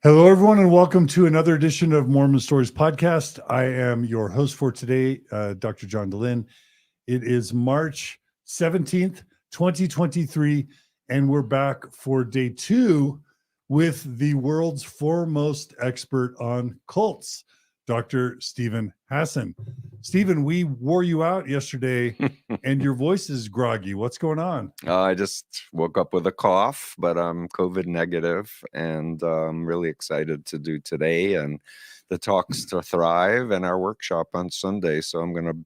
Hello, everyone, and welcome to another edition of Mormon Stories Podcast. I am your host for today, Dr. John Dehlin. It is March 17th, 2023, and we're back for day 2 with the world's foremost expert on cults, Dr. Steven Hassan. Steven, we wore you out yesterday, and your voice is groggy. What's going on? I just woke up with a cough, but I'm COVID negative, and I'm really excited to do today and the talks to Thrive and our workshop on Sunday. So I'm going to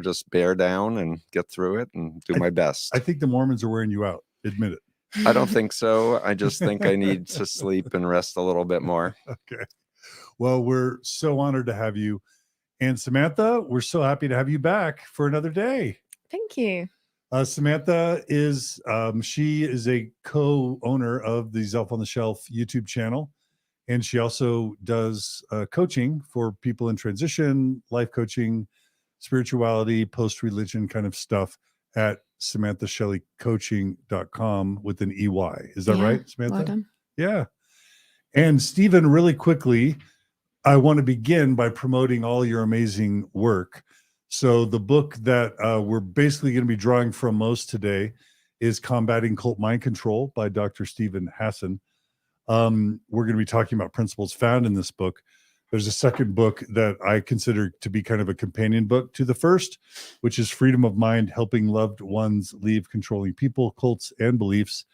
just bear down and get through it and do my best. I think the Mormons are wearing you out. Admit it. I don't think so. I just think I need to sleep and rest a little bit more. Okay. Well, we're so honored to have you. And Samantha, we're so happy to have you back for another day. Thank you. Samantha is, she is a co-owner of the Zelf on the Shelf YouTube channel. And she also does coaching for people in transition, life coaching, spirituality, post-religion kind of stuff at SamanthaShelleyCoaching.com with an EY. Is that right, Samantha? Well done. Yeah. And Steven, really quickly, I want to begin by promoting all your amazing work. So the book that we're basically going to be drawing from most today is Combating Cult Mind Control by Dr. Steven Hassan. We're going to be talking about principles found in this book. There's a second book that I consider to be kind of a companion book to the first, which is Freedom of Mind, Helping Loved Ones Leave Controlling People, Cults, and Beliefs.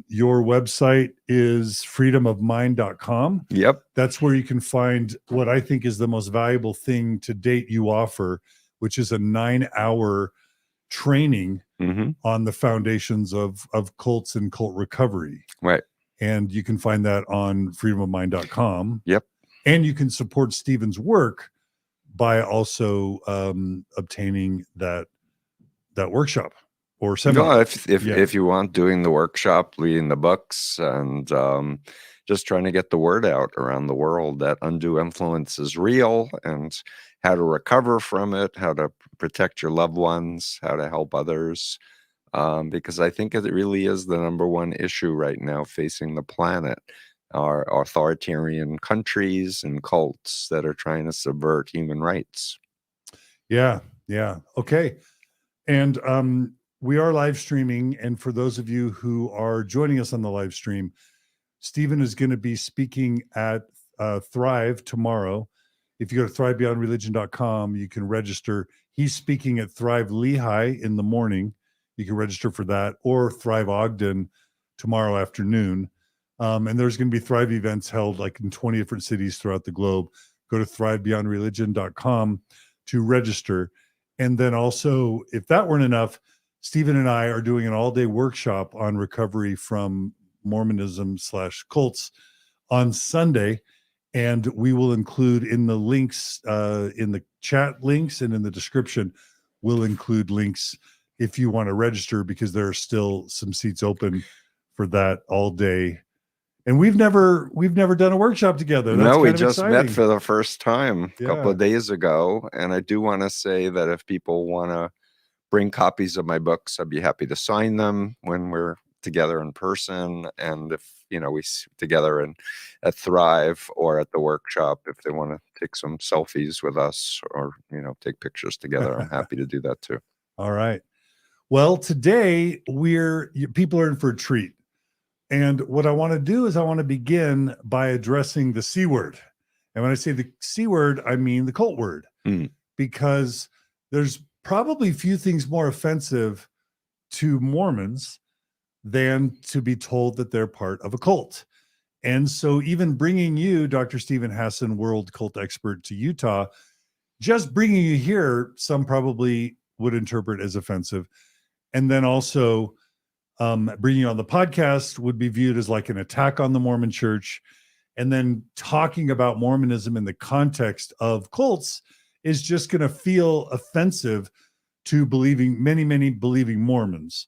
Your website is freedomofmind.com. Yep. That's where you can find what I think is the most valuable thing to date you offer, which is a 9-hour training on the foundations of cults and cult recovery. Right. And you can find that on freedomofmind.com. Yep. And you can support Steven's work by also obtaining that workshop. Or no, if you want, doing the workshop, reading the books, and just trying to get the word out around the world that undue influence is real and how to recover from it, how to protect your loved ones, how to help others, because I think it really is the number one issue right now facing the planet, are authoritarian countries and cults that are trying to subvert human rights. Yeah. Okay. And we are live streaming, and for those of you who are joining us on the live stream, Steven is going to be speaking at Thrive tomorrow. If you go to thrivebeyondreligion.com, you can register. He's speaking at Thrive Lehigh in the morning. You can register for that, or Thrive Ogden tomorrow afternoon. And there's going to be Thrive events held like in 20 different cities throughout the globe. Go to thrivebeyondreligion.com to register. And then also, if that weren't enough, Steven and I are doing an all-day workshop on recovery from Mormonism/cults on Sunday, and we will include in the links, in the chat links and in the description, we'll include links if you want to register, because there are still some seats open for that all day. And we've never done a workshop together. That's we kind of just exciting. met for the first time a couple of days ago, and I do want to say that if people want to bring copies of my books, I'd be happy to sign them when we're together in person. And if, we sit together at Thrive or at the workshop, if they want to take some selfies with us or, take pictures together, I'm happy to do that too. All right. Well, today people are in for a treat. And what I want to do is I want to begin by addressing the C word. And when I say the C word, I mean the cult word, because there's probably few things more offensive to Mormons than to be told that they're part of a cult. And so even bringing you, Dr. Steven Hassan, world cult expert, to Utah, just bringing you here, some probably would interpret as offensive. And then also bringing you on the podcast would be viewed as like an attack on the Mormon church. And then talking about Mormonism in the context of cults is just going to feel offensive to many believing Mormons.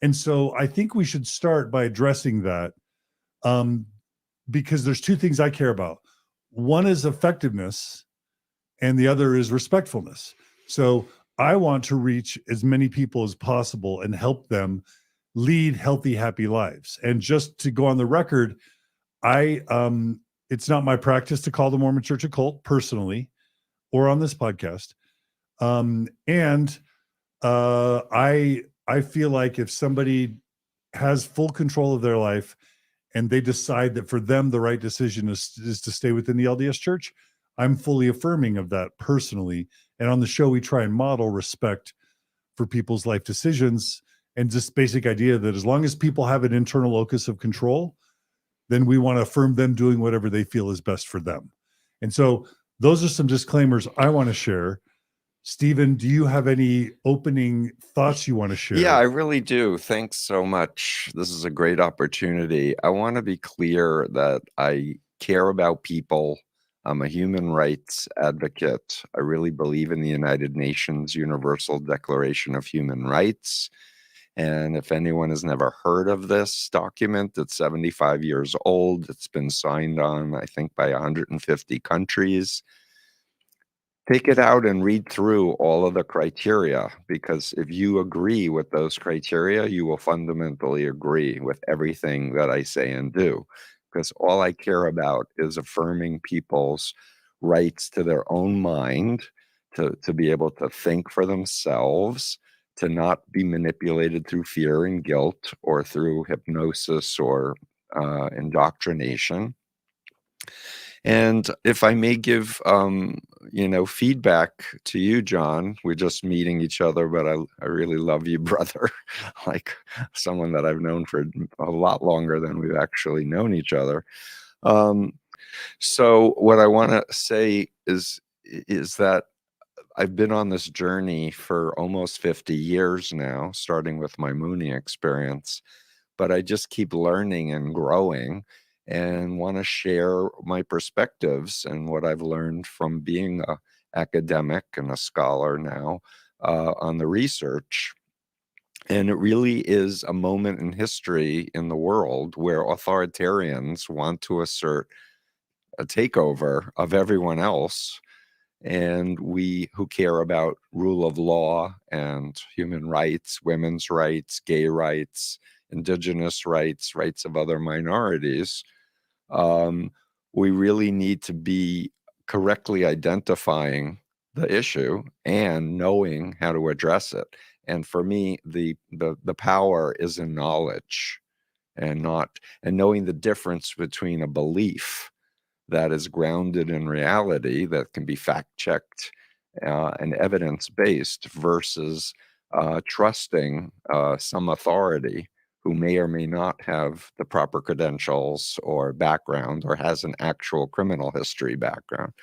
And so I think we should start by addressing that, because there's two things I care about. One is effectiveness, and the other is respectfulness. So I want to reach as many people as possible and help them lead healthy, happy lives. And just to go on the record, It's not my practice to call the Mormon Church a cult personally, or on this podcast. And I feel like if somebody has full control of their life and they decide that for them the right decision is to stay within the LDS Church, I'm fully affirming of that personally. And on the show, we try and model respect for people's life decisions, and just basic idea that as long as people have an internal locus of control, then we want to affirm them doing whatever they feel is best for them. And so those are some disclaimers I want to share. Steven, do you have any opening thoughts you want to share? Yeah, I really do. Thanks so much. This is a great opportunity. I want to be clear that I care about people. I'm a human rights advocate. I really believe in the United Nations Universal Declaration of Human Rights. And if anyone has never heard of this document, it's 75 years old. It's been signed on, I think, by 150 countries. Take it out and read through all of the criteria, because if you agree with those criteria, you will fundamentally agree with everything that I say and do, because all I care about is affirming people's rights to their own mind, to be able to think for themselves, to not be manipulated through fear and guilt or through hypnosis or indoctrination. And if I may give, feedback to you, John, we're just meeting each other, but I really love you, brother, like someone that I've known for a lot longer than we've actually known each other. So what I want to say is that I've been on this journey for almost 50 years now, starting with my Mooney experience, but I just keep learning and growing and want to share my perspectives and what I've learned from being an academic and a scholar now on the research. And it really is a moment in history in the world where authoritarians want to assert a takeover of everyone else. And we who care about rule of law and human rights, women's rights, gay rights, indigenous rights, rights of other minorities, we really need to be correctly identifying the issue and knowing how to address it. And for me, the power is in knowledge and knowing the difference between a belief that is grounded in reality, that can be fact-checked and evidence-based, versus trusting some authority who may or may not have the proper credentials or background or has an actual criminal history background.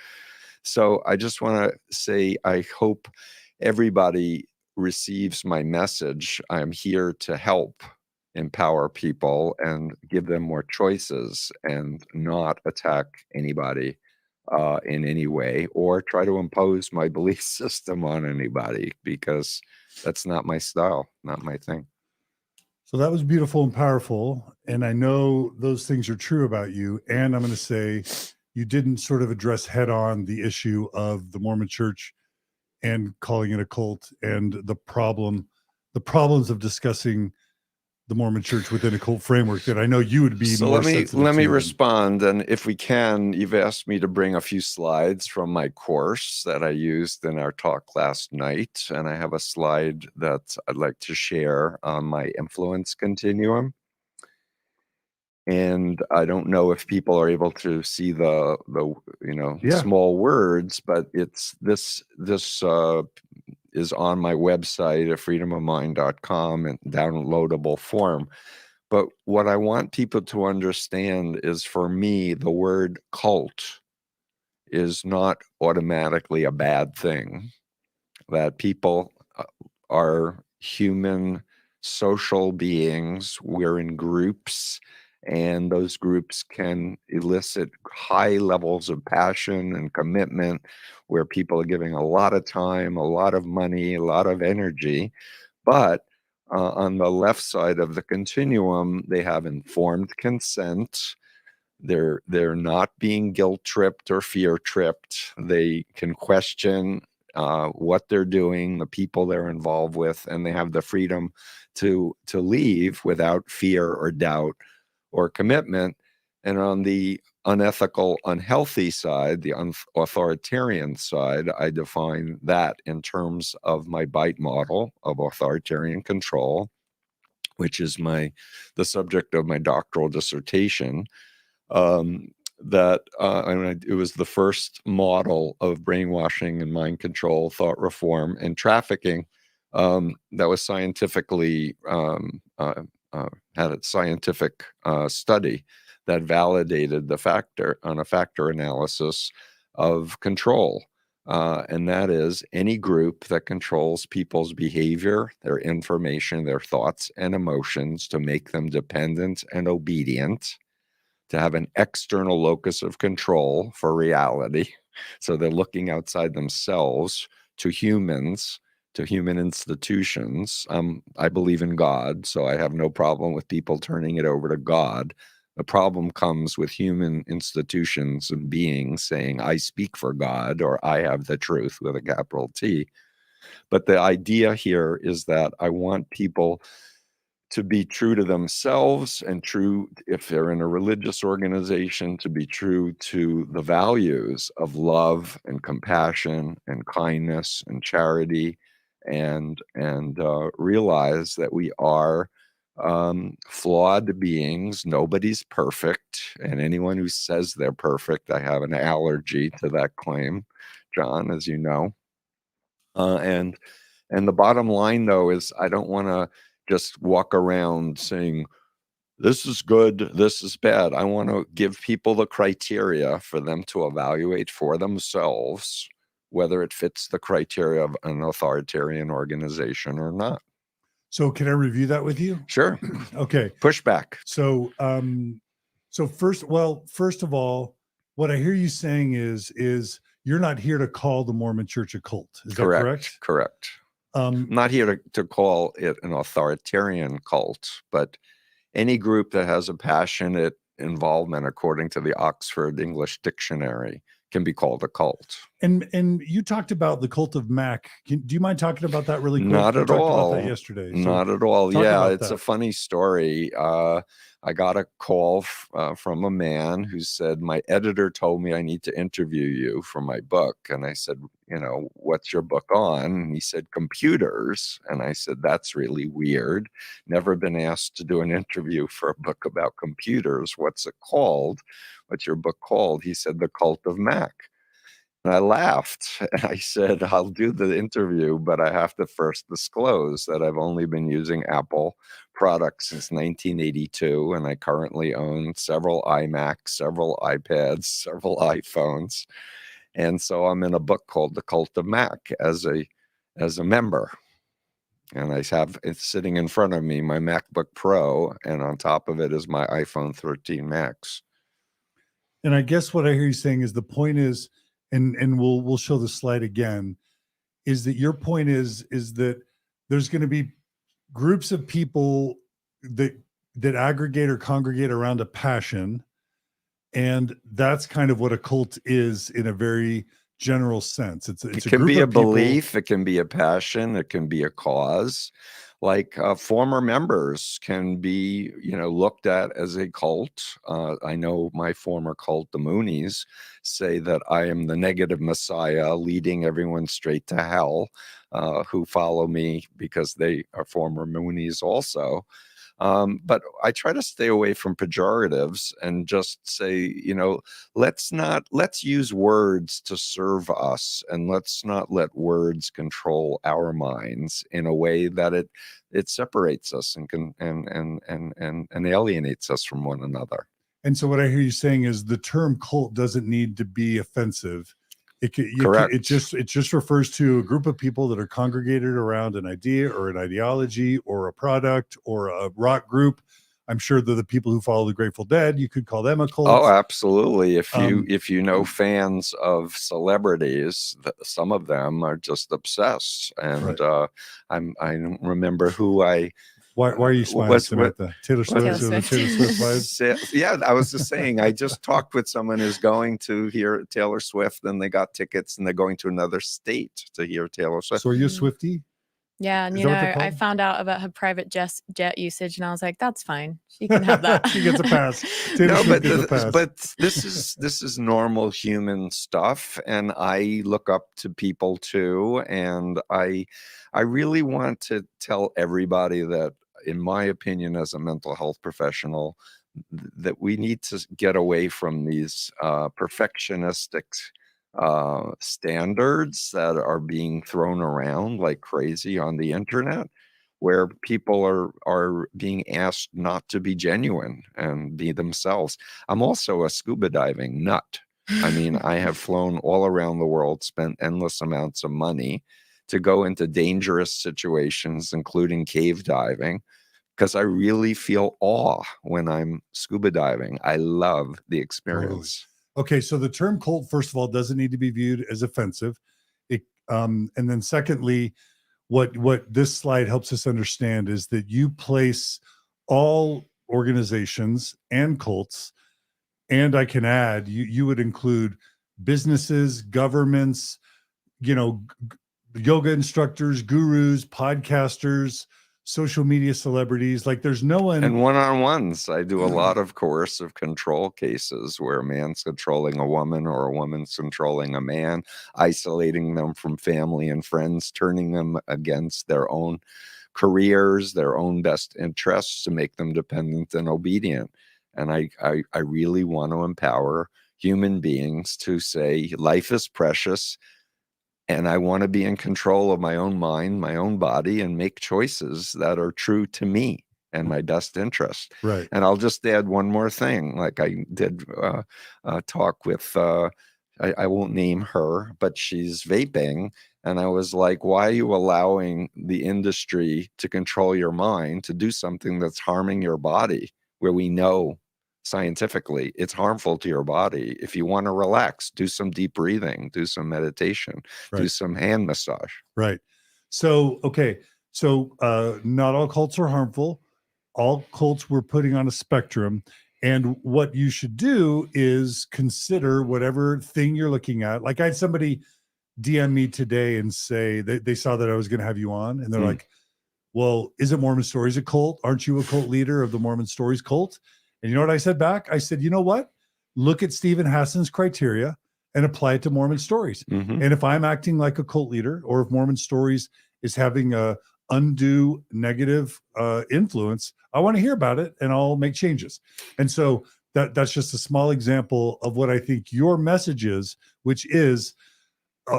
So I just want to say I hope everybody receives my message. I'm here to help empower people and give them more choices and not attack anybody in any way or try to impose my belief system on anybody, because that's not my style, not my thing. So that was beautiful and powerful. And I know those things are true about you. And I'm going to say you didn't sort of address head on the issue of the Mormon Church and calling it a cult and the problems of discussing the Mormon Church within a cult framework that I know you would be so more let me sensitive to respond. And if we can, you've asked me to bring a few slides from my course that I used in our talk last night. And I have a slide that I'd like to share on my influence continuum. And I don't know if people are able to see the small words, but it's this is on my website at freedomofmind.com in downloadable form. But what I want people to understand is, for me, the word cult is not automatically a bad thing. That people are human social beings. We're in groups, and those groups can elicit high levels of passion and commitment where people are giving a lot of time, a lot of money, a lot of energy. But on the left side of the continuum, they have informed consent. They're not being guilt tripped or fear tripped. They can question what they're doing, the people they're involved with, and they have the freedom to leave without fear or doubt or commitment. And on the unethical, unhealthy side, the authoritarian side, I define that in terms of my BITE model of authoritarian control, which is the subject of my doctoral dissertation. It was the first model of brainwashing and mind control, thought reform, and trafficking that was scientifically had a scientific study that validated the factor analysis of control. And that is any group that controls people's behavior, their information, their thoughts and emotions to make them dependent and obedient, to have an external locus of control for reality. So they're looking outside themselves to humans, to human institutions. I believe in God, so I have no problem with people turning it over to God. The problem comes with human institutions and beings saying, I speak for God, or I have the truth with a capital T. But the idea here is that I want people to be true to themselves and true, if they're in a religious organization, to be true to the values of love and compassion and kindness and charity, and realize that we are flawed beings. Nobody's perfect, and anyone who says they're perfect, I have an allergy to that claim, John, as you know. And the bottom line, though, is I don't want to just walk around saying, this is good, this is bad. I want to give people the criteria for them to evaluate for themselves whether it fits the criteria of an authoritarian organization or not. So can I review that with you? Sure. Okay. Pushback. So, first of all, what I hear you saying is you're not here to call the Mormon Church a cult. Is that correct? Correct. I'm not here to call it an authoritarian cult, but any group that has a passionate involvement, according to the Oxford English Dictionary, can be called a cult. And you talked about the cult of Mac. Do you mind talking about that really quick? Not at all. About that yesterday. Not at all. Yeah, it's a funny story. I got a call from a man who said, my editor told me I need to interview you for my book. And I said, what's your book on? And he said, computers. And I said, that's really weird. Never been asked to do an interview for a book about computers. What's it called? What's your book called? He said, The Cult of Mac. And I laughed and I said, I'll do the interview, but I have to first disclose that I've only been using Apple products since 1982. And I currently own several iMacs, several iPads, several iPhones. And so I'm in a book called The Cult of Mac as a member. And I have it sitting in front of me, my MacBook Pro, and on top of it is my iPhone 13 Max. And I guess what I hear you saying is the point is, and we'll show the slide again, is that your point is that there's going to be groups of people that aggregate or congregate around a passion, and that's kind of what a cult is in a very general sense. It can be a belief, it can be a passion, it can be a cause. Like former members can be, looked at as a cult. I know my former cult, the Moonies, say that I am the negative messiah leading everyone straight to hell, who follow me because they are former Moonies also. But I try to stay away from pejoratives and just say, let's use words to serve us, and let's not let words control our minds in a way that it separates us and alienates us from one another. And so what I hear you saying is the term cult doesn't need to be offensive. Correct. It just refers to a group of people that are congregated around an idea or an ideology or a product or a rock group. I'm sure that the people who follow the Grateful Dead, you could call them a cult. Oh, absolutely. If you know fans of celebrities, some of them are just obsessed. And right. I remember who I. Why are you smiling, Samantha? Taylor Swift. Taylor Swift vibes? Yeah, I was just saying, I just talked with someone who's going to hear Taylor Swift, and they got tickets, and they're going to another state to hear Taylor Swift. So are you a Swiftie? Yeah, and Is you that what they're know, I called? found out about her private jet usage, and I was like, "That's fine. She can have that." She gets a pass. Taylor No, Swift but gets a pass. this is normal human stuff, and I look up to people too, and I really want to tell everybody that, in my opinion, as a mental health professional, that we need to get away from these perfectionistic standards that are being thrown around like crazy on the internet, where people are being asked not to be genuine and be themselves. I'm also a scuba diving nut. I mean, I have flown all around the world, spent endless amounts of money to go into dangerous situations, including cave diving, because I really feel awe when I'm scuba diving. I love the experience. Okay, so the term cult, first of all, doesn't need to be viewed as offensive. And then secondly, what this slide helps us understand is that you place all organizations and cults, and I can add, you would include businesses, governments, you know, yoga instructors, gurus, podcasters, social media celebrities. Like there's no one. And one-on-ones. I do a lot of coercive control cases where a man's controlling a woman or a woman's controlling a man, isolating them from family and friends, turning them against their own careers, their own best interests, to make them dependent and obedient. And I really want to empower human beings to say life is precious, and I want to be in control of my own mind, my own body, and make choices that are true to me and my best interest. Right. And I'll just add one more thing. Like I did talk with, I won't name her, but she's vaping. And I was like, why are you allowing the industry to control your mind to do something that's harming your body, where we know scientifically it's harmful to your body? If you want to relax, do some deep breathing, do some meditation, do Right. some hand massage. Right. So, okay. So, not all cults are harmful. All cults we're putting on a spectrum. And what you should do is consider whatever thing you're looking at. Like I had somebody DM me today and say they saw that I was going to have you on, and they're like, well, isn't Mormon Stories a cult? Aren't you a cult leader of the Mormon Stories cult? And you know what I said back? I said, you know what? Look at Steven Hassan's criteria and apply it to Mormon Stories. Mm-hmm. And if I'm acting like a cult leader, or if Mormon Stories is having a undue negative influence, I want to hear about it and I'll make changes. And so that's just a small example of what I think your message is, which is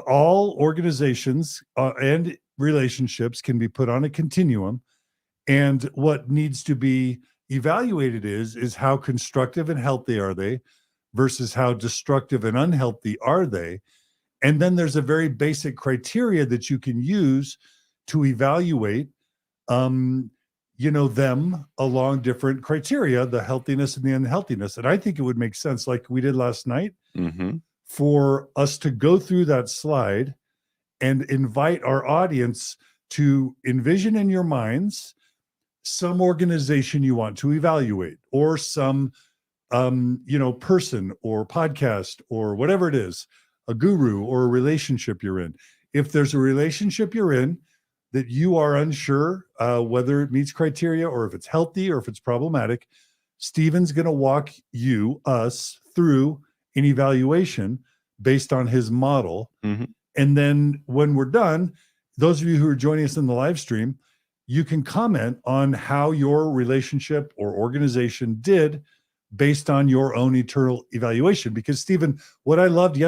all organizations and relationships can be put on a continuum, and what needs to be evaluated is how constructive and healthy are they versus how destructive and unhealthy are they. And then there's a very basic criteria that you can use to evaluate them along different criteria, the healthiness and the unhealthiness. And I think it would make sense, like we did last night, for us to go through that slide and invite our audience to envision in your minds some organization you want to evaluate, or some person or podcast or whatever it is, a guru or a relationship you're in. If there's a relationship you're in that you are unsure whether it meets criteria, or if it's healthy, or if it's problematic, Steven's going to walk us through an evaluation based on his model. And then when we're done, those of you who are joining us in the live stream, you can comment on how your relationship or organization did based on your own internal evaluation. Because Steven, what I loved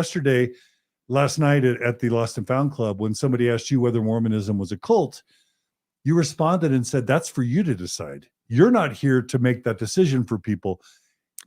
last night at the Lost and Found Club, when somebody asked you whether Mormonism was a cult, you responded and said, that's for you to decide. You're not here to make that decision for people.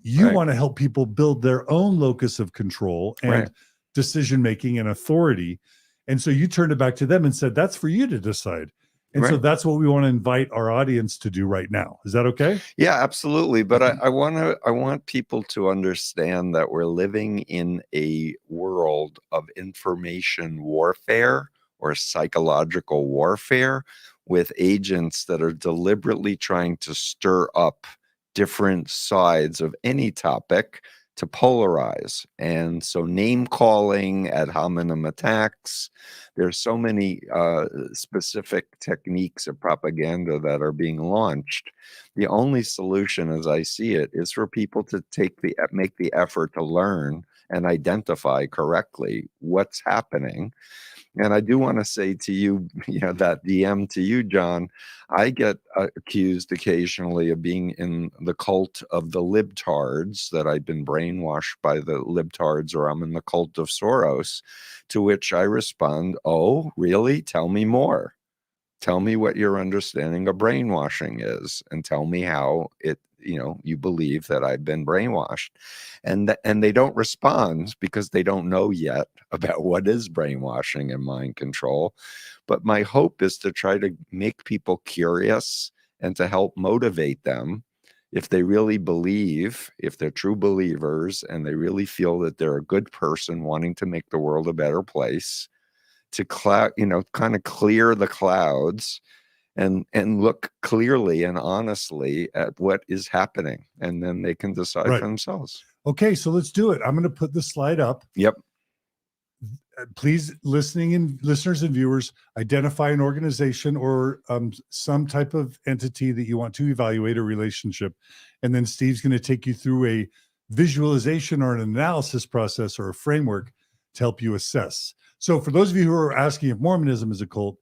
You want to help people build their own locus of control and decision-making and authority. And so you turned it back to them and said, that's for you to decide. And so that's what we want to invite our audience to do right now. Is that okay? Yeah, absolutely. But I want people to understand that we're living in a world of information warfare or psychological warfare, with agents that are deliberately trying to stir up different sides of any topic to polarize. And so name calling, ad hominem attacks, there's so many specific techniques of propaganda that are being launched. The only solution, as I see it, is for people to make the effort to learn and identify correctly what's happening. And I do want to say to you, that DM to you, John, I get accused occasionally of being in the cult of the libtards, that I've been brainwashed by the libtards, or I'm in the cult of Soros, to which I respond, oh, really? Tell me more. Tell me what your understanding of brainwashing is, and tell me how you believe that I've been brainwashed. And they don't respond because they don't know yet about what is brainwashing and mind control. But my hope is to try to make people curious and to help motivate them, if they really believe, if they're true believers and they really feel that they're a good person wanting to make the world a better place, to kind of clear the clouds and look clearly and honestly at what is happening, and then they can decide Right. for themselves. Okay, so let's do it. I'm going to put the slide up. Yep. Please, listeners and viewers, identify an organization or some type of entity that you want to evaluate a relationship. And then Steve's going to take you through a visualization or an analysis process or a framework to help you assess. So for those of you who are asking if Mormonism is a cult,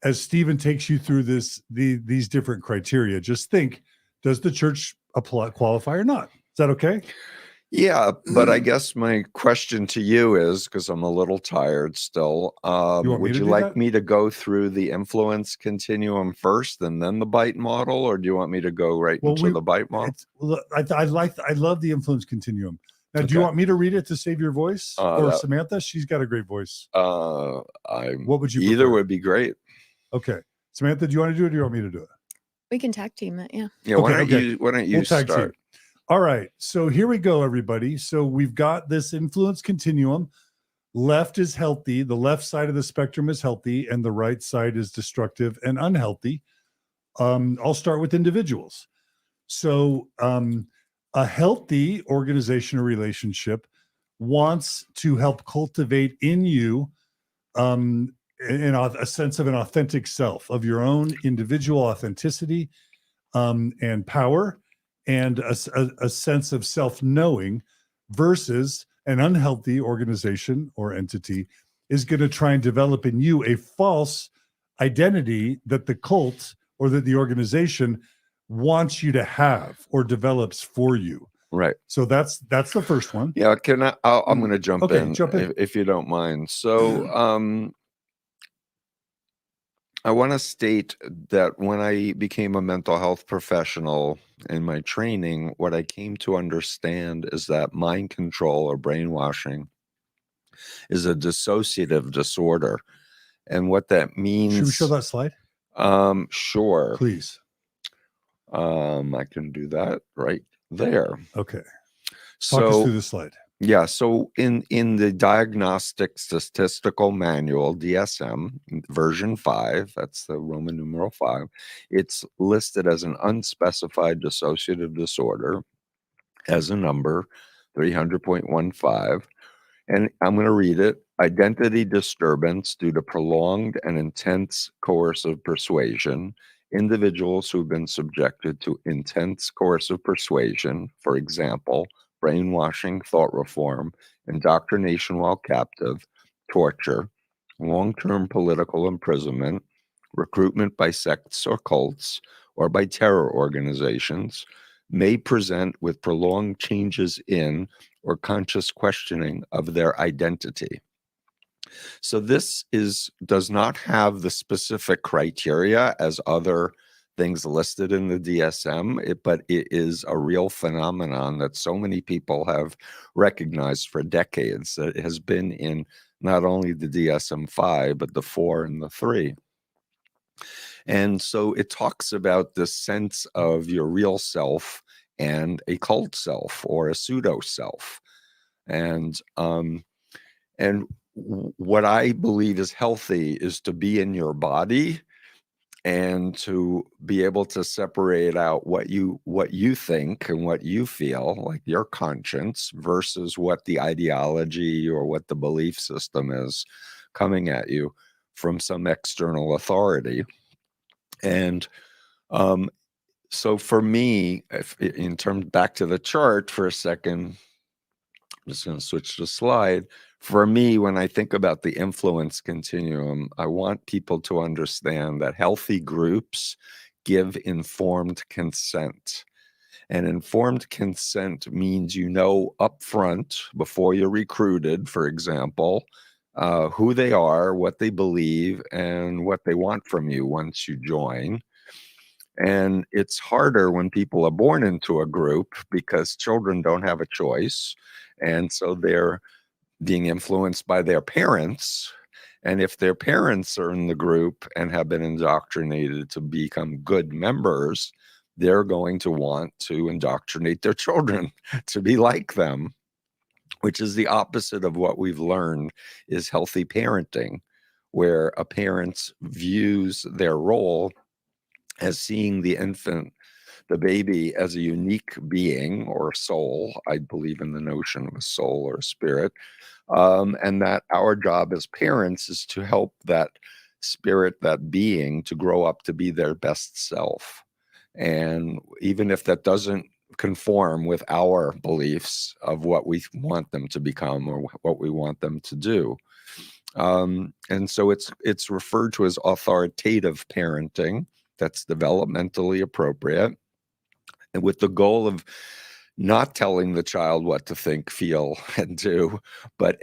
as Steven takes you through these different criteria, just think, does the church qualify or not? Is that okay? Yeah, but I guess my question to you is, because I'm a little tired still, would you like me to go through the influence continuum first and then the bite model, or do you want me to go into the bite model? I love the influence continuum. Now, do you want me to read it to save your voice, or Samantha? She's got a great voice. What would you prefer? Either would be great. Okay, Samantha, do you want to do it, or do you want me to do it? We can tag team it. Yeah. Yeah. Why don't you start? Team. All right. So here we go, everybody. So we've got this influence continuum. Left is healthy. The left side of the spectrum is healthy, and the right side is destructive and unhealthy. I'll start with individuals. So a healthy organization or relationship wants to help cultivate in you a sense of an authentic self, of your own individual authenticity and power, and a sense of self-knowing, versus an unhealthy organization or entity is going to try and develop in you a false identity that the cult or that the organization wants you to have or develops for you. Right. So that's the first one. Yeah. I'm going to jump in if you don't mind. So I want to state that when I became a mental health professional in my training, what I came to understand is that mind control or brainwashing is a dissociative disorder. And what that means... Should we show that slide? Sure. Please. I can do that right there. Okay. Talk us through the slide. Yeah, so in the Diagnostic Statistical Manual, DSM, version 5, that's the Roman numeral 5, it's listed as an unspecified dissociative disorder, as a number, 300.15. And I'm going to read it. Identity disturbance due to prolonged and intense coercive persuasion. Individuals who've been subjected to intense coercive persuasion, for example, brainwashing, thought reform, indoctrination while captive, torture, long-term political imprisonment, recruitment by sects or cults, or by terror organizations, may present with prolonged changes in or conscious questioning of their identity. So this does not have the specific criteria as other things listed in the DSM, but it is a real phenomenon that so many people have recognized for decades, that it has been in not only the DSM-5, but the 4 and the 3. And so it talks about this sense of your real self and a cult self or a pseudo self. And what I believe is healthy is to be in your body and to be able to separate out what you think and what you feel, like your conscience, versus what the ideology or what the belief system is coming at you from some external authority. And so for me, in terms, back to the chart for a second, I'm just going to switch the slide. For me, when I think about the influence continuum, I want people to understand that healthy groups give informed consent. And informed consent means you know upfront, before you're recruited, for example, who they are, what they believe, and what they want from you once you join. And it's harder when people are born into a group because children don't have a choice. And so they're being influenced by their parents. And if their parents are in the group and have been indoctrinated to become good members, they're going to want to indoctrinate their children to be like them, which is the opposite of what we've learned is healthy parenting, where a parent views their role as seeing the infant, the baby, as a unique being or soul. I believe in the notion of a soul or a spirit. And that our job as parents is to help that spirit, that being, to grow up to be their best self. And even if that doesn't conform with our beliefs of what we want them to become or what we want them to do. And so it's referred to as authoritative parenting. That's developmentally appropriate, and with the goal of not telling the child what to think, feel, and do, but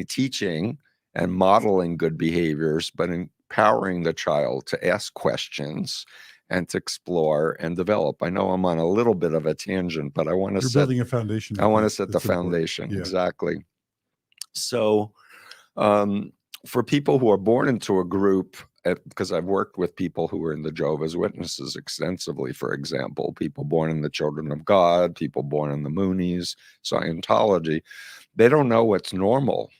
teaching and modeling good behaviors, but empowering the child to ask questions and to explore and develop. I know I'm on a little bit of a tangent, but I want to building a foundation. I want to set the that's important. foundation. Yeah. Exactly. So for people who are born into a group, because I've worked with people who are in the Jehovah's Witnesses extensively, for example, people born in the Children of God, people born in the Moonies, Scientology, they don't know what's normal.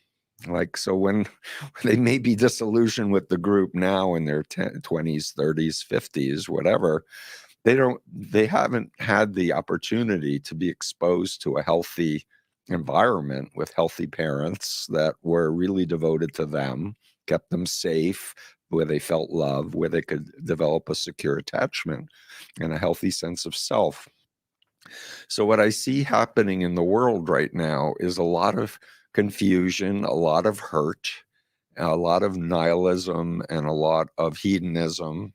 Like, so when they may be disillusioned with the group now in their 20s, 30s, 50s, whatever, they haven't had the opportunity to be exposed to a healthy environment with healthy parents that were really devoted to them, kept them safe, where they felt love, where they could develop a secure attachment and a healthy sense of self. So what I see happening in the world right now is a lot of confusion, a lot of hurt, a lot of nihilism, and a lot of hedonism,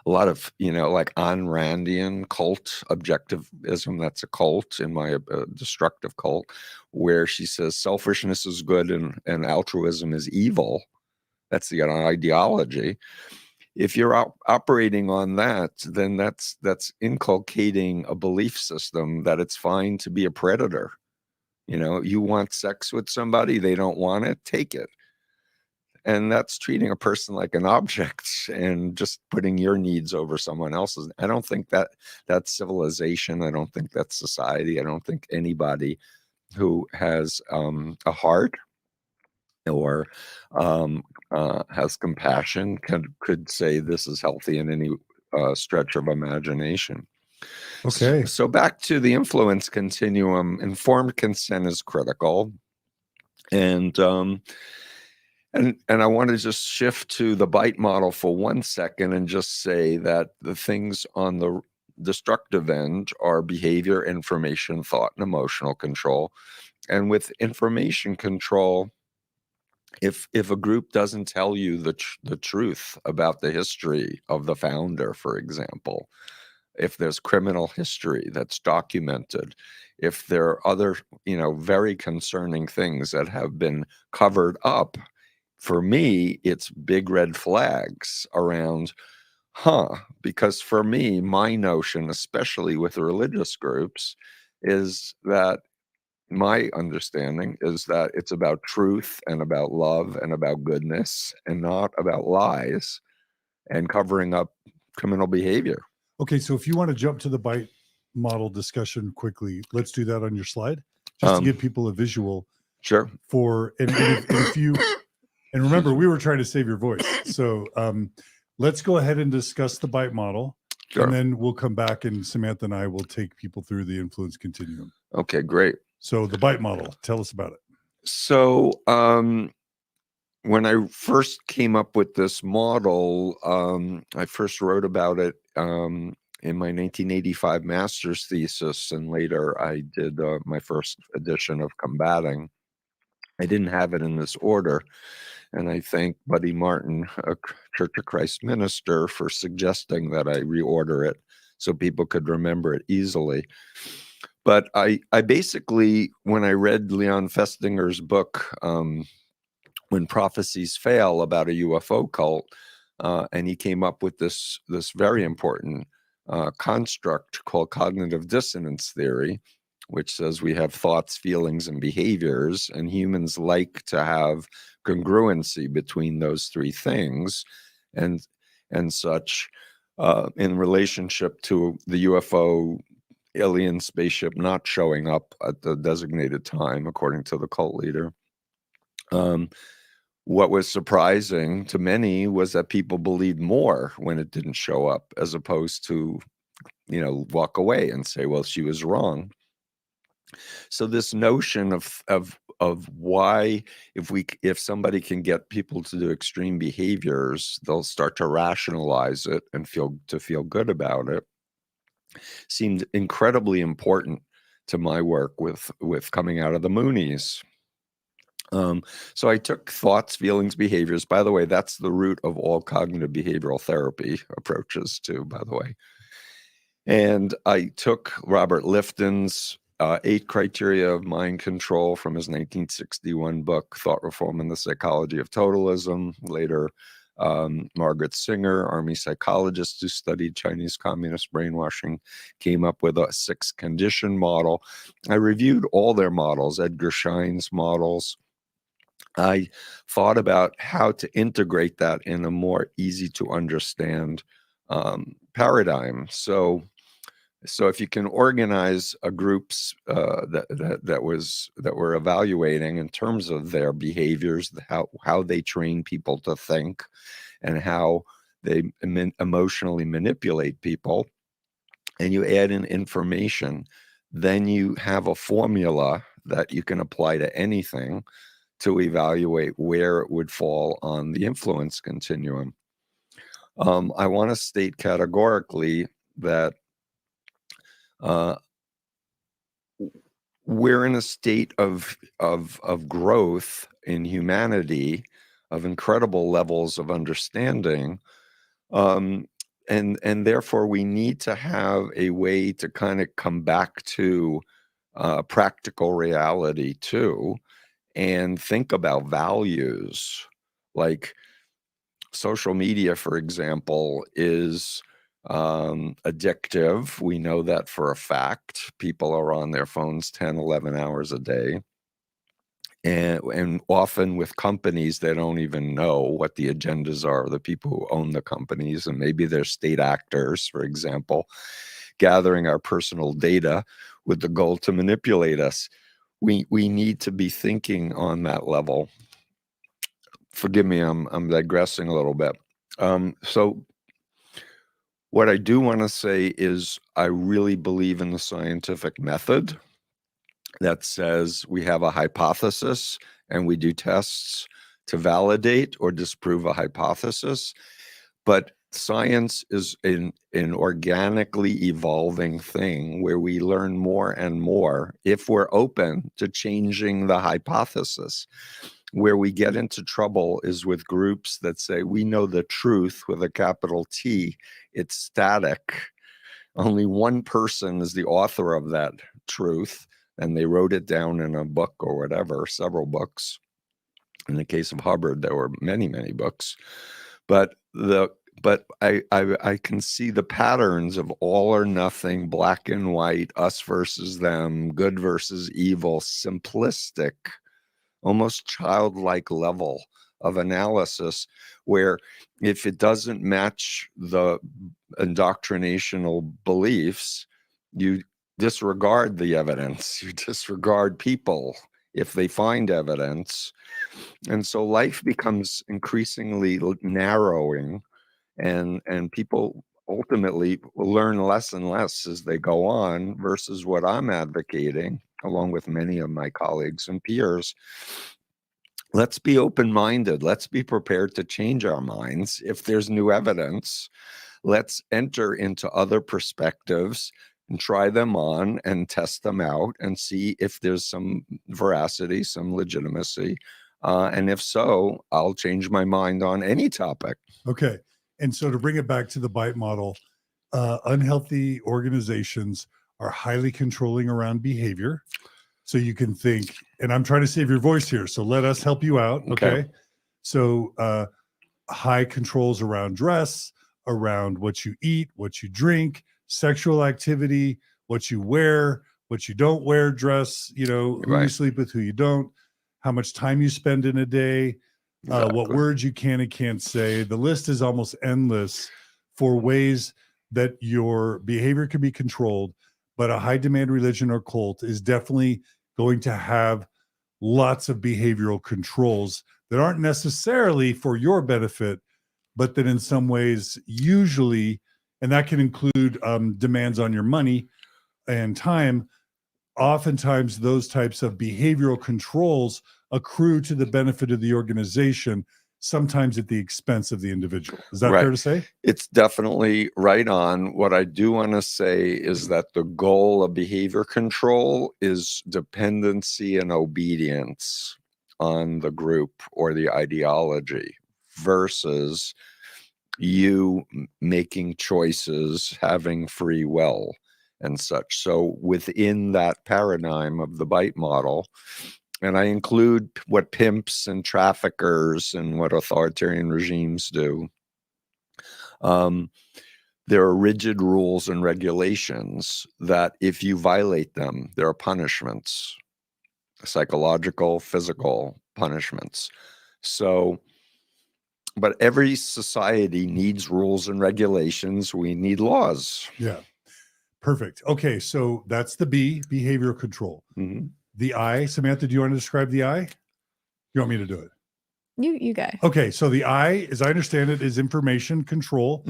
a lot of, like Ayn Randian cult objectivism. That's a cult, in my destructive cult, where she says selfishness is good and altruism is evil. That's the ideology. If you're operating on that, then that's inculcating a belief system that it's fine to be a predator. You want sex with somebody, they don't want it, take it. And that's treating a person like an object and just putting your needs over someone else's. I don't think that's civilization. I don't think that's society. I don't think anybody who has a heart or has compassion could say this is healthy in any stretch of imagination. Okay. So back to the influence continuum, informed consent is critical. And I want to just shift to the bite model for 1 second and just say that the things on the destructive end are behavior, information, thought, and emotional control. And with information control, if a group doesn't tell you the truth about the history of the founder, for example, if there's criminal history that's documented, if there are other, very concerning things that have been covered up, for me, it's big red flags around, because for me, my notion, especially with religious groups, is that my understanding is that it's about truth and about love and about goodness and not about lies and covering up criminal behavior. Okay, so if you want to jump to the bite model discussion quickly, let's do that on your slide, just to give people a visual. Sure. And if you, and remember, we were trying to save your voice. So let's go ahead and discuss the bite model. Sure. And then we'll come back and Samantha and I will take people through the influence continuum. Okay, great. So the bite model, tell us about it. So when I first came up with this model, I first wrote about it in my 1985 master's thesis, and later I did my first edition of Combating. I didn't have it in this order, and I thank Buddy Martin, a Church of Christ minister, for suggesting that I reorder it so people could remember it easily. But I basically, when I read Leon Festinger's book, When Prophecies Fail, about a UFO cult, and he came up with this very important construct called cognitive dissonance theory, which says we have thoughts, feelings, and behaviors, and humans like to have congruency between those three things, and such in relationship to the UFO alien spaceship not showing up at the designated time, according to the cult leader. What was surprising to many was that people believed more when it didn't show up, as opposed to, walk away and say, well, she was wrong. So this notion of why, if somebody can get people to do extreme behaviors, they'll start to rationalize it and feel good about it, seemed incredibly important to my work with coming out of the Moonies. So I took thoughts, feelings, behaviors. By the way, that's the root of all cognitive behavioral therapy approaches too, by the way. And I took Robert Lifton's 8 criteria of mind control from his 1961 book, Thought Reform and the Psychology of Totalism. Later, Margaret Singer, Army psychologist who studied Chinese communist brainwashing, came up with a 6-condition model. I reviewed all their models, Edgar Schein's models. I thought about how to integrate that in a more easy to understand paradigm. So if you can organize a groups that we're evaluating in terms of their behaviors, how they train people to think, and how they emotionally manipulate people, and you add in information, then you have a formula that you can apply to anything to evaluate where it would fall on the influence continuum. I want to state categorically that we're in a state of growth in humanity, of incredible levels of understanding, and therefore we need to have a way to kind of come back to practical reality too, and think about values. Like social media, for example, is addictive. We know that for a fact. People are on their phones 10, 11 hours a day. And often with companies, they don't even know what the agendas are of the people who own the companies. And maybe they're state actors, for example, gathering our personal data with the goal to manipulate us. We need to be thinking on that level. Forgive me, I'm digressing a little bit. So what I do want to say is I really believe in the scientific method that says we have a hypothesis and we do tests to validate or disprove a hypothesis. But science is an organically evolving thing where we learn more and more if we're open to changing the hypothesis. Where we get into trouble is with groups that say, we know the truth with a capital T, it's static. Only one person is the author of that truth, and they wrote it down in a book or whatever, several books. In the case of Hubbard, there were many, many books. But I can see the patterns of all or nothing, black and white, us versus them, good versus evil, simplistic, almost childlike level of analysis, where if it doesn't match the indoctrinational beliefs, you disregard the evidence, you disregard people if they find evidence. And so life becomes increasingly narrowing and people ultimately will learn less and less as they go on, versus what I'm advocating, along with many of my colleagues and peers. Let's be open-minded. Let's be prepared to change our minds. If there's new evidence, let's enter into other perspectives and try them on and test them out and see if there's some veracity, some legitimacy. And if so, I'll change my mind on any topic. Okay. And so to bring it back to the bite model, unhealthy organizations are highly controlling around behavior. So you can think, and I'm trying to save your voice here, so let us help you out. Okay. So high controls around dress, around what you eat, what you drink, sexual activity, what you wear, what you don't wear, dress, you know, who you sleep with, who you don't, how much time you spend in a day, what words you can and can't say. The list is almost endless for ways that your behavior can be controlled, but a high demand religion or cult is definitely going to have lots of behavioral controls that aren't necessarily for your benefit, but that in some ways usually, and that can include demands on your money and time. Oftentimes those types of behavioral controls accrue to the benefit of the organization, sometimes at the expense of the individual. Is that fair to say? It's definitely right on. What I do want to say is that the goal of behavior control is dependency and obedience on the group or the ideology versus you making choices, having free will and such. So within that paradigm of the bite model, and I include what pimps and traffickers and what authoritarian regimes do, there are rigid rules and regulations that if you violate them, there are punishments, psychological, physical punishments. So, but every society needs rules and regulations. We need laws. Yeah. Perfect. Okay. So that's the B, behavioral control. Mm-hmm. The I, Samantha, do you want to describe the I? You want me to do it? You go. Okay. So the I, as I understand it, is information control,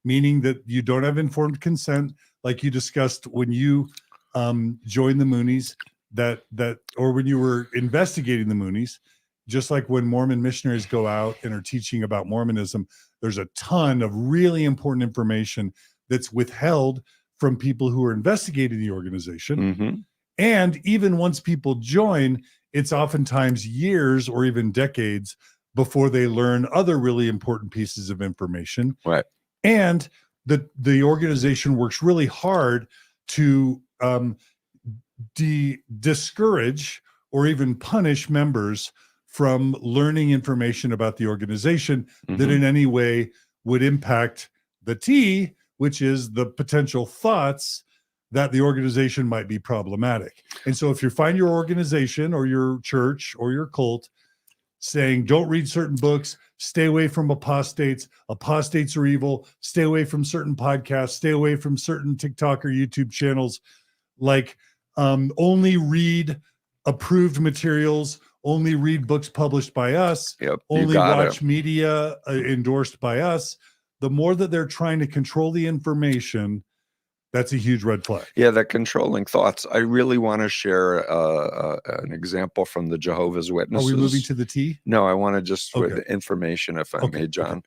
meaning that you don't have informed consent, like you discussed when you joined the Moonies, or when you were investigating the Moonies. Just like when Mormon missionaries go out and are teaching about Mormonism, there's a ton of really important information that's withheld from people who are investigating the organization. And even once people join, it's oftentimes years or even decades before they learn other really important pieces of information. Right. And the organization works really hard to discourage or even punish members from learning information about the organization that in any way would impact the T, which is the potential thoughts that the organization might be problematic. And so if you find your organization or your church or your cult saying, don't read certain books, stay away from apostates are evil, stay away from certain podcasts, stay away from certain TikTok or YouTube channels, like only read approved materials, only read books published by us, only watch media endorsed by us. The more that they're trying to control the information, that's a huge red flag. Yeah, the controlling thoughts. I really want to share an example from the Jehovah's Witnesses. Are we moving to the T? No, I want to just with information, if I may, John.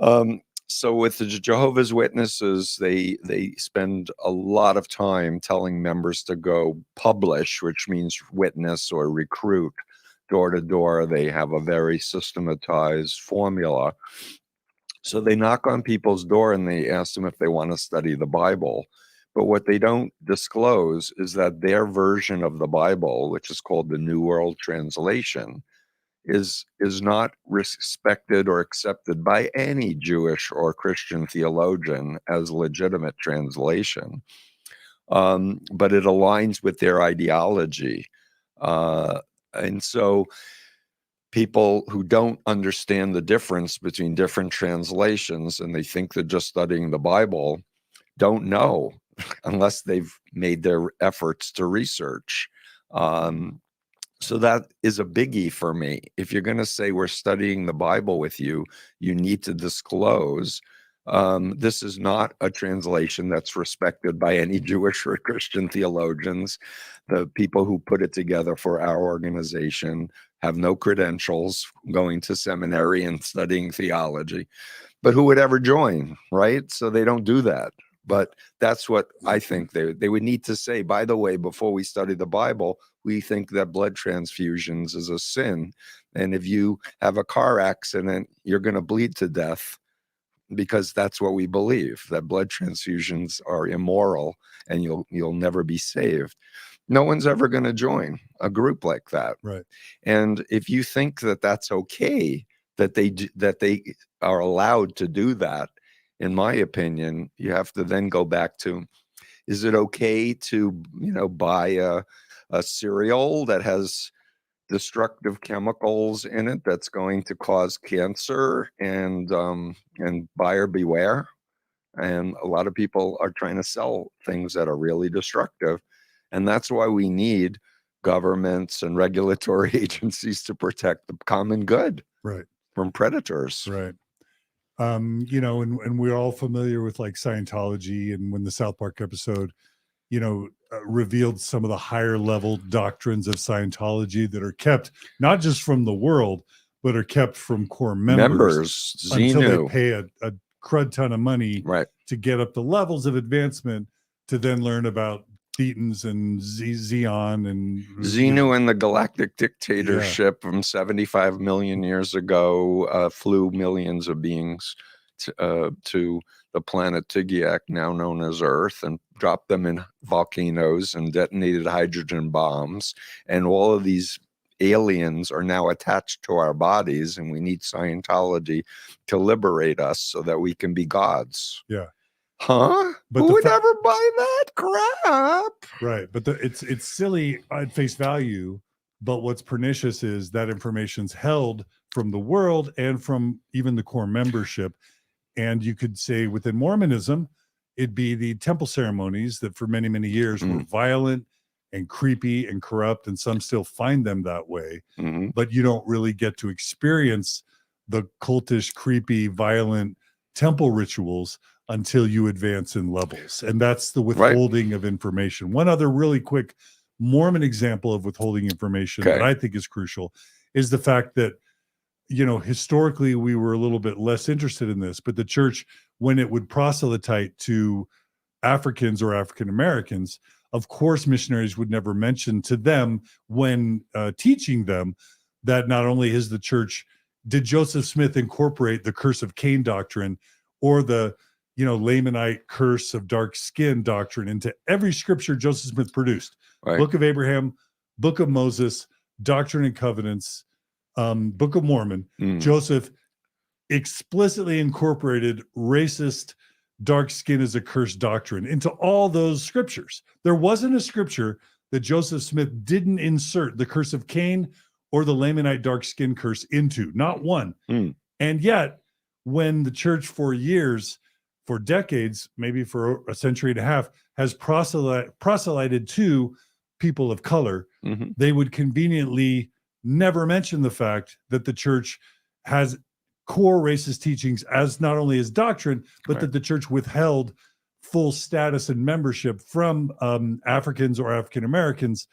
Okay. So with the Jehovah's Witnesses, they spend a lot of time telling members to go publish, which means witness or recruit door to door. They have a very systematized formula. So they knock on people's door and they ask them if they want to study the Bible. But what they don't disclose is that their version of the Bible, which is called the New World Translation, is not respected or accepted by any Jewish or Christian theologian as legitimate translation. But it aligns with their ideology. And so people who don't understand the difference between different translations and they think they're just studying the Bible don't know unless they've made their efforts to research. So that is a biggie for me. If you're going to say we're studying the Bible with you, you need to disclose this is not a translation that's respected by any Jewish or Christian theologians. The people who put it together for our organization have no credentials going to seminary and studying theology. But who would ever join, right? So they don't do that. But that's what I think they would need to say. By the way, before we study the Bible, we think that blood transfusions is a sin. And if you have a car accident, you're going to bleed to death, because that's what we believe, that blood transfusions are immoral and you'll never be saved. No one's ever going to join a group like that. Right. And if you think that that's okay, that they are allowed to do that, in my opinion, you have to then go back to, is it okay to, buy a cereal that has destructive chemicals in it that's going to cause cancer, and buyer beware? And a lot of people are trying to sell things that are really destructive. And that's why we need governments and regulatory agencies to protect the common good Right. from predators. Right. And we're all familiar with like Scientology, and when the South Park episode, revealed some of the higher level doctrines of Scientology that are kept not just from the world, but are kept from core members until they Xenu. pay a crud ton of money Right. to get up the levels of advancement, to then learn about Thetans and Xeon and Xenu and the galactic dictatorship from 75 million years ago flew millions of beings to the planet Tigyak, now known as Earth, and dropped them in volcanoes and detonated hydrogen bombs. And all of these aliens are now attached to our bodies, and we need Scientology to liberate us so that we can be gods. Yeah. Huh? But who would ever buy that crap? Right. But it's silly at face value. But what's pernicious is that information's held from the world and from even the core membership. And you could say within Mormonism, it'd be the temple ceremonies that for many, many years were violent and creepy and corrupt, and some still find them that way. Mm-hmm. But you don't really get to experience the cultish, creepy, violent temple rituals until you advance in levels. And that's the withholding of information. One other really quick Mormon example of withholding information that I think is crucial is the fact that, historically we were a little bit less interested in this, but the church, when it would proselyte to Africans or African Americans, of course, missionaries would never mention to them when teaching them that not only is the church, did Joseph Smith incorporate the curse of Cain doctrine or the Lamanite curse of dark skin doctrine into every scripture Joseph Smith produced. Book of Abraham, Book of Moses, Doctrine and Covenants, Book of Mormon. Joseph explicitly incorporated racist dark skin as a curse doctrine into all those scriptures. There wasn't a scripture that Joseph Smith didn't insert the curse of Cain or the Lamanite dark skin curse into, not one. And yet, when the church for years, for decades, maybe for a century and a half, has proselyted to people of color, they would conveniently never mention the fact that the church has core racist teachings as not only as doctrine, but that the church withheld full status and membership from Africans or African Americans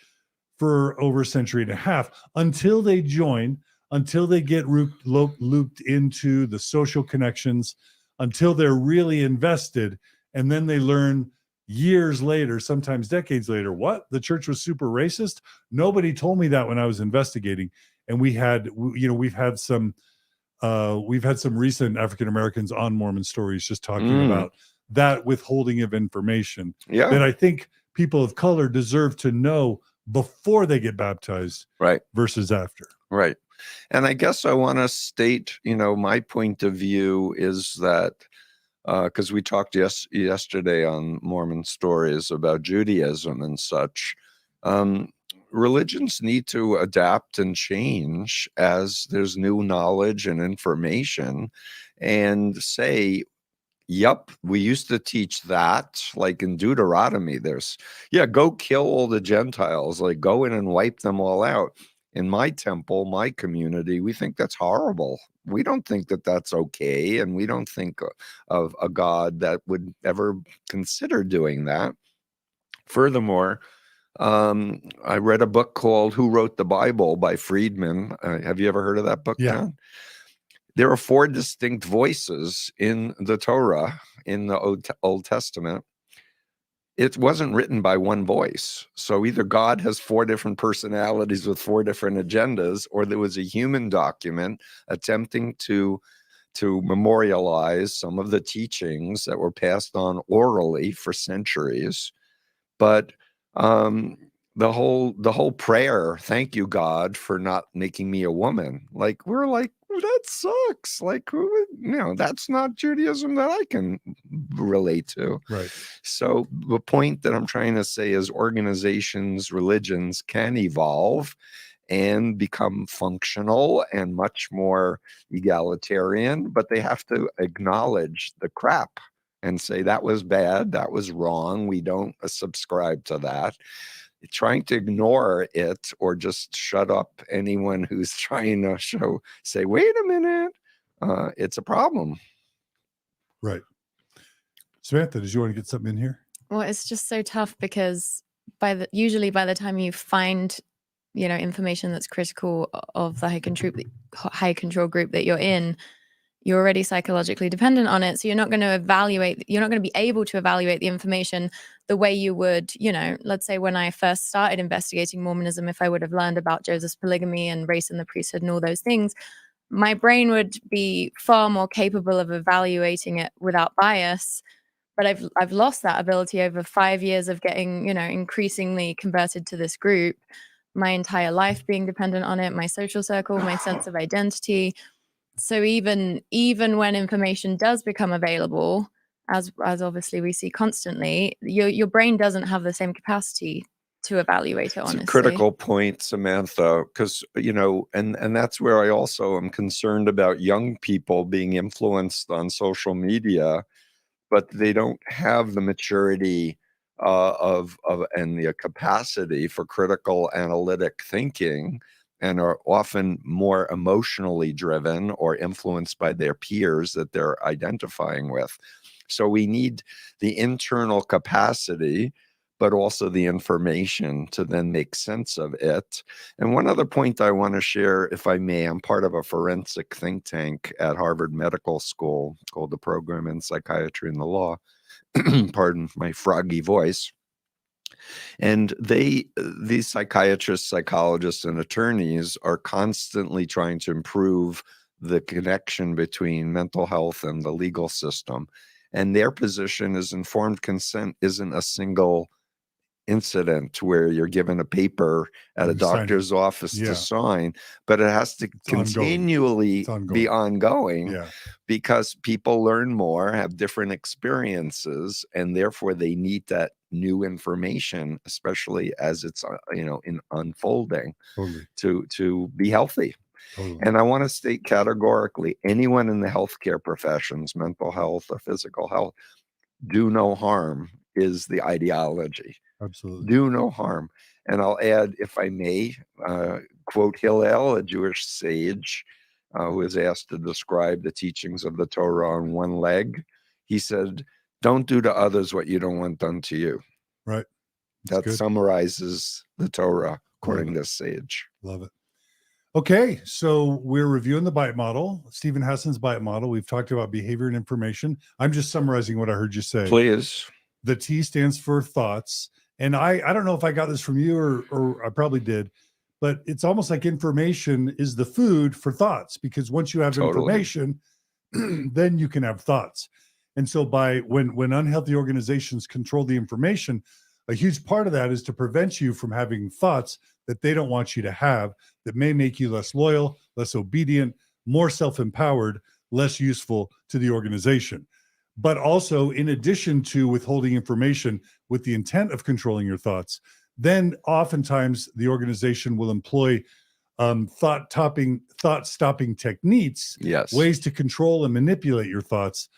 for over a century and a half until they join, until they get looped into the social connections, until they're really invested. And then they learn years later, sometimes decades later, what? The church was super racist? Nobody told me that when I was investigating. And we've had some recent African Americans on Mormon Stories just talking about that withholding of information that I think people of color deserve to know before they get baptized, versus after. Right. And I guess I want to state, my point of view is that because we talked yesterday on Mormon Stories about Judaism and such, religions need to adapt and change as there's new knowledge and information, and say, yep, we used to teach that, like in Deuteronomy, there's, go kill all the Gentiles, like go in and wipe them all out. in my temple, my community, we think that's horrible. We don't think that that's okay. And we don't think of a God that would ever consider doing that. Furthermore, I read a book called Who Wrote the Bible by Friedman. Have you ever heard of that book, Yeah. John? There are 4 distinct voices in the Torah, in the Old Testament. It wasn't written by one voice. So either God has 4 different personalities with 4 different agendas, or there was a human document attempting to memorialize some of the teachings that were passed on orally for centuries. But the whole prayer, thank you, God, for not making me a woman. Like, we're like, that sucks. Like, who would, that's not Judaism that I can relate to. Right. So the point that I'm trying to say is organizations, religions can evolve and become functional and much more egalitarian, but they have to acknowledge the crap and say that was bad, that was wrong, we don't subscribe to that. Trying to ignore it or just shut up anyone who's trying to say, wait a minute, it's a problem. Right. Samantha, did you want to get something in here? Well, it's just so tough because usually by the time you find, information that's critical of the high control group that you're in, you're already psychologically dependent on it. So you're not going to be able to evaluate the information the way you would, let's say when I first started investigating Mormonism, if I would have learned about Joseph's polygamy and race in the priesthood and all those things, my brain would be far more capable of evaluating it without bias. But I've lost that ability over 5 years of getting, increasingly converted to this group, my entire life being dependent on it, my social circle, my sense of identity. So even when information does become available, as obviously we see constantly, your brain doesn't have the same capacity to evaluate it honestly. It's a critical point, Samantha, because, and that's where I also am concerned about young people being influenced on social media, but they don't have the maturity and the capacity for critical analytic thinking, and are often more emotionally driven or influenced by their peers that they're identifying with. So we need the internal capacity, but also the information to then make sense of it. And one other point I want to share, if I may, I'm part of a forensic think tank at Harvard Medical School called the Program in Psychiatry and the Law. Pardon my froggy voice. And these psychiatrists, psychologists, and attorneys are constantly trying to improve the connection between mental health and the legal system. And their position is informed consent isn't a single incident where you're given a paper at a doctor's office to sign, but it has to continually be ongoing because people learn more, have different experiences, and therefore they need that new information, especially as it's in unfolding, to be healthy. And I want to state categorically, anyone in the healthcare professions, mental health or physical health, do no harm is the ideology. Absolutely. Do no harm. And I'll add, if I may, quote Hillel, a Jewish sage who was asked to describe the teachings of the Torah on one leg. He said, don't do to others what you don't want done to you. Right. That summarizes the Torah, according to this sage. Love it. Okay, so we're reviewing the BITE model, Steven Hassan's BITE model. We've talked about behavior and information. I'm just summarizing what I heard you say. Please. The T stands for thoughts. And I don't know if I got this from you or I probably did, but it's almost like information is the food for thoughts, because once you have information, then you can have thoughts. And so when unhealthy organizations control the information, a huge part of that is to prevent you from having thoughts that they don't want you to have, that may make you less loyal, less obedient, more self-empowered, less useful to the organization. But also, in addition to withholding information with the intent of controlling your thoughts, then oftentimes the organization will employ thought-stopping techniques, ways to control and manipulate your thoughts,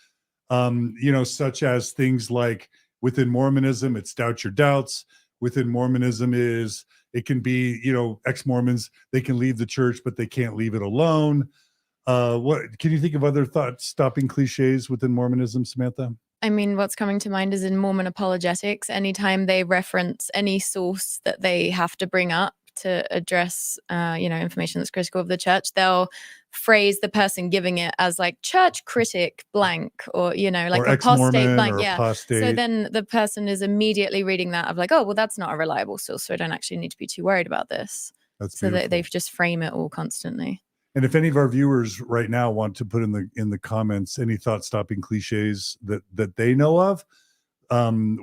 such as things like within Mormonism, it's doubt your doubts. within Mormonism is it can be, ex-Mormons, they can leave the church, but they can't leave it alone. What can you think of other thought-stopping cliches within Mormonism, Samantha? I mean, what's coming to mind is in Mormon apologetics, anytime they reference any source that they have to bring up to address, information that's critical of the church, they'll phrase the person giving it as like church critic blank, or, like or apostate blank. or Yeah. apostate. So then the person is immediately reading that of like, oh, well, that's not a reliable source, so I don't actually need to be too worried about this. That's so beautiful. they just frame it all constantly. And if any of our viewers right now want to put in the comments any thought-stopping cliches that they know of,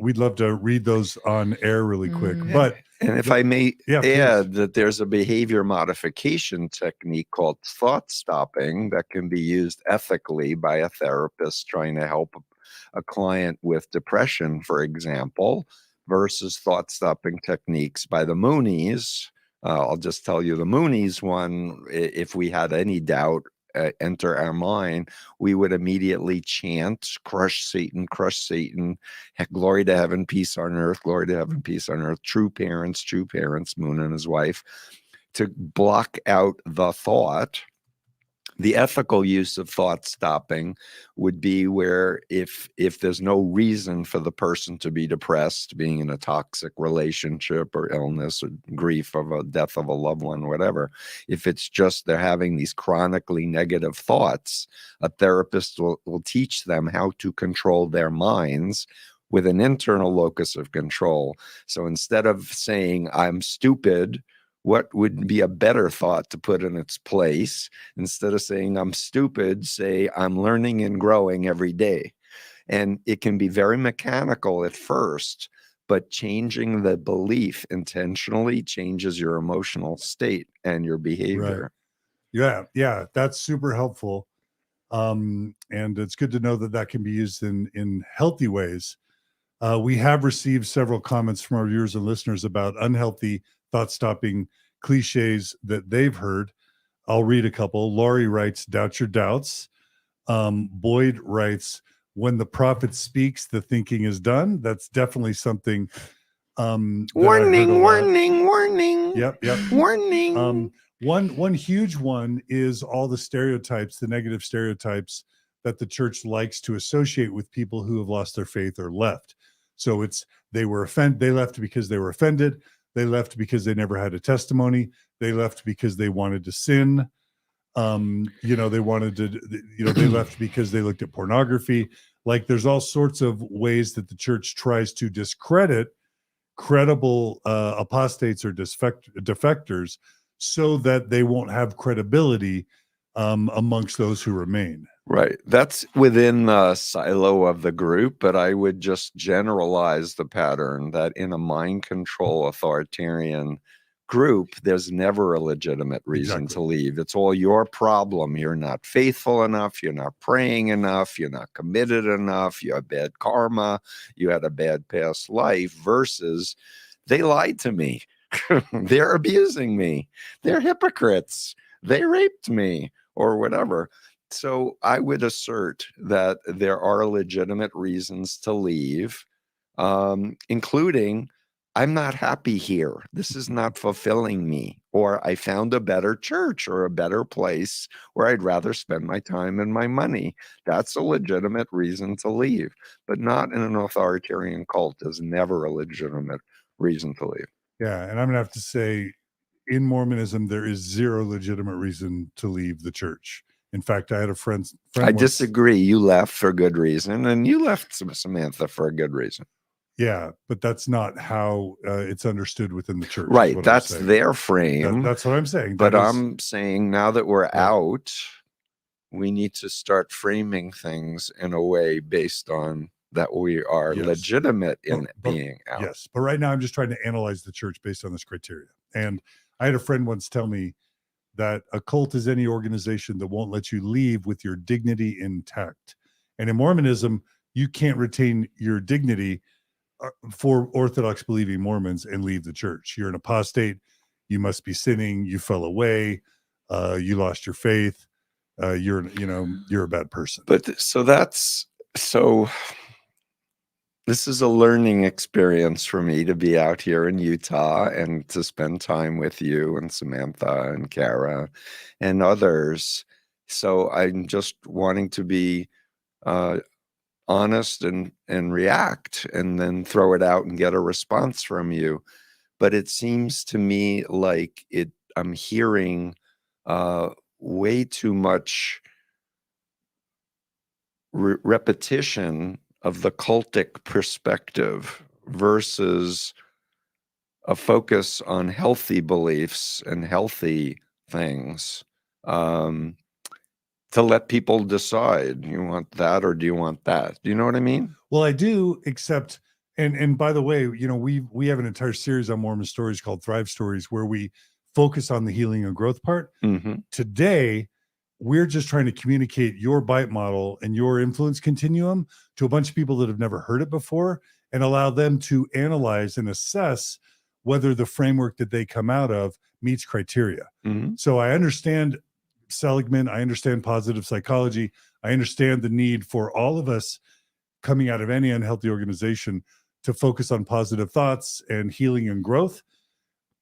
we'd love to read those on air really quick. But and if I may please. add that there's a behavior modification technique called thought stopping that can be used ethically by a therapist trying to help a client with depression, for example, versus thought stopping techniques by the Moonies. I'll just tell you the Moonies one. If we had any doubt enter our mind, we would immediately chant, crush Satan, glory to heaven, peace on earth, glory to heaven, peace on earth, true parents, Moon and his wife, to block out the thought. The ethical use of thought stopping would be where if there's no reason for the person to be depressed, being in a toxic relationship or illness or grief of a death of a loved one, whatever, if it's just they're having these chronically negative thoughts, a therapist will teach them how to control their minds with an internal locus of control. So instead of saying, I'm stupid, what would be a better thought to put in its place? Instead of saying, I'm stupid, say, I'm learning and growing every day. And it can be very mechanical at first, but changing the belief intentionally changes your emotional state and your behavior. Right. Yeah, that's super helpful. And it's good to know that can be used in healthy ways. We have received several comments from our viewers and listeners about unhealthy thought-stopping cliches that they've heard. I'll read a couple. Laurie writes, doubt your doubts. Boyd writes, when the prophet speaks, the thinking is done. That's definitely something. Warning. Yep. Warning. One huge one is all the stereotypes, the negative stereotypes that the church likes to associate with people who have lost their faith or left. So they left because they were offended. They left because they never had a testimony. They left because they wanted to sin. They left because they looked at pornography. Like there's all sorts of ways that the church tries to discredit credible apostates or defectors so that they won't have credibility amongst those who remain. Right. That's within the silo of the group, but I would just generalize the pattern that in a mind control authoritarian group, there's never a legitimate reason to leave. It's all your problem. You're not faithful enough. You're not praying enough. You're not committed enough. You have bad karma. You had a bad past life versus they lied to me. They're abusing me. They're hypocrites. They raped me or whatever. So I would assert that there are legitimate reasons to leave, including I'm not happy here. This is not fulfilling me. Or I found a better church or a better place where I'd rather spend my time and my money. That's a legitimate reason to leave, but not in an authoritarian cult is never a legitimate reason to leave. Yeah. And I'm going to have to say, in Mormonism, there is zero legitimate reason to leave the church. In fact, I had a friend I disagree. You left for good reason, and you left Samantha for a good reason. Yeah, but that's not how it's understood within the church. Right. That's their frame. That's what I'm saying. But I'm saying now that we're out, we need to start framing things in a way based on that we are legitimate in being out. Yes. But right now I'm just trying to analyze the church based on this criteria. And I had a friend once tell me that a cult is any organization that won't let you leave with your dignity intact. And in Mormonism, you can't retain your dignity for Orthodox believing Mormons and leave the church. You're an apostate. You must be sinning. You fell away. You lost your faith. You're a bad person. But so this is a learning experience for me to be out here in Utah and to spend time with you and Samantha and Kara and others. So I'm just wanting to be honest and react and then throw it out and get a response from you. But it seems to me like I'm hearing way too much repetition of the cultic perspective versus a focus on healthy beliefs and healthy things, to let people decide, you want that or do you want that? Do you know what I mean? Well, I do, except, and by the way, you know, we have an entire series on Mormon stories called Thrive Stories, where we focus on the healing and growth part. Mm-hmm. Today, we're just trying to communicate your bite model and your influence continuum to a bunch of people that have never heard it before, and allow them to analyze and assess whether the framework that they come out of meets criteria. Mm-hmm. So I understand Seligman, I understand positive psychology, I understand the need for all of us coming out of any unhealthy organization to focus on positive thoughts and healing and growth.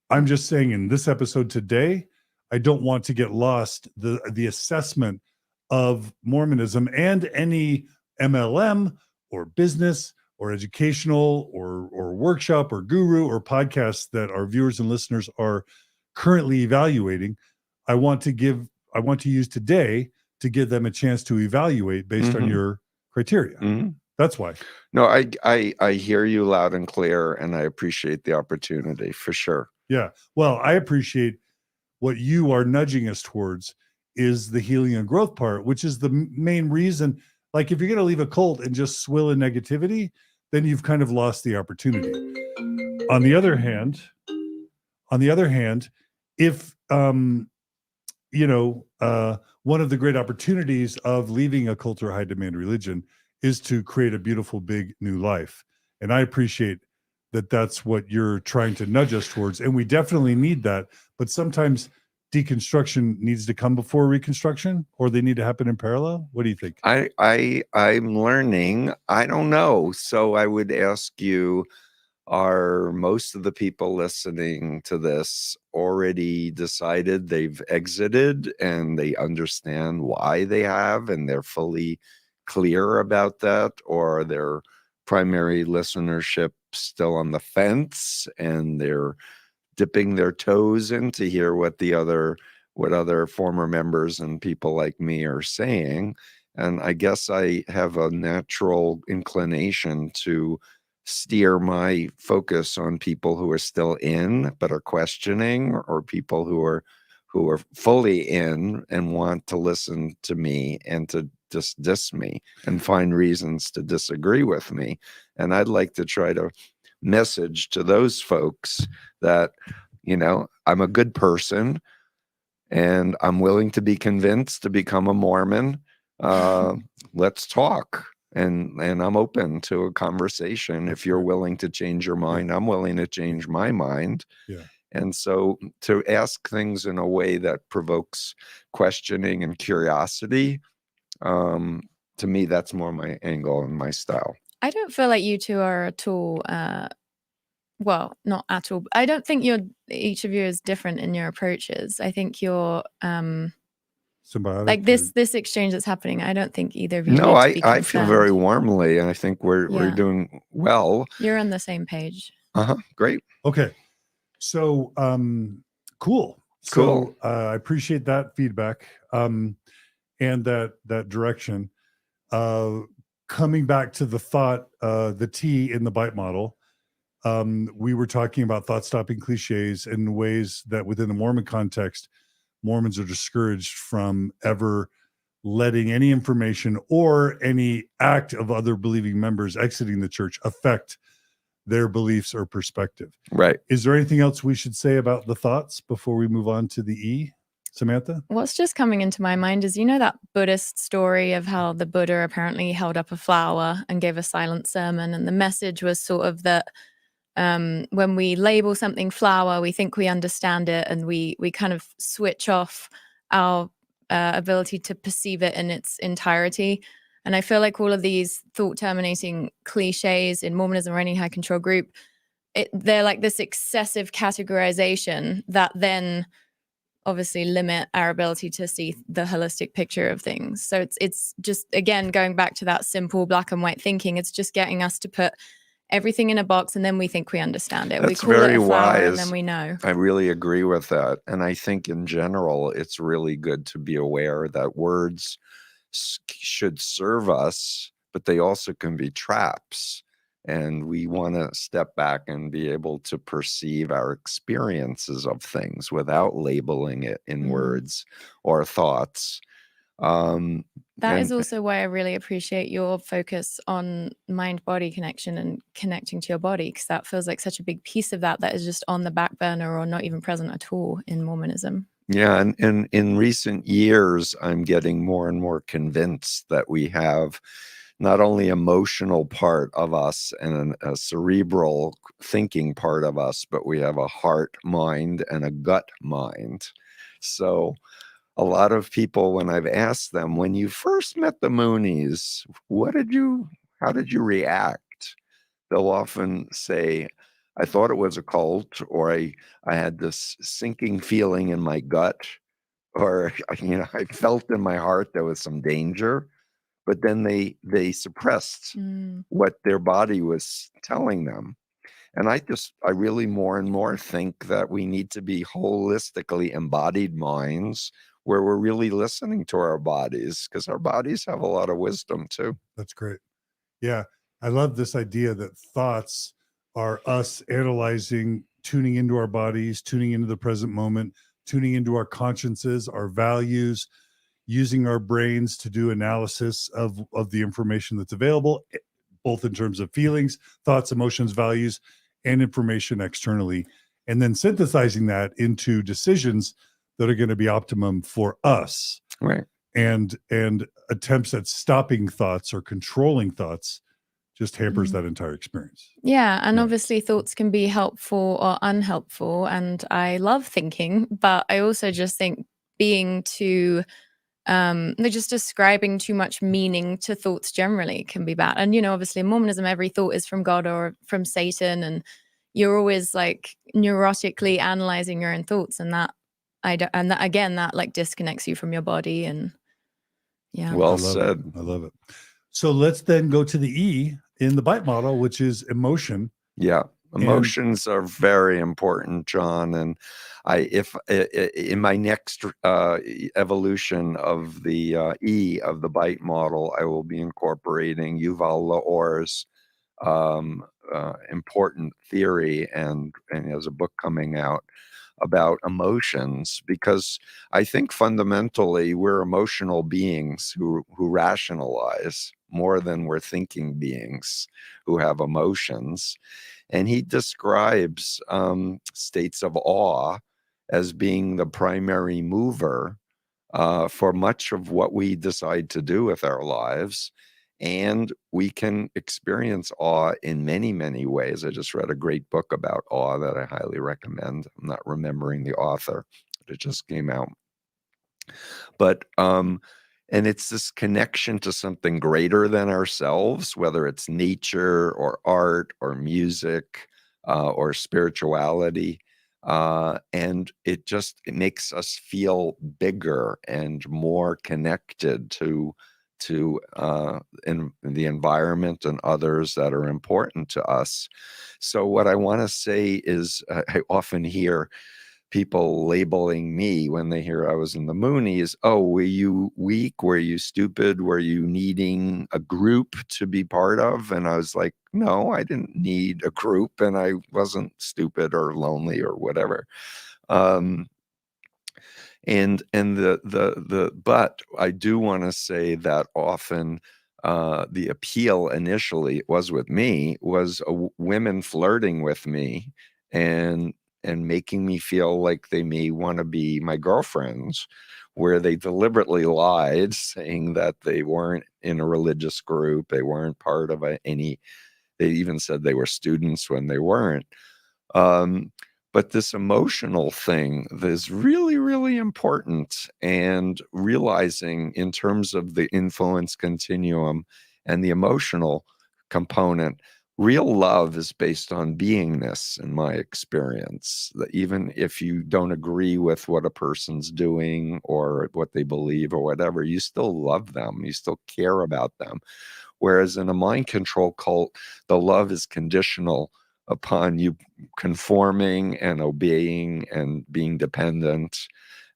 I'm just saying, in this episode today, I don't want to get lost the assessment of Mormonism and any MLM or business or educational or workshop or guru or podcast that our viewers and listeners are currently evaluating. I want to use today to give them a chance to evaluate based on your criteria. Mm-hmm. That's why. No, I hear you loud and clear, and I appreciate the opportunity for sure. Yeah. Well, I appreciate what you are nudging us towards is the healing and growth part, which is the main reason. Like, if you're going to leave a cult and just swill in negativity, then you've kind of lost the opportunity. On the other hand, if one of the great opportunities of leaving a cult or high demand religion is to create a beautiful, big new life. And I appreciate that that's what you're trying to nudge us towards. And we definitely need that. But sometimes deconstruction needs to come before reconstruction, or they need to happen in parallel. What do you think? I'm learning. I don't know. So I would ask you, are most of the people listening to this already decided they've exited and they understand why they have, and they're fully clear about that? Or are their primary listenership still on the fence and they're dipping their toes in to hear what other former members and people like me are saying? And I guess I have a natural inclination to steer my focus on people who are still in but are questioning, or people who are fully in and want to listen to me and to just diss me and find reasons to disagree with me. And I'd like to try to message to those folks that, I'm a good person and I'm willing to be convinced to become a Mormon. Let's talk. And I'm open to a conversation. If you're willing to change your mind, I'm willing to change my mind. Yeah. And so to ask things in a way that provokes questioning and curiosity, to me, that's more my angle and my style. I don't feel like you two are at all, well, not at all. I don't think each of you is different in your approaches. I think you're Symbiotic, like this exchange that's happening. I don't think either of you. No, need to be I feel very warmly, and I think we're doing well. You're on the same page. Great. Okay. So cool. So I appreciate that feedback and that direction. Coming back to the thought, the T in the bite model, we were talking about thought stopping cliches in ways that within the Mormon context, Mormons are discouraged from ever letting any information or any act of other believing members exiting the church affect their beliefs or perspective. Right. Is there anything else we should say about the thoughts before we move on to the E, Samantha? What's just coming into my mind is, that Buddhist story of how the Buddha apparently held up a flower and gave a silent sermon. And the message was sort of that when we label something flower, we think we understand it, and we kind of switch off our ability to perceive it in its entirety. And I feel like all of these thought terminating cliches in Mormonism or any high control group, they're like this excessive categorization that then obviously limit our ability to see the holistic picture of things. So it's just, again, going back to that simple black and white thinking, it's just getting us to put everything in a box and then we think we understand it. That's we call very it a flower wise. and then we know. I really agree with that. And I think in general, it's really good to be aware that words should serve us, but they also can be traps. And we want to step back and be able to perceive our experiences of things without labeling it in words or thoughts. That is also why I really appreciate your focus on mind-body connection and connecting to your body, because that feels like such a big piece of that is just on the back burner or not even present at all in Mormonism. Yeah, and in recent years, I'm getting more and more convinced that we have not only emotional part of us and a cerebral thinking part of us, but we have a heart mind and a gut mind. So a lot of people, when I've asked them, when you first met the Moonies, how did you react? They'll often say, I thought it was a cult, or I had this sinking feeling in my gut, or I felt in my heart there was some danger, but then they suppressed what their body was telling them. And I really more and more think that we need to be holistically embodied minds where we're really listening to our bodies, because our bodies have a lot of wisdom too. That's great. Yeah. I love this idea that thoughts are us analyzing, tuning into our bodies, tuning into the present moment, tuning into our consciences, our values, using our brains to do analysis of the information that's available, both in terms of feelings, thoughts, emotions, values, and information externally, and then synthesizing that into decisions that are going to be optimum for us. Right. And attempts at stopping thoughts or controlling thoughts just hampers that entire experience. Yeah. And obviously thoughts can be helpful or unhelpful. And I love thinking, but I also just think being too, they're just describing too much meaning to thoughts generally can be bad. And, obviously in Mormonism, every thought is from God or from Satan. And you're always like neurotically analyzing your own thoughts. And that like disconnects you from your body. And yeah. Well said. I love it. So let's then go to the E in the bite model, which is emotion. Yeah. Emotions are very important, John. And if in my next evolution of the E of the bite model, I will be incorporating Yuval Laor's important theory, and there's a book coming out about emotions, because I think fundamentally we're emotional beings who rationalize more than we're thinking beings who have emotions. And he describes states of awe as being the primary mover for much of what we decide to do with our lives. And we can experience awe in many, many ways. I just read a great book about awe that I highly recommend. I'm not remembering the author, but it just came out. But, and it's this connection to something greater than ourselves, whether it's nature or art or music or spirituality. And it makes us feel bigger and more connected to in the environment and others that are important to us. So what I want to say is, I often hear people labeling me when they hear I was in the Moonies. Oh, were you weak? Were you stupid? Were you needing a group to be part of? And I was like, no, I didn't need a group, and I wasn't stupid or lonely or whatever. But I do want to say that often the appeal initially was with me was women flirting with me and making me feel like they may want to be my girlfriends, where they deliberately lied, saying that they weren't in a religious group, they weren't part of any. They even said they were students when they weren't. But this emotional thing is really, really important, and realizing in terms of the influence continuum and the emotional component, real love is based on beingness, in my experience. That even if you don't agree with what a person's doing or what they believe or whatever, you still love them, you still care about them. Whereas in a mind control cult, the love is conditional upon you conforming and obeying and being dependent,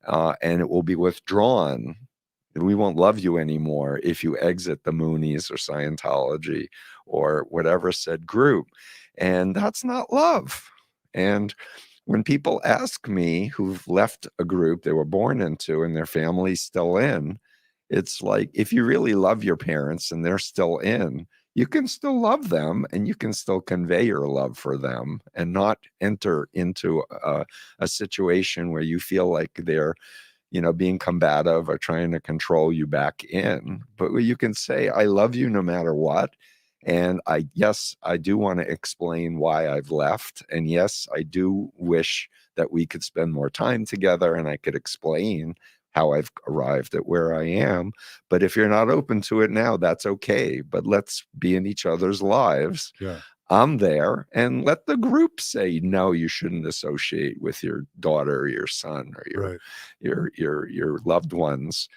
and it will be withdrawn. We won't love you anymore if you exit the Moonies or Scientology or whatever said group. And that's not love. And when people ask me who've left a group they were born into and their family's still in, it's like, if you really love your parents and they're still in, you can still love them and you can still convey your love for them and not enter into a situation where you feel like they're, being combative or trying to control you back in. But you can say, I love you no matter what. And yes, I do want to explain why I've left. And yes, I do wish that we could spend more time together and I could explain how I've arrived at where I am. But if you're not open to it now, that's okay. But let's be in each other's lives. Yeah. I'm there, and let the group say, no, you shouldn't associate with your daughter or your son or your loved ones.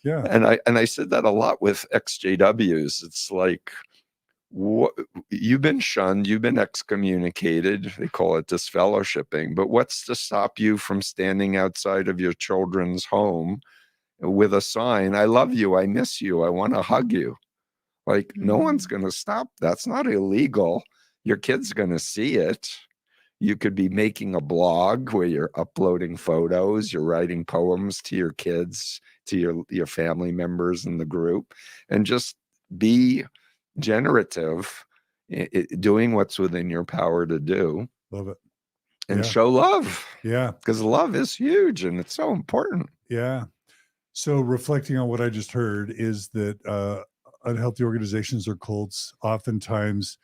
Yeah. And I said that a lot with XJWs. It's like, you've been shunned, you've been excommunicated. They call it disfellowshipping. But what's to stop you from standing outside of your children's home with a sign, I love you, I miss you, I want to hug you? Like, no one's going to stop. That's not illegal. Your kid's going to see it. You could be making a blog where you're uploading photos, you're writing poems to your kids, to your family members in the group, and just be generative, doing what's within your power to do. Love it. And show love. Yeah. Because love is huge and it's so important. Yeah. So reflecting on what I just heard is that unhealthy organizations or cults oftentimes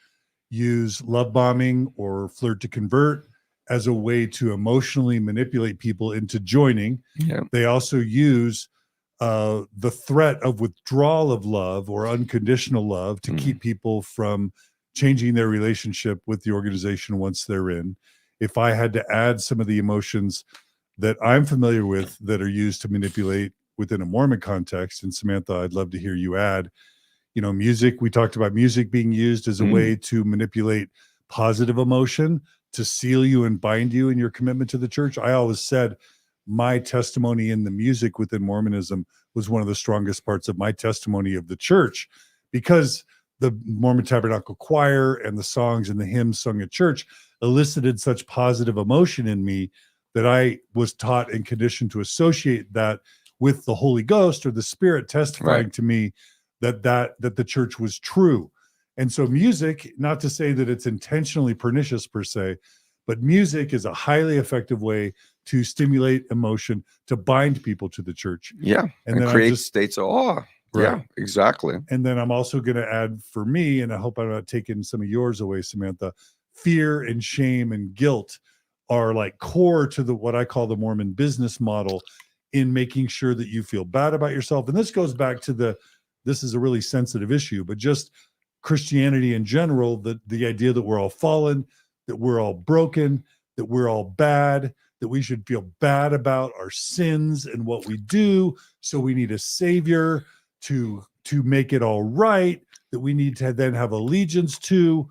use love bombing or flirt to convert as a way to emotionally manipulate people into joining. Yeah. They also use the threat of withdrawal of love or unconditional love to keep people from changing their relationship with the organization once they're in. If I had to add some of the emotions that I'm familiar with that are used to manipulate within a Mormon context, and Samantha, I'd love to hear you add, music. We talked about music being used as a way to manipulate positive emotion, to seal you and bind you in your commitment to the church. I always said my testimony in the music within Mormonism was one of the strongest parts of my testimony of the church, because the Mormon Tabernacle Choir and the songs and the hymns sung at church elicited such positive emotion in me that I was taught and conditioned to associate that with the Holy Ghost or the Spirit testifying to me that the church was true. And so music, not to say that it's intentionally pernicious per se, but music is a highly effective way to stimulate emotion, to bind people to the church. Yeah. And then create states of awe. Right. Yeah, exactly. And then I'm also going to add, for me, and I hope I'm not taking some of yours away, Samantha, fear and shame and guilt are like core to what I call the Mormon business model in making sure that you feel bad about yourself. And this goes back to this is a really sensitive issue, but just Christianity in general, the idea that we're all fallen, that we're all broken, that we're all bad, that we should feel bad about our sins and what we do. So we need a savior to make it all right, that we need to then have allegiance to.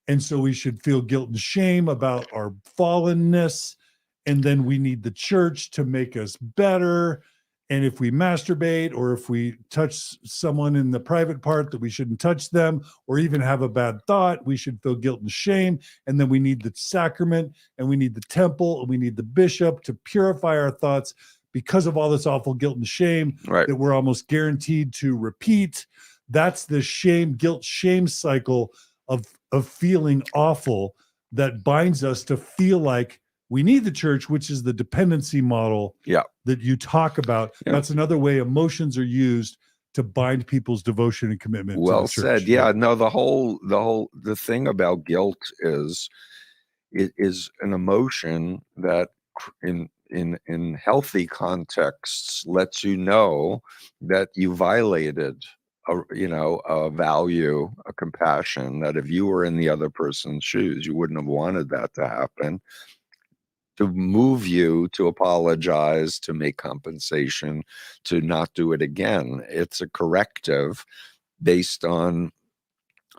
And so we should feel guilt and shame about our fallenness. And then we need the church to make us better. And if we masturbate or if we touch someone in the private part, that we shouldn't touch them, or even have a bad thought, we should feel guilt and shame. And then we need the sacrament, and we need the temple, and we need the bishop to purify our thoughts because of all this awful guilt and shame that we're almost guaranteed to repeat. That's the shame, guilt, shame cycle of feeling awful that binds us to feel like we need the church, which is the dependency model that you talk about. That's another way emotions are used to bind people's devotion and commitment to the church. Well said. Yeah, no, the thing about guilt is it is an emotion that in healthy contexts lets you know that you violated a value, a compassion, that if you were in the other person's shoes, you wouldn't have wanted that to happen, to move you to apologize, to make compensation, to not do it again. It's a corrective based on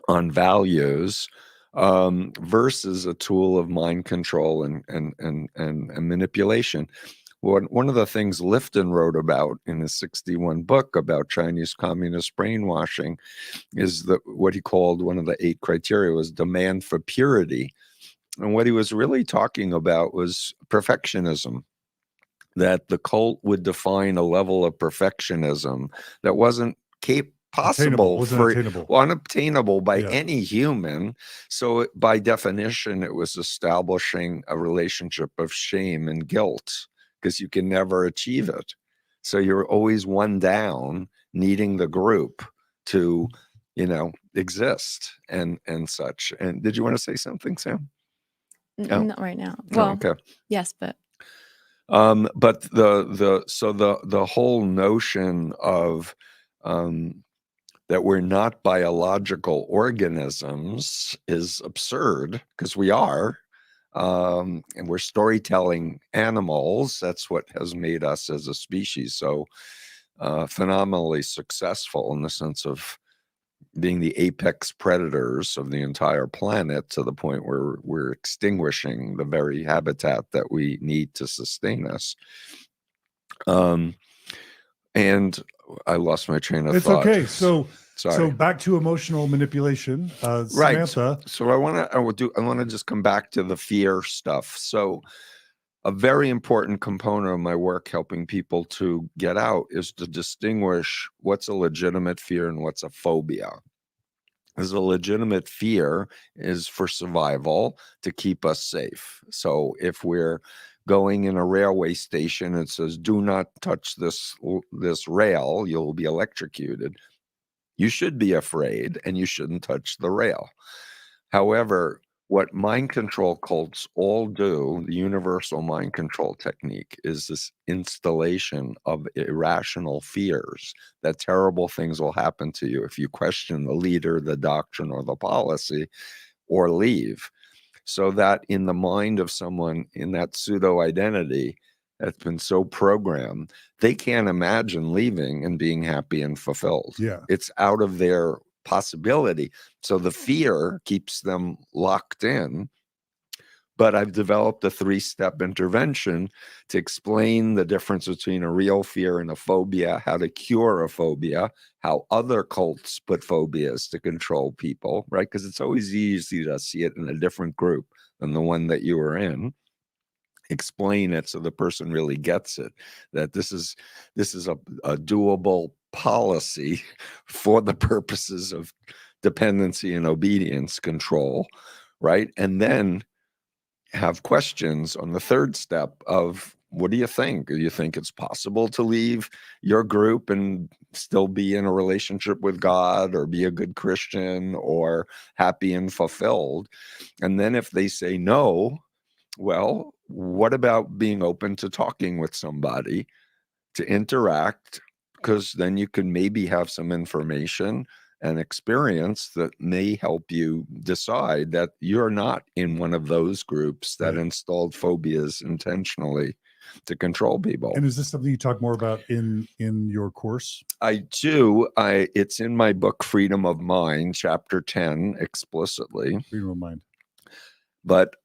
values, versus a tool of mind control and manipulation. One of the things Lifton wrote about in his 61 book about Chinese communist brainwashing is that what he called one of the 8 criteria was demand for purity. And what he was really talking about was perfectionism, that the cult would define a level of perfectionism that wasn't possible unobtainable by any human. So by definition, it was establishing a relationship of shame and guilt, because you can never achieve it. So you're always one down, needing the group to, exist and such. And did you want to say something, Sam? Not right now. Well, okay. Yes, but the whole notion of that we're not biological organisms is absurd, because we are, and we're storytelling animals. That's what has made us as a species so phenomenally successful, in the sense of being the apex predators of the entire planet, to the point where we're extinguishing the very habitat that we need to sustain us. And I lost my train of thought. It's okay. So sorry. back to emotional manipulation. Right. Samantha. So I want to just come back to the fear stuff. So a very important component of my work helping people to get out is to distinguish what's a legitimate fear and what's a phobia. Because a legitimate fear is for survival, to keep us safe. So if we're going in a railway station and it says, do not touch this rail, you'll be electrocuted, you should be afraid and you shouldn't touch the rail. However, what mind control cults all do, the universal mind control technique, is this installation of irrational fears that terrible things will happen to you if you question the leader, the doctrine, or the policy, or leave. So that in the mind of someone in that pseudo identity that's been so programmed, they can't imagine leaving and being happy and fulfilled. Yeah. It's out of their possibility. So the fear keeps them locked in. But I've developed a 3-step intervention to explain the difference between a real fear and a phobia, how to cure a phobia, how other cults put phobias to control people, right? Because it's always easy to see it in a different group than the one that you were in. Explain it so the person really gets it, that this is a doable policy for the purposes of dependency and obedience control, right? And then have questions on the 3rd step of, what do you think? Do you think it's possible to leave your group and still be in a relationship with God, or be a good Christian, or happy and fulfilled? And then if they say no, well, what about being open to talking with somebody, to interact? Because then you can maybe have some information and experience that may help you decide that you're not in one of those groups that installed phobias intentionally to control people. And is this something you talk more about in your course? I do. It's in my book, Freedom of Mind, chapter 10, explicitly. Freedom of mind. But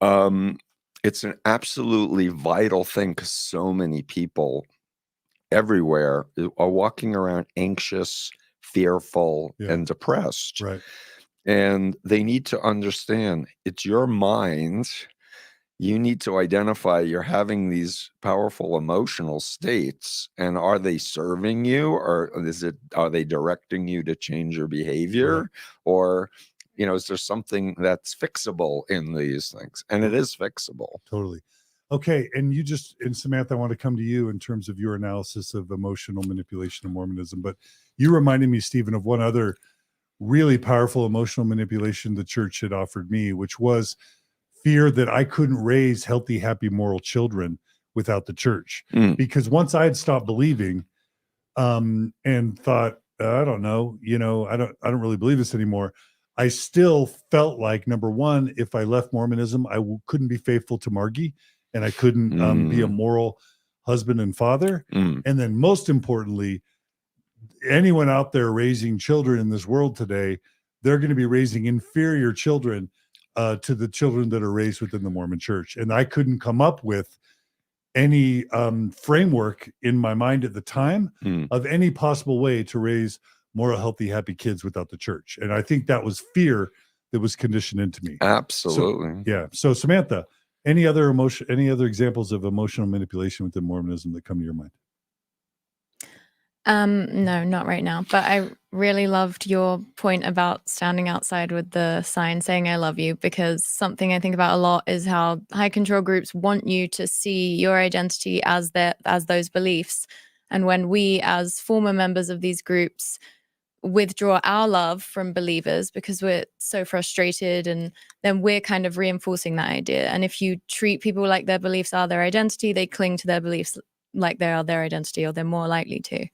it's an absolutely vital thing, because so many people everywhere are walking around anxious, fearful, and depressed. Right. And they need to understand it's your mind. You need to identify you're having these powerful emotional states, and are they serving you, or are they directing you to change your behavior? Right. Or, is there something that's fixable in these things? And it is fixable. Totally. Okay. And Samantha, I want to come to you in terms of your analysis of emotional manipulation in Mormonism, but you reminded me, Stephen, of one other really powerful emotional manipulation the church had offered me, which was fear that I couldn't raise healthy, happy, moral children without the church. Mm. Because once I had stopped believing, and thought, I don't know, I don't really believe this anymore. I still felt like, number one, if I left Mormonism, I couldn't be faithful to Margie, and I couldn't be a moral husband and father. Mm. And then most importantly, anyone out there raising children in this world today, they're going to be raising inferior children to the children that are raised within the Mormon church. And I couldn't come up with any framework in my mind at the time of any possible way to raise moral, healthy, happy kids without the church. And I think that was fear that was conditioned into me. Absolutely. So Samantha, any other examples of emotional manipulation within Mormonism that come to your mind? No, not right now. But I really loved your point about standing outside with the sign saying I love you, because something I think about a lot is how high control groups want you to see your identity as those beliefs. And when we, as former members of these groups, withdraw our love from believers because we're so frustrated, and then we're kind of reinforcing that idea. And if you treat people like their beliefs are their identity, they cling to their beliefs like they are their identity, or they're more likely to.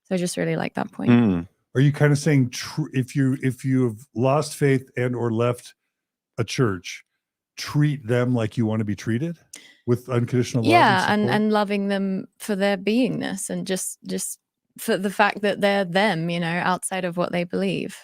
So I just really like that point. Are you kind of saying if you have lost faith and or left a church, treat them like you want to be treated with unconditional love? And loving them for their beingness, and just for the fact that they're them, outside of what they believe.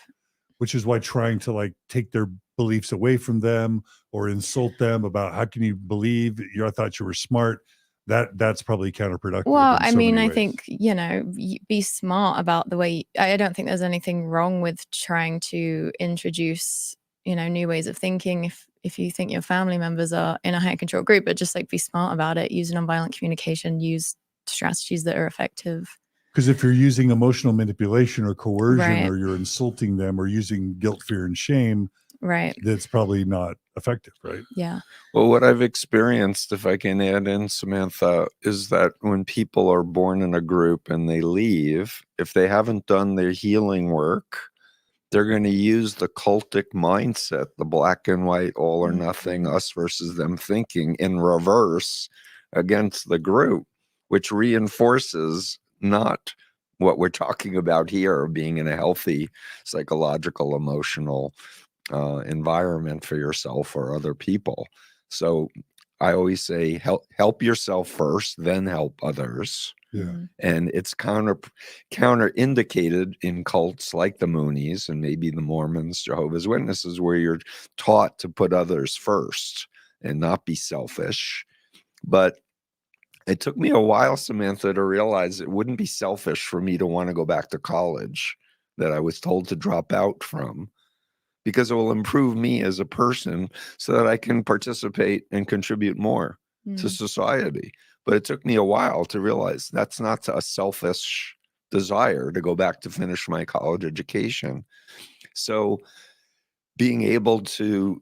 Which is why trying to like take their beliefs away from them or insult them about how can you believe I thought you were smart, that's probably counterproductive. Well, I mean, I think, be smart about the way. I don't think there's anything wrong with trying to introduce, new ways of thinking if you think your family members are in a high control group, but just like be smart about it, use nonviolent communication, use strategies that are effective. Because if you're using emotional manipulation or coercion, Right. or you're insulting them or using guilt, fear, and shame, right, that's probably not effective, right? Yeah. Well, what I've experienced, if I can add in, Samantha, is that when people are born in a group and they leave, if they haven't done their healing work, they're going to use the cultic mindset, the black and white, all or nothing, us versus them thinking in reverse against the group, which reinforces not what we're talking about here, being in a healthy psychological, emotional environment for yourself or other people. So I always say help yourself first, then help others. Yeah. And it's counter indicated in cults like the Moonies and maybe the Mormons, Jehovah's Witnesses, where you're taught to put others first and not be selfish. But it took me a while, Samantha, to realize it wouldn't be selfish for me to want to go back to college that I was told to drop out from, because it will improve me as a person so that I can participate and contribute more to society. But it took me a while to realize that's not a selfish desire to go back to finish my college education. So being able to,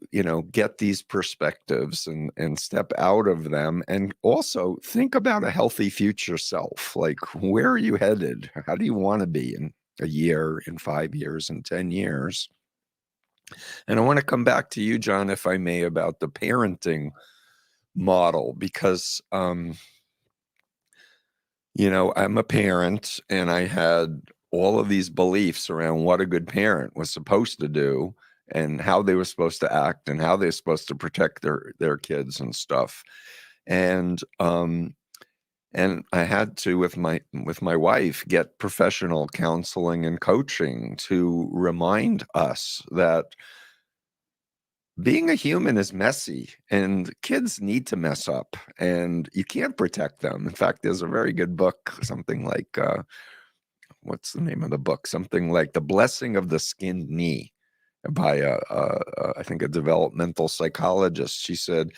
get these perspectives and step out of them, and also think about a healthy future self. Like, where are you headed? How do you want to be in a year, in 5 years, in 10 years? And I want to come back to you, John, if I may, about the parenting model, because, I'm a parent and I had all of these beliefs around what a good parent was supposed to do and how they were supposed to act and how they're supposed to protect their kids and stuff. And I had to, with my wife, get professional counseling and coaching to remind us that being a human is messy, and kids need to mess up, and you can't protect them. In fact, there's a very good book, something like, what's the name of the book? Something like The Blessing of the Skinned Knee, by I think a developmental psychologist. She said,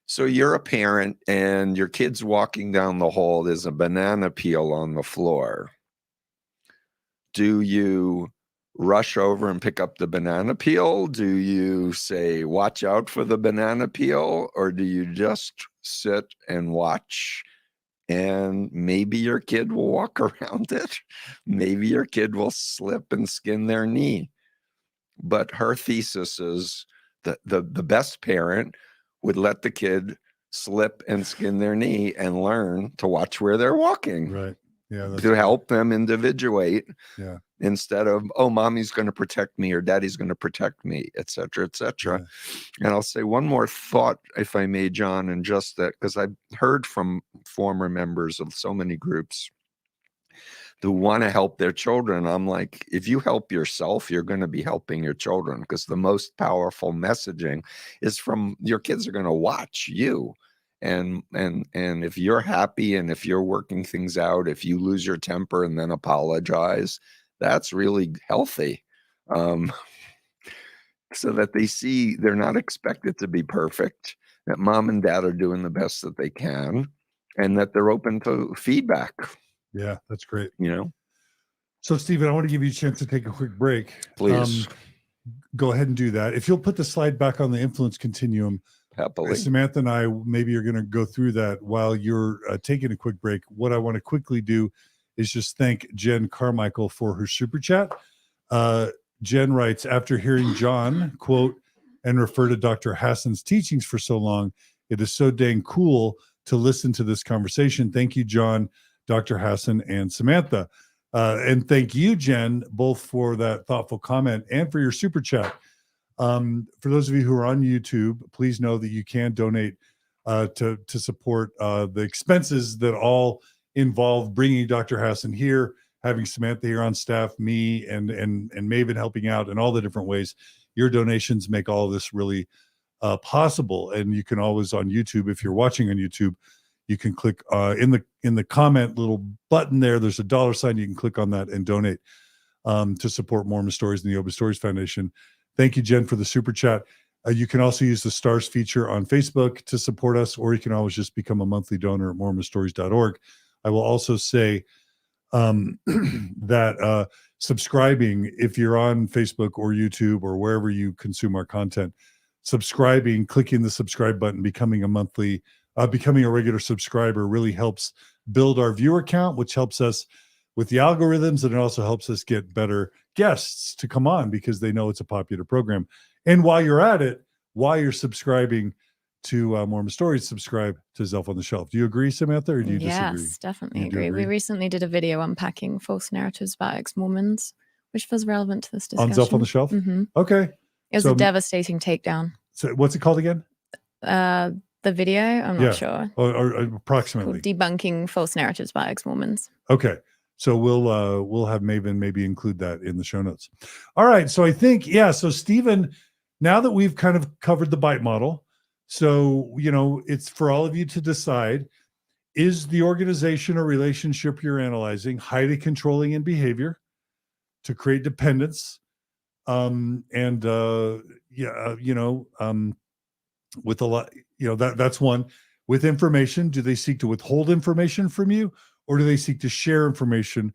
so you're a parent and your kid's walking down the hall, there's a banana peel on the floor. Do you rush over and pick up the banana peel? Do you say, watch out for the banana peel? Or do you just sit and watch, and maybe your kid will walk around it? Maybe your kid will slip and skin their knee. But her thesis is that the best parent would let the kid slip and skin their knee and learn to watch where they're walking. Right. Yeah. That's To help them individuate. Yeah. Instead of, oh, mommy's going to protect me or daddy's going to protect me, et cetera, et cetera. Yeah. And I'll say one more thought, if I may, John, and just that, because I've heard from former members of so many groups who want to help their children. I'm like, if you help yourself, you're going to be helping your children, because the most powerful messaging is from your kids are going to watch you. And if you're happy and if you're working things out, if you lose your temper and then apologize, that's really healthy. So that they see they're not expected to be perfect, that mom and dad are doing the best that they can, and that they're open to feedback. Yeah. That's great. You know, So, Stephen, I want to give you a chance to take a quick break. please. Go ahead and do that. If you'll put the slide back on the influence continuum, Happily. Samantha and I maybe are going to go through that while you're taking a quick break. What I want to quickly do is just thank Jen Carmichael for her super chat. Jen writes, after hearing John quote and refer to Dr. Hassan's teachings for so long, it is so dang cool to listen to this conversation. Thank you, John, Dr. Hassan, and Samantha. And thank you, Jen, both for that thoughtful comment and for your super chat. For those of you who are on YouTube, please know that you can donate to support the expenses that all involve bringing Dr. Hassan here, having Samantha here on staff, me and Maven helping out in all the different ways. Your donations make all of this really possible. And you can always on YouTube, if you're watching on YouTube, you can click in the comment little button there. There's a dollar sign. You can click on that and donate to support Mormon Stories and the Open Stories Foundation. Thank you, Jen, for the super chat. You can also use the stars feature on Facebook to support us, or you can always just become a monthly donor at mormonstories.org. I will also say that subscribing, if you're on Facebook or YouTube or wherever you consume our content, subscribing, clicking the subscribe button, becoming a regular subscriber really helps build our viewer count, which helps us with the algorithms, and it also helps us get better guests to come on because they know it's a popular program. And while you're at it, while you're subscribing to Mormon Stories, subscribe to Zelf on the Shelf. Do you agree, Samantha, or do you disagree? Yes, definitely You do agree. agree? We recently did a video unpacking false narratives about ex-Mormons, which was relevant to this discussion. On Zelf on the Shelf? Mhm. Okay. It was So- a devastating takedown. So what's it called again? The video, I'm not sure. Or Called approximately. Debunking False Narratives about Ex-Mormons. Okay. So we'll have Maven maybe include that in the show notes. All right. So I think, so Stephen, now that we've kind of covered the bite model, so, it's for all of you to decide, is the organization or relationship you're analyzing highly controlling in behavior to create dependence? With a lot, that's one. With information, do they seek to withhold information from you, or do they seek to share information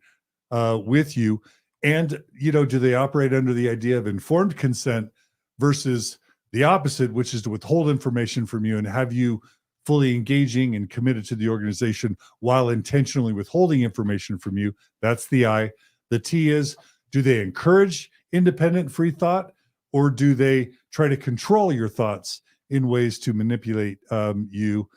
with you? And, do they operate under the idea of informed consent versus the opposite, which is to withhold information from you and have you fully engaging and committed to the organization while intentionally withholding information from you? That's the I. The T is, do they encourage independent free thought, or do they try to control your thoughts in ways to manipulate you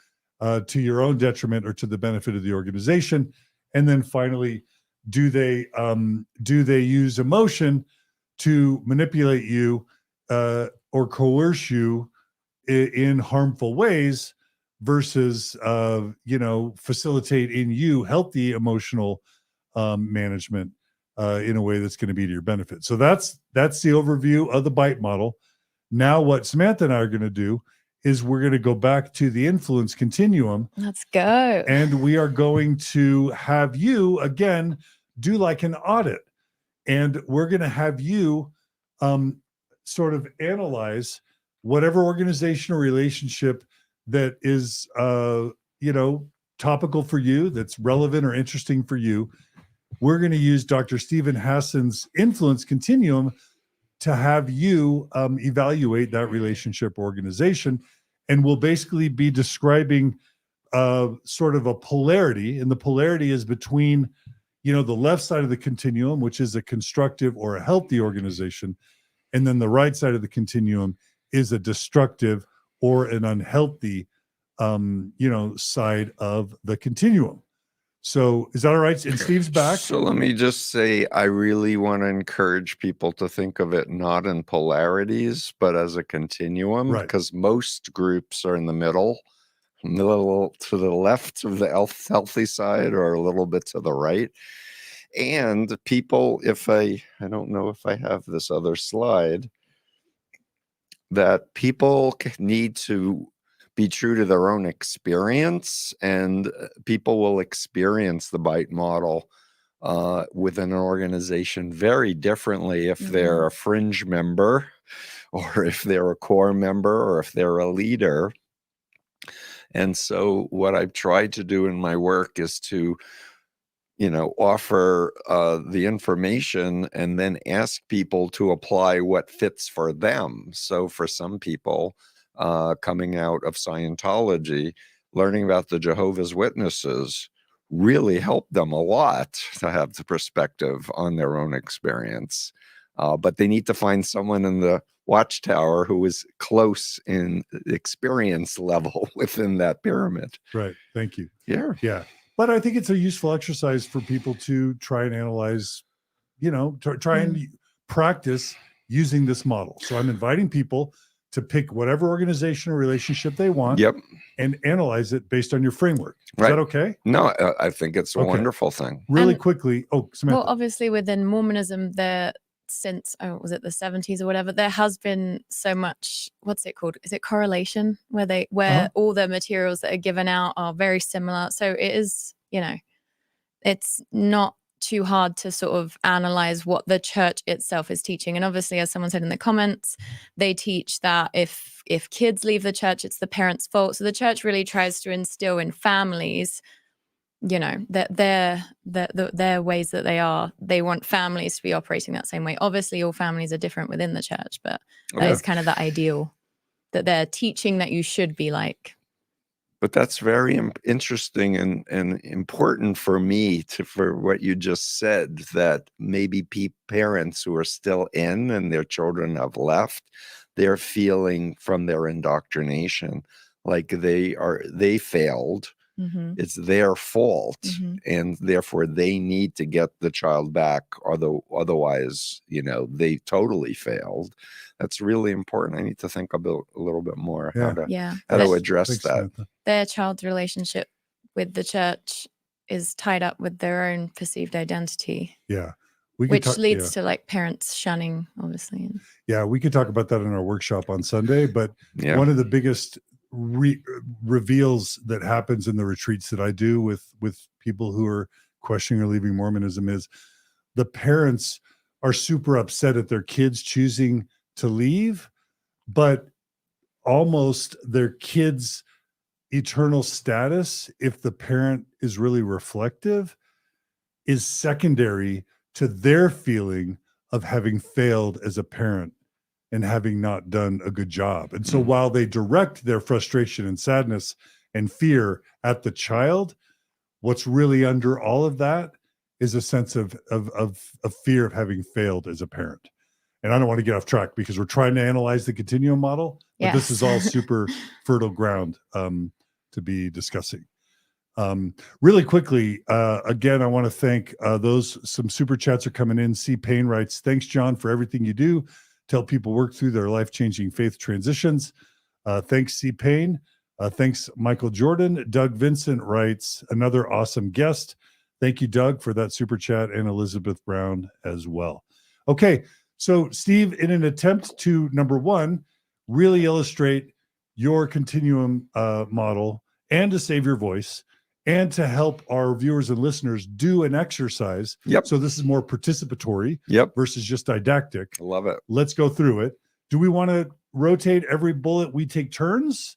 to your own detriment or to the benefit of the organization? And then finally, do they use emotion to manipulate you or coerce you in harmful ways versus facilitate in you healthy emotional management in a way that's going to be to your benefit? So that's the overview of the bite model. Now, what Samantha and I are going to do is we're going to go back to the influence continuum. Let's go. And we are going to have you, again, do like an audit. And we're going to have you sort of analyze whatever organization or relationship that is, topical for you, that's relevant or interesting for you. We're going to use Dr. Steven Hassan's influence continuum to have you evaluate that relationship or organization. And we'll basically be describing sort of a polarity. And the polarity is between, the left side of the continuum, which is a constructive or a healthy organization. And then the right side of the continuum is a destructive or an unhealthy, side of the continuum. So is that all right? And Steve's back. So let me just say, I really want to encourage people to think of it not in polarities, but as a continuum, Right. because most groups are in the middle, a little to the left of the healthy side or a little bit to the right. And people, I don't know if I have this other slide, that people need to be true to their own experience, and people will experience the bite model within an organization very differently if they're a fringe member, or if they're a core member, or if they're a leader. And so what I've tried to do in my work is to offer the information and then ask people to apply what fits for them. So for some people coming out of Scientology, learning about the Jehovah's Witnesses really helped them a lot to have the perspective on their own experience. But they need to find someone in the watchtower who is close in experience level within that pyramid. Right. Thank you. Yeah. Yeah. But I think it's a useful exercise for people to try and analyze, try and practice using this model. So I'm inviting people to pick whatever organization or relationship they want. Yep. And analyze it based on your framework. Is Right. that okay? No, I think it's a wonderful thing. Really And- quickly. Oh, Samantha. Well, obviously within Mormonism, since was it the 70s or whatever, there has been so much, what's it called? Is it correlation, where all the materials that are given out are very similar. So it is, it's not too hard to sort of analyze what the church itself is teaching. And obviously, as someone said in the comments, they teach that if kids leave the church, it's the parents' fault. So the church really tries to instill in families, that their ways that they want families to be operating that same way. Obviously, all families are different within the church, but that is kind of the ideal that they're teaching that you should be like. But that's very interesting and important for me for what you just said, that maybe parents who are still in and their children have left, they're feeling from their indoctrination like they failed. Mm-hmm. It's their fault, Mm-hmm. and therefore they need to get the child back, otherwise, they totally failed. That's really important. I need to think about a little bit more how to address Thanks, that. Samantha. Their child's relationship with the church is tied up with their own perceived identity, Yeah. which leads to like parents shunning, obviously. Yeah, we could talk about that in our workshop on Sunday, but Yeah. one of the biggest reveals that happens in the retreats that I do with people who are questioning or leaving Mormonism is the parents are super upset at their kids choosing to leave, but almost their kids' eternal status, if the parent is really reflective, is secondary to their feeling of having failed as a parent and having not done a good job. And so while they direct their frustration and sadness and fear at the child, what's really under all of that is a sense of fear of having failed as a parent. And I don't want to get off track because we're trying to analyze the continuum model, but this is all super fertile ground to be discussing. Really quickly, again, I want to thank some super chats are coming in. C. Payne writes, thanks, John, for everything you do to help people work through their life-changing faith transitions. Thanks, C. Payne. Thanks, Michael Jordan. Doug Vincent writes, another awesome guest. Thank you, Doug, for that super chat, and Elizabeth Brown as well. Okay, so Steve, in an attempt to, number one, really illustrate your continuum model and to save your voice, and to help our viewers and listeners do an exercise. Yep. So this is more participatory versus just didactic. I love it. Let's go through it. Do we want to rotate every bullet? We take turns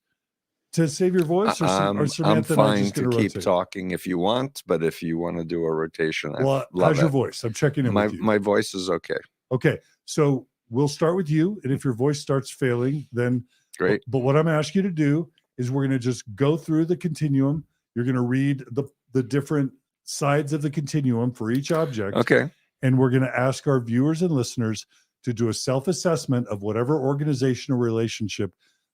to save your voice, or Samantha I'm and I fine just to gonna keep rotate? talking if you want, but if you want to do a rotation, Well, how's your voice? I'm checking in with you. My voice is okay. Okay, so we'll start with you, and if your voice starts failing, then Great. But what I'm going to ask you to do is we're going to just go through the continuum. You're going to read the different sides of the continuum for each object. Okay. And we're going to ask our viewers and listeners to do a self-assessment of whatever organizational relationship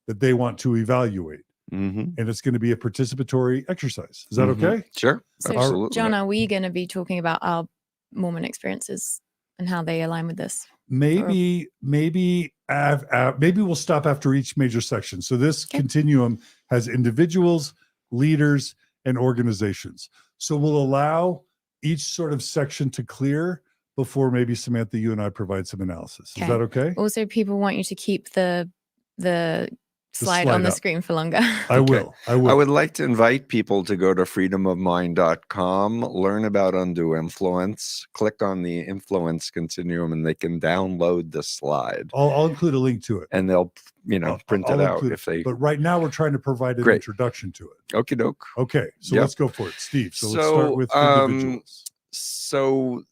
that they want to evaluate. Mhm. And it's going to be a participatory exercise. Is that Mhm. okay? Sure. So, Absolutely. John, are we going to be talking about our Mormon experiences and how they align with this? Maybe we'll stop after each major section. So this Okay. continuum has individuals, leaders, and organizations. So we'll allow each sort of section to clear before maybe Samantha, you and I provide some analysis. Is Okay. that okay? Also, people want you to keep the slide slide on the up. screen for longer. I will. I would like to invite people to go to freedomofmind.com, learn about undue influence, click on the influence continuum, and they can download the slide. I'll include a link to it. And they'll, print I'll it out include if they. But right now we're trying to provide an Great. introduction to it. Okie doke. Okay, so Yep. let's go for it, Steve. So let's start with individuals. So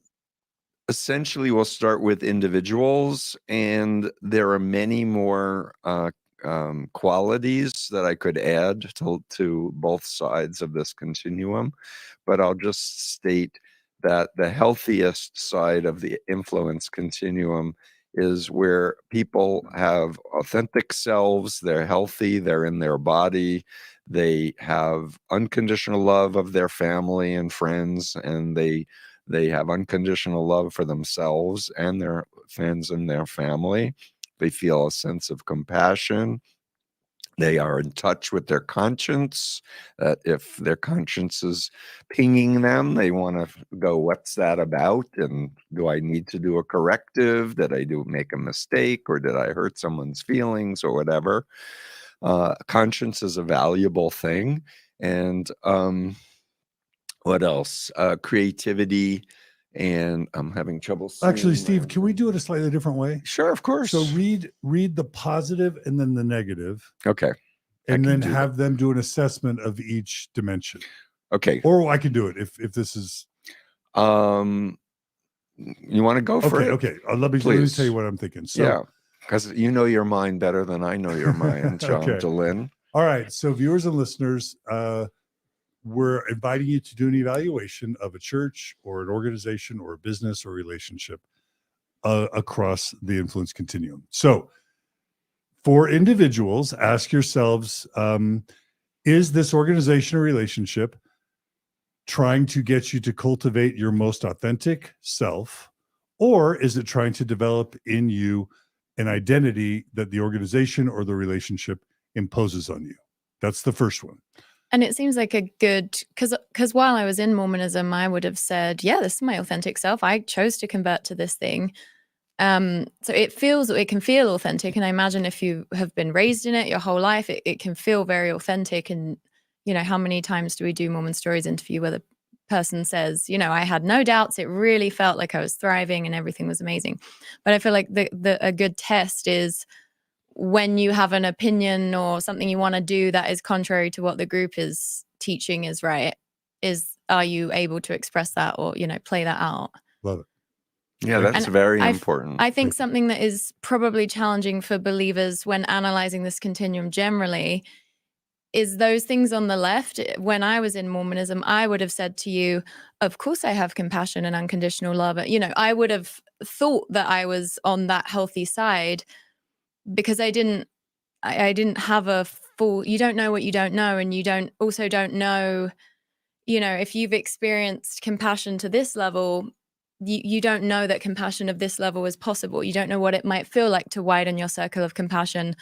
essentially, we'll start with individuals, and there are many more qualities that I could add to both sides of this continuum, but I'll just state that the healthiest side of the influence continuum is where people have authentic selves, they're healthy, they're in their body, they have unconditional love of their family and friends, and they have unconditional love for themselves and their friends and their family. They feel a sense of compassion. They are in touch with their conscience. If their conscience is pinging them, they want to go, what's that about? And do I need to do a corrective? Did I make a mistake? Or did I hurt someone's feelings or whatever? Conscience is a valuable thing. And what else? Creativity. And I'm having trouble seeing. Actually, Steve, can we do it a slightly different way? Sure, of course. So read the positive and then the negative, Okay. and then have them do an assessment of each dimension. Okay. Or I can do it if this is. You want to go for it? Okay. Let me tell you what I'm thinking. So, yeah, because you know your mind better than I know your mind, John Dehlin. All right. So viewers and listeners, we're inviting you to do an evaluation of a church or an organization or a business or relationship across the influence continuum. So for individuals, ask yourselves, is this organization or relationship trying to get you to cultivate your most authentic self, or is it trying to develop in you an identity that the organization or the relationship imposes on you? That's the first one. And it seems like a good, because while I was in Mormonism, I would have said, yeah, this is my authentic self. I chose to convert to this thing. So it can feel authentic. And I imagine if you have been raised in it your whole life, it can feel very authentic. And, how many times do we do Mormon Stories interview where the person says, I had no doubts. It really felt like I was thriving and everything was amazing. But I feel like a good test is when you have an opinion or something you want to do that is contrary to what the group is teaching is right, are you able to express that or, play that out? Love it. Yeah, that's very important. I think something that is probably challenging for believers when analyzing this continuum generally is those things on the left. When I was in Mormonism, I would have said to you, of course I have compassion and unconditional love. I would have thought that I was on that healthy side, because I didn't have a full, you don't know what you don't know. And you don't know, if you've experienced compassion to this level, you don't know that compassion of this level is possible. You don't know what it might feel like to widen your circle of compassion,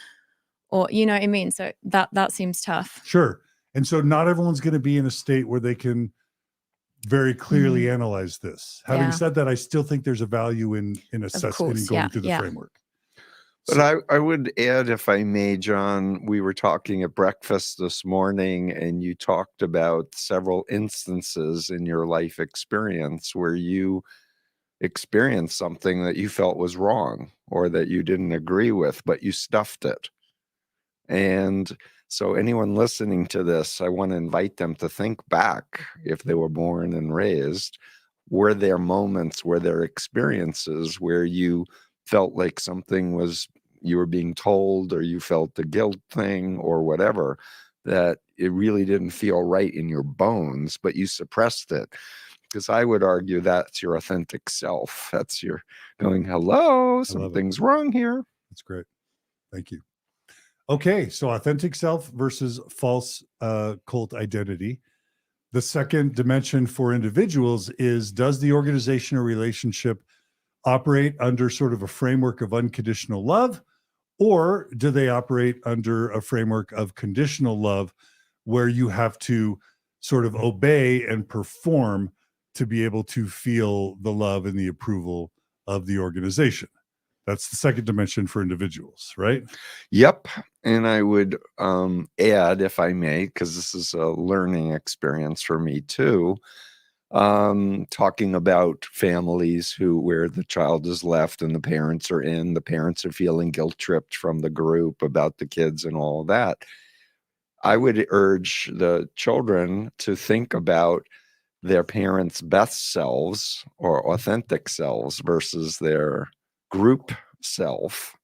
or, you know what I mean? So that seems tough. Sure. And so not everyone's going to be in a state where they can very clearly analyze this. Having said that, I still think there's a value in assessing and going through the framework. But I would add, if I may, John, we were talking at breakfast this morning, and you talked about several instances in your life experience where you experienced something that you felt was wrong or that you didn't agree with, but you stuffed it. And so anyone listening to this, I want to invite them to think back, if they were born and raised, were there moments, were there experiences where you felt like something was, you were being told, or you felt the guilt thing or whatever, that it really didn't feel right in your bones, but you suppressed it. Because I would argue that's your authentic self. That's your going, hello, something's wrong here. That's great. Thank you. Okay, so authentic self versus false cult identity. The second dimension for individuals is, does the organization or relationship operate under sort of a framework of unconditional love, or do they operate under a framework of conditional love where you have to sort of obey and perform to be able to feel the love and the approval of the organization? That's the second dimension for individuals, right? Yep. And I would add, if I may, because this is a learning experience for me too, talking about families where the child is left and the parents are in, the parents are feeling guilt tripped from the group about the kids and all of that. I would urge the children to think about their parents' best selves or authentic selves versus their group self,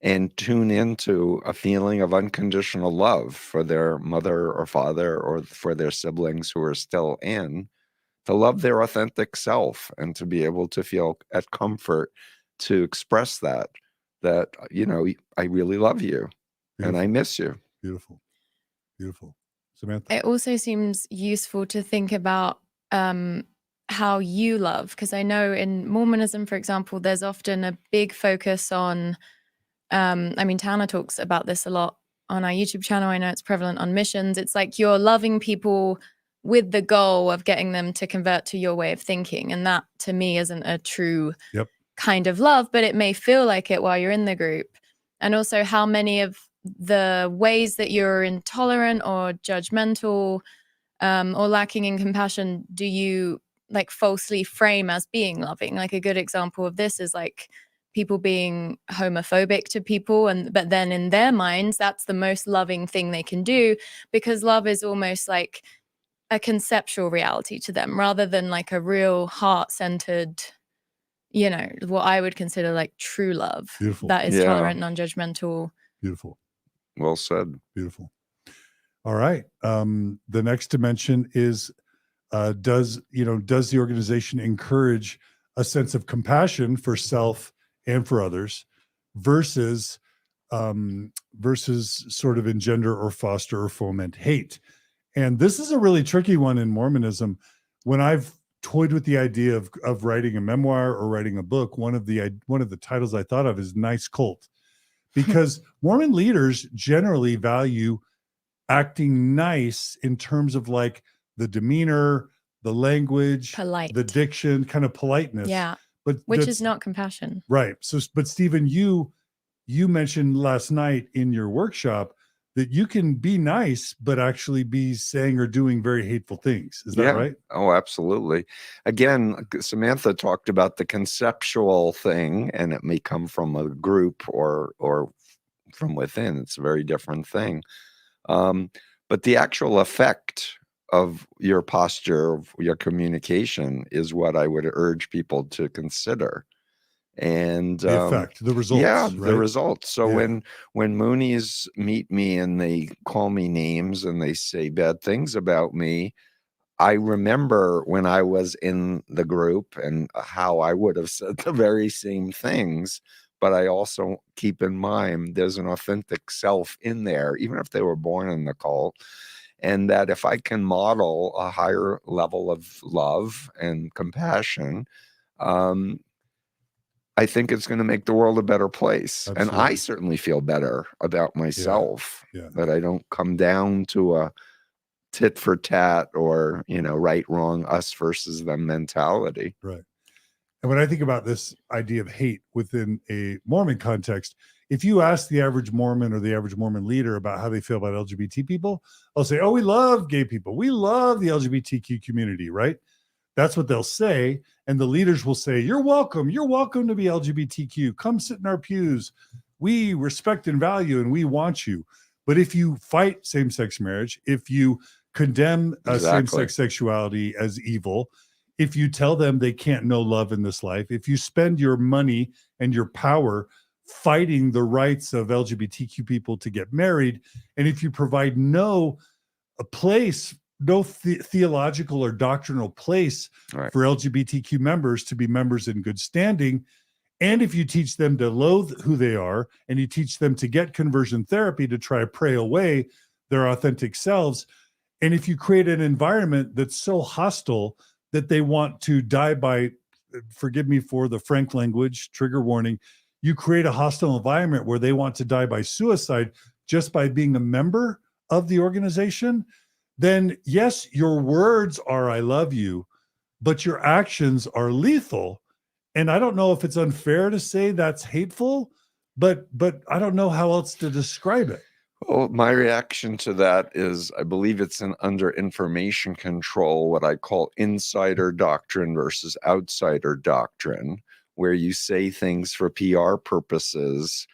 and tune into a feeling of unconditional love for their mother or father or for their siblings who are still in, to love their authentic self and to be able to feel at comfort to express that, you know, I really love you and I miss you. Beautiful. Beautiful. Samantha? It also seems useful to think about how you love, because I know in Mormonism, for example, there's often a big focus on, I mean, Tana talks about this a lot on our YouTube channel. I know it's prevalent on missions. It's like you're loving people with the goal of getting them to convert to your way of thinking. And that to me isn't a true kind of love, but it may feel like it while you're in the group. And also how many of the ways that you're intolerant or judgmental or lacking in compassion do you like falsely frame as being loving? Like a good example of this is like people being homophobic to people, but then in their minds that's the most loving thing they can do, because love is almost like a conceptual reality to them rather than like a real heart-centered, you know, what I would consider like true love. Beautiful. That is tolerant, non-judgmental. Beautiful. Well said. Beautiful. All right. The next dimension is, does the organization encourage a sense of compassion for self and for others versus sort of engender or foster or foment hate? And this is a really tricky one in Mormonism. When I've toyed with the idea of writing a memoir or writing a book, one of the titles I thought of is Nice Cult, because Mormon leaders generally value acting nice in terms of like the demeanor, the language, Polite. the diction, kind of politeness. Yeah. But which is not compassion. Right. So, but Steven, you mentioned last night in your workshop that you can be nice, but actually be saying or doing very hateful things. Is that right? Oh, absolutely. Again, Samantha talked about the conceptual thing, and it may come from a group or from within. It's a very different thing. But the actual effect of your posture, of your communication, is what I would urge people to consider. And the effect, the results. Yeah, right? the results. So when Moonies meet me and they call me names and they say bad things about me, I remember when I was in the group and how I would have said the very same things. But I also keep in mind there's an authentic self in there, even if they were born in the cult. And that if I can model a higher level of love and compassion, I think it's going to make the world a better place. Absolutely. And I certainly feel better about myself, that I don't come down to a tit for tat or, right, wrong, us versus them mentality. Right. And when I think about this idea of hate within a Mormon context, if you ask the average Mormon or the average Mormon leader about how they feel about LGBT people, I'll say, oh, we love gay people. We love the LGBTQ community, right? That's what they'll say. And the leaders will say, you're welcome. You're welcome to be LGBTQ. Come sit in our pews. We respect and value, and we want you. But if you fight same-sex marriage, if you condemn same-sex sexuality as evil, if you tell them they can't know love in this life, if you spend your money and your power fighting the rights of LGBTQ people to get married, and if you provide no theological or doctrinal place for LGBTQ members to be members in good standing, And if you teach them to loathe who they are, and you teach them to get conversion therapy to try to pray away their authentic selves, and if you create an environment that's so hostile that they want to die by, forgive me for the frank language, trigger warning, you create a hostile environment where they want to die by suicide just by being a member of the organization, then yes, your words are "I love you," but your actions are lethal. And I don't know if it's unfair to say that's hateful, but I don't know how else to describe it. Well, my reaction to that is I believe it's under information control, what I call insider doctrine versus outsider doctrine, where you say things for PR purposes,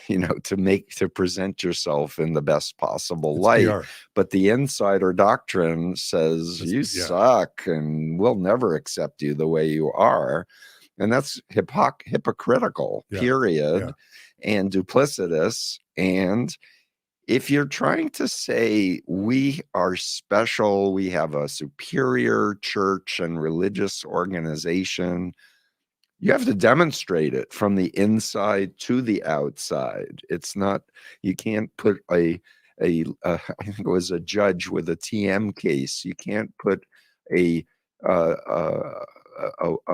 to present yourself in the best possible It's light. PR. But the insider doctrine says you suck and we'll never accept you the way you are. And that's hypocritical, period, and duplicitous. And if you're trying to say we are special, we have a superior church and religious organization, you have to demonstrate it from the inside to the outside. It's not, you can't put I think it was a judge with a TM case. You can't put a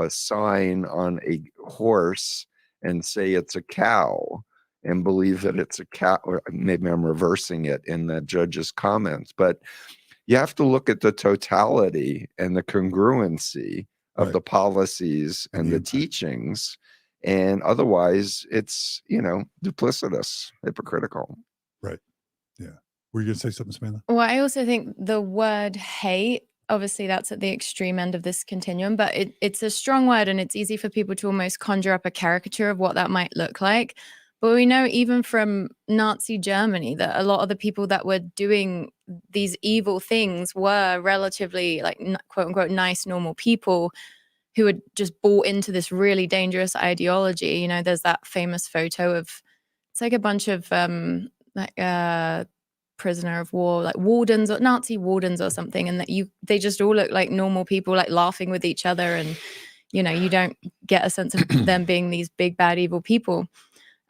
sign on a horse and say it's a cow and believe that it's a cow. Or maybe I'm reversing it in the judge's comments, but you have to look at the totality and the congruency of the policies and the teachings, and otherwise it's duplicitous, hypocritical. Right. Yeah. Were you gonna say something, Samantha? Well, I also think the word hate, obviously that's at the extreme end of this continuum, but it's a strong word, and it's easy for people to almost conjure up a caricature of what that might look like. But we know even from Nazi Germany that a lot of the people that were doing these evil things were relatively like quote unquote nice, normal people who had just bought into this really dangerous ideology. There's that famous photo of, it's like a bunch of prisoner of war, like wardens or Nazi wardens or something, and they just all look like normal people, like laughing with each other, and you don't get a sense of them being these big bad evil people.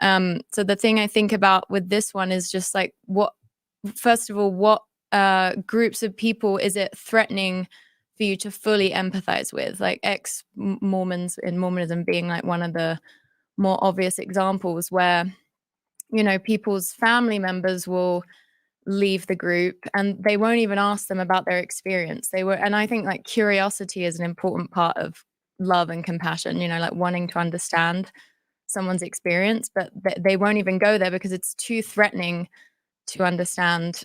So the thing I think about with this one is just like, first of all, what groups of people is it threatening for you to fully empathize with? Like ex-Mormons in Mormonism being like one of the more obvious examples where, people's family members will leave the group and they won't even ask them about their experience. And I think like curiosity is an important part of love and compassion, like wanting to understand someone's experience, but they won't even go there because it's too threatening to understand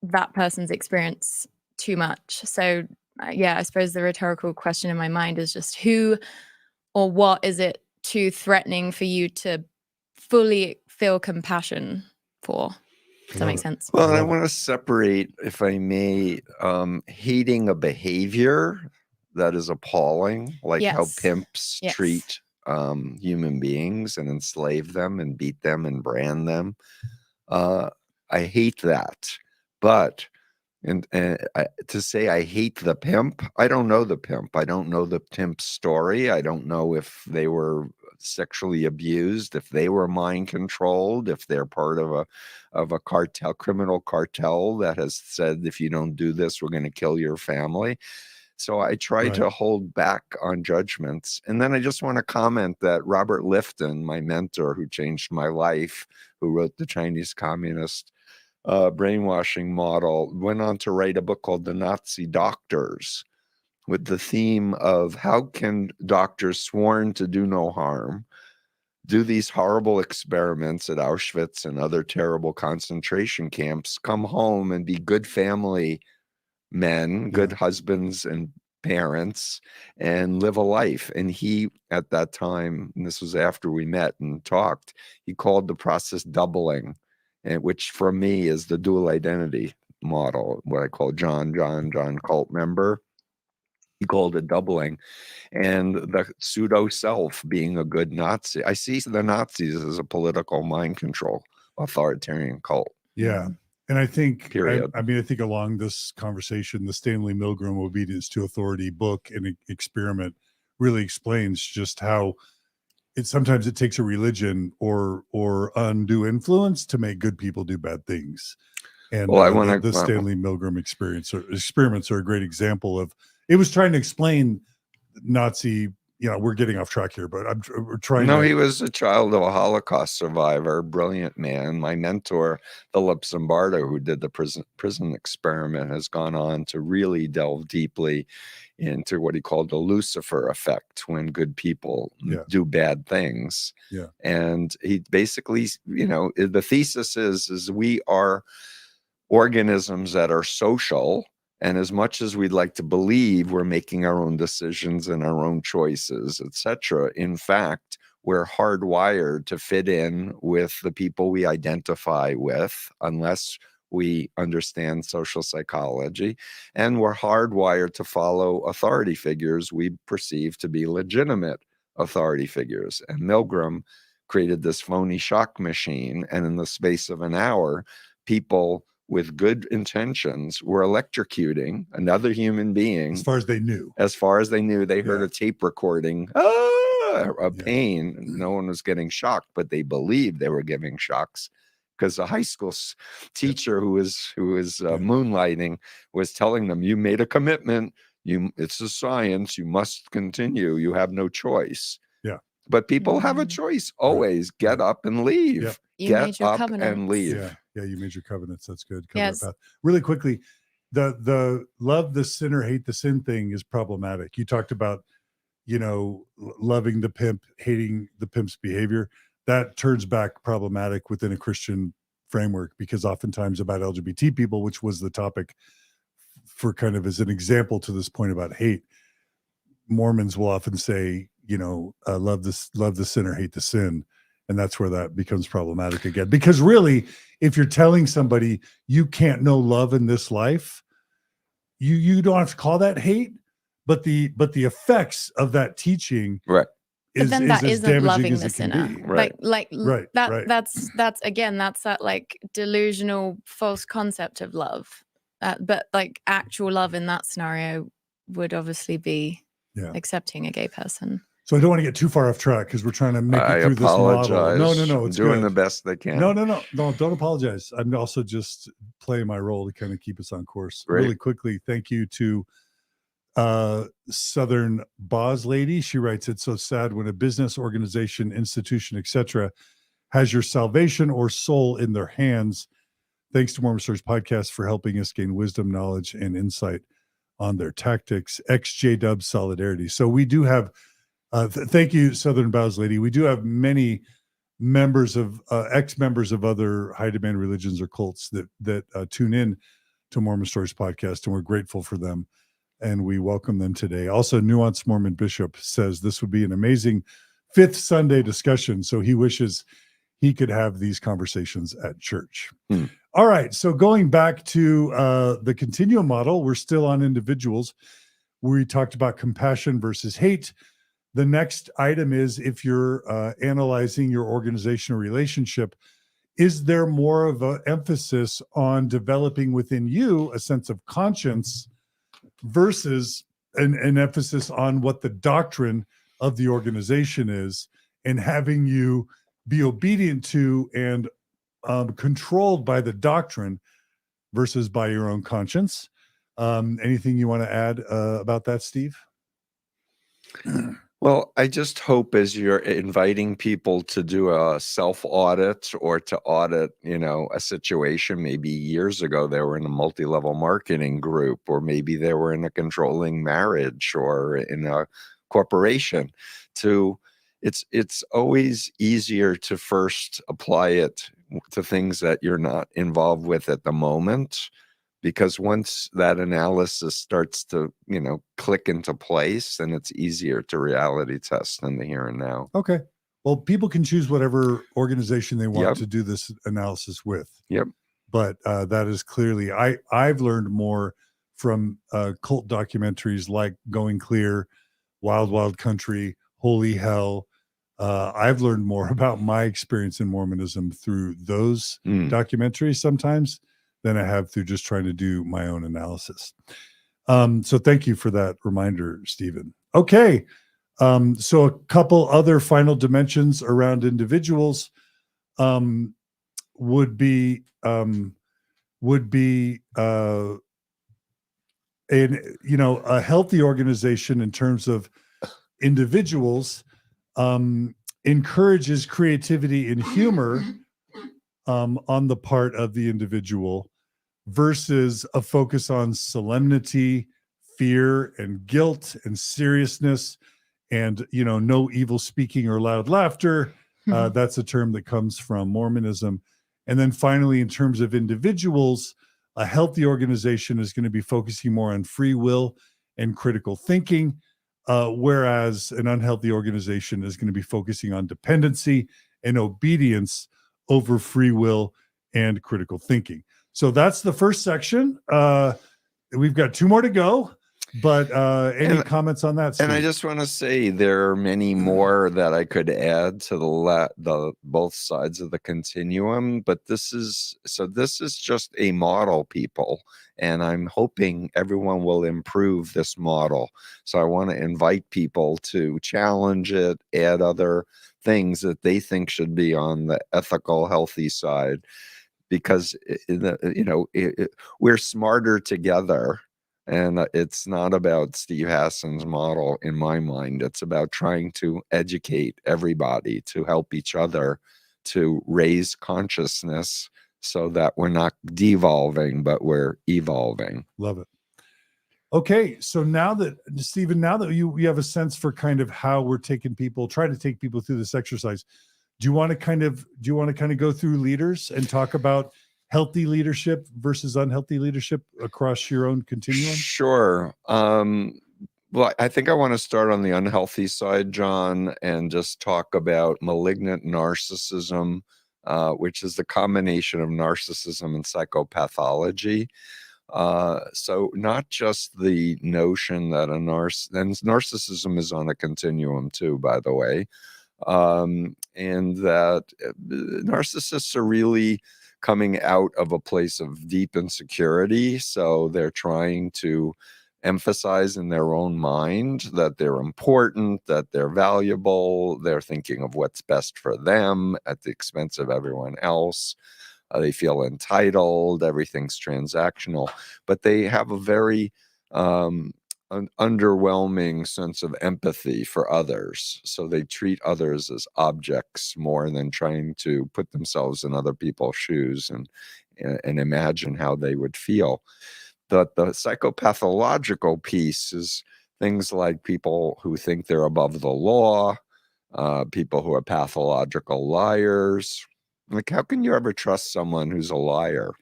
that person's experience too much. So I suppose the rhetorical question in my mind is just who or what is it too threatening for you to fully feel compassion for? Does that make sense? Well, I want to separate, if I may, hating a behavior that is appalling, like how pimps treat human beings and enslave them and beat them and brand them. I hate that. But to say I hate the pimp, I don't know the pimp. I don't know the pimp's story. I don't know if they were sexually abused, if they were mind controlled, if they're part of a cartel, criminal cartel that has said, if you don't do this, we're going to kill your family. So I try to hold back on judgments. And then I just want to comment that Robert Lifton, my mentor who changed my life, who wrote The Chinese Communist Brainwashing Model, went on to write a book called The Nazi Doctors, with the theme of how can doctors sworn to do no harm do these horrible experiments at Auschwitz and other terrible concentration camps, come home and be good family men, good husbands and parents, and live a life. And he, at that time, and this was after we met and talked, he called the process doubling, and which for me is the dual identity model, what I call John cult member. He called it doubling, and the pseudo self being a good Nazi. I see the Nazis as a political mind control authoritarian cult. Yeah. And I think, Period. I think along this conversation, the Stanley Milgram Obedience to Authority book and experiment really explains just how sometimes it takes a religion or undue influence to make good people do bad things. And Well, I the wanna- Stanley Milgram experiments are a great example of. It was trying to explain Nazi. We're getting off track here, but we're trying. No, to, he was a child of a Holocaust survivor, brilliant man. My mentor, Philip Zimbardo, who did the prison experiment, has gone on to really delve deeply into what he called the Lucifer effect, when good people do bad things. Yeah. And he basically, the thesis is we are organisms that are social. And as much as we'd like to believe we're making our own decisions and our own choices, etc., in fact, we're hardwired to fit in with the people we identify with, unless we understand social psychology. And we're hardwired to follow authority figures we perceive to be legitimate authority figures. And Milgram created this phony shock machine. And in the space of an hour, people with good intentions were electrocuting another human being. As far as they knew. They heard a tape recording of pain. No one was getting shocked, but they believed they were giving shocks, because the high school teacher who was moonlighting was telling them, you made a commitment. It's a science. You must continue. You have no choice. Yeah. But people have a choice always. Get up and leave. Yep. Get up and leave. Yeah, you made your covenants. That's good. Yes. Path. Really quickly, the love the sinner, hate the sin thing is problematic. You talked about, loving the pimp, hating the pimp's behavior. That turns back problematic within a Christian framework, because oftentimes about LGBT people, which was the topic for kind of as an example to this point about hate, Mormons will often say, love the sinner, hate the sin. And that's where that becomes problematic again. Because really, if you're telling somebody you can't know love in this life, you don't have to call that hate, but the effects of that teaching, right? But then that isn't loving the sinner, right? That's again, that's that like delusional false concept of love. But like actual love in that scenario would obviously be accepting a gay person. So I don't want to get too far off track, because we're trying to make it through this model. No, it's doing good. the best they can. No, don't apologize. I'm also just playing my role to kind of keep us on course. Great. Really quickly, thank you to Southern Boz Lady. She writes, it's so sad when a business, organization, institution, etc., has your salvation or soul in their hands. Thanks to Mormon Stories Podcast for helping us gain wisdom, knowledge, and insight on their tactics. XJW Solidarity. So we do have thank you, Southern Bows Lady. We do have many members of ex-members of other high demand religions or cults that tune in to Mormon Stories Podcast, and we're grateful for them, and we welcome them today. Also, Nuanced Mormon Bishop says this would be an amazing fifth Sunday discussion, so he wishes he could have these conversations at church. All right, so going back to the Continuum model, we're still on individuals. We talked about compassion versus hate. The next item is, if you're analyzing your organizational relationship, is there more of an emphasis on developing within you a sense of conscience versus an emphasis on what the doctrine of the organization is, and having you be obedient to and controlled by the doctrine versus by your own conscience? Anything you want to add about that, Steve? Well, I just hope, as you're inviting people to do a self-audit or to audit, a situation, maybe years ago they were in a multi-level marketing group, or maybe they were in a controlling marriage or in a corporation. It's always easier to first apply it to things that you're not involved with at the moment, because once that analysis starts to, click into place, then it's easier to reality test in the here and now. Okay. Well, people can choose whatever organization they want to do this analysis with. Yep. But that is clearly, I've learned more from cult documentaries like Going Clear, Wild Wild Country, Holy Hell. I've learned more about my experience in Mormonism through those documentaries sometimes than I have through just trying to do my own analysis. So thank you for that reminder, Stephen. Okay. So a couple other final dimensions around individuals would be a healthy organization in terms of individuals encourages creativity and humor on the part of the individual versus a focus on solemnity, fear, and guilt and seriousness, and no evil speaking or loud laughter. That's a term that comes from Mormonism. And then finally, in terms of individuals, a healthy organization is going to be focusing more on free will and critical thinking, whereas an unhealthy organization is going to be focusing on dependency and obedience over free will and critical thinking. So that's the first section. We've got 2 more to go, but any comments on that, Steve? And I just want to say there are many more that I could add to the both sides of the continuum, but this is just a model, people, and I'm hoping everyone will improve this model. So I want to invite people to challenge it, add other things that they think should be on the ethical, healthy side, because we're smarter together. And it's not about Steve Hassan's model in my mind. It's about trying to educate everybody, to help each other, to raise consciousness so that we're not devolving, but we're evolving. Love it. Okay, so now that, Stephen, you have a sense for kind of how we're trying to take people through this exercise, do you want to kind of go through leaders and talk about healthy leadership versus unhealthy leadership across your own continuum? Sure. Well, I think I want to start on the unhealthy side, John, and just talk about malignant narcissism, which is the combination of narcissism and psychopathology. So not just the notion that and narcissism is on a continuum too, by the way, and that narcissists are really coming out of a place of deep insecurity. So they're trying to emphasize in their own mind that they're important, that they're valuable. They're thinking of what's best for them at the expense of everyone else. They feel entitled. Everything's transactional, but they have a very an underwhelming sense of empathy for others. So they treat others as objects more than trying to put themselves in other people's shoes and imagine how they would feel. The psychopathological piece is things like people who think they're above the law, people who are pathological liars. Like, how can you ever trust someone who's a liar?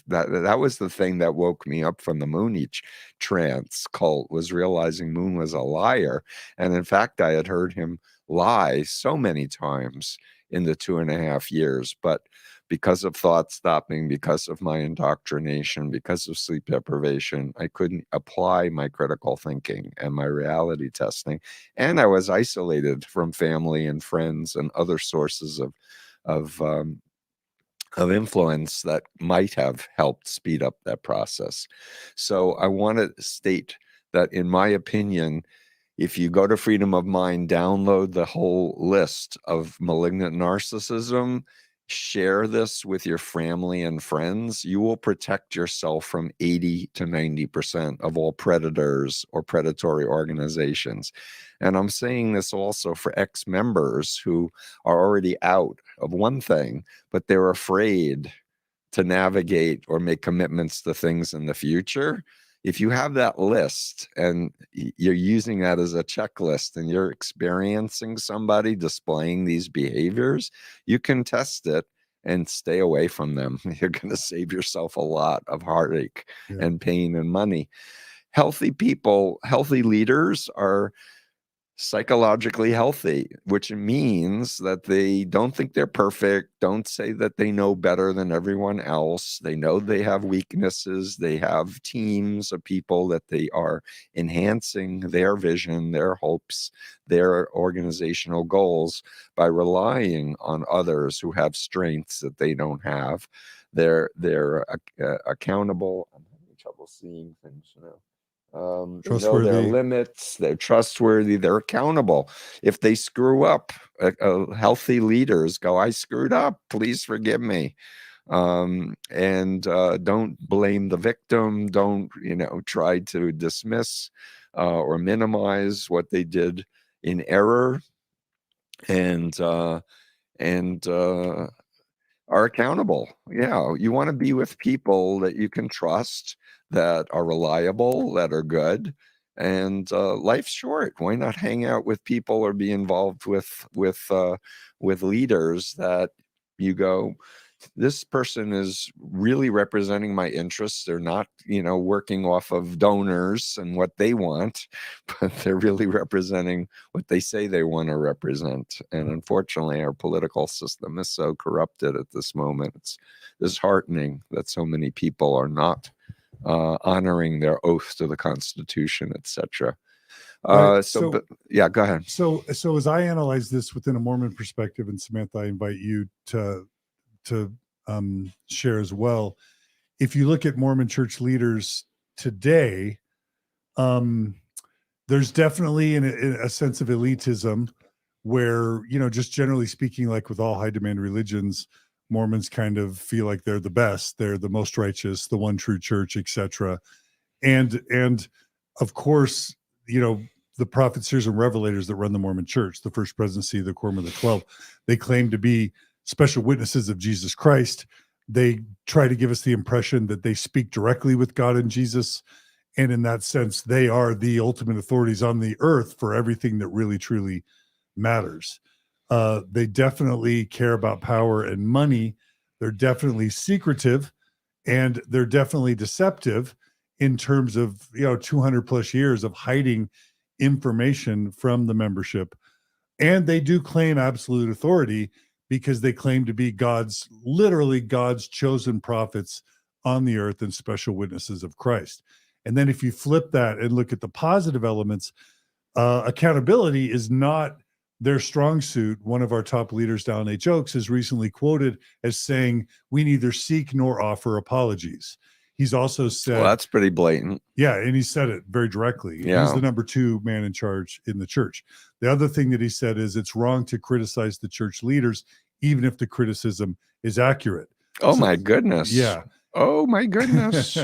That was the thing that woke me up from the Moon trance cult, was realizing Moon was a liar. And in fact, I had heard him lie so many times in the 2.5 years. But because of thought stopping, because of my indoctrination, because of sleep deprivation, I couldn't apply my critical thinking and my reality testing. And I was isolated from family and friends and other sources of influence that might have helped speed up that process. So I want to state that, in my opinion, if you go to Freedom of Mind, download the whole list of malignant narcissism, share this with your family and friends, you will protect yourself from 80 to 90% of all predators or predatory organizations. And I'm saying this also for ex-members who are already out of one thing, but they're afraid to navigate or make commitments to things in the future. If you have that list and you're using that as a checklist and you're experiencing somebody displaying these behaviors, you can test it and stay away from them. You're going to save yourself a lot of heartache and pain and money. Healthy people, healthy leaders are psychologically healthy, which means that they don't think they're perfect, don't say that they know better than everyone else. They know they have weaknesses. They have teams of people that they are enhancing their vision, their hopes, their organizational goals by relying on others who have strengths that they don't have. They're accountable. I'm having trouble seeing things now. They know their Trustworthy. limits. They're trustworthy. They're accountable. If they screw up, healthy leaders go, "I screwed up. Please forgive me." And don't blame the victim. Don't, try to dismiss or minimize what they did in error, and are accountable. Yeah, you want to be with people that you can trust, that are reliable, that are good. And life's short. Why not hang out with people or be involved with leaders that you go, this person is really representing my interests. They're not, working off of donors and what they want, but they're really representing what they say they want to represent. And unfortunately, our political system is so corrupted at this moment. It's disheartening that so many people are not honoring their oath to the Constitution, etc. Right. But yeah, go ahead. So as I analyze this within a Mormon perspective, and Samantha, I invite you to share as well. If you look at Mormon church leaders today, there's definitely a sense of elitism where, just generally speaking, like with all high demand religions, Mormons kind of feel like they're the best, they're the most righteous, the one true church, etc. And of course, the prophets, seers, and revelators that run the Mormon church, the First Presidency, the Quorum of the 12, they claim to be special witnesses of Jesus Christ. They try to give us the impression that they speak directly with God and Jesus. And in that sense, they are the ultimate authorities on the earth for everything that really, truly matters. They definitely care about power and money. They're definitely secretive, and they're definitely deceptive in terms of, 200 plus years of hiding information from the membership. And they do claim absolute authority because they claim to be literally God's chosen prophets on the earth and special witnesses of Christ. And then if you flip that and look at the positive elements, accountability is not their strong suit. One of our top leaders, Dehlin H. Oaks, is recently quoted as saying, "We neither seek nor offer apologies." He's also said, well, that's pretty blatant. Yeah, and he said it very directly. Yeah. He's the number 2 man in charge in the church. The other thing that he said is it's wrong to criticize the church leaders, even if the criticism is accurate. Oh, my goodness. Yeah. Oh, my goodness.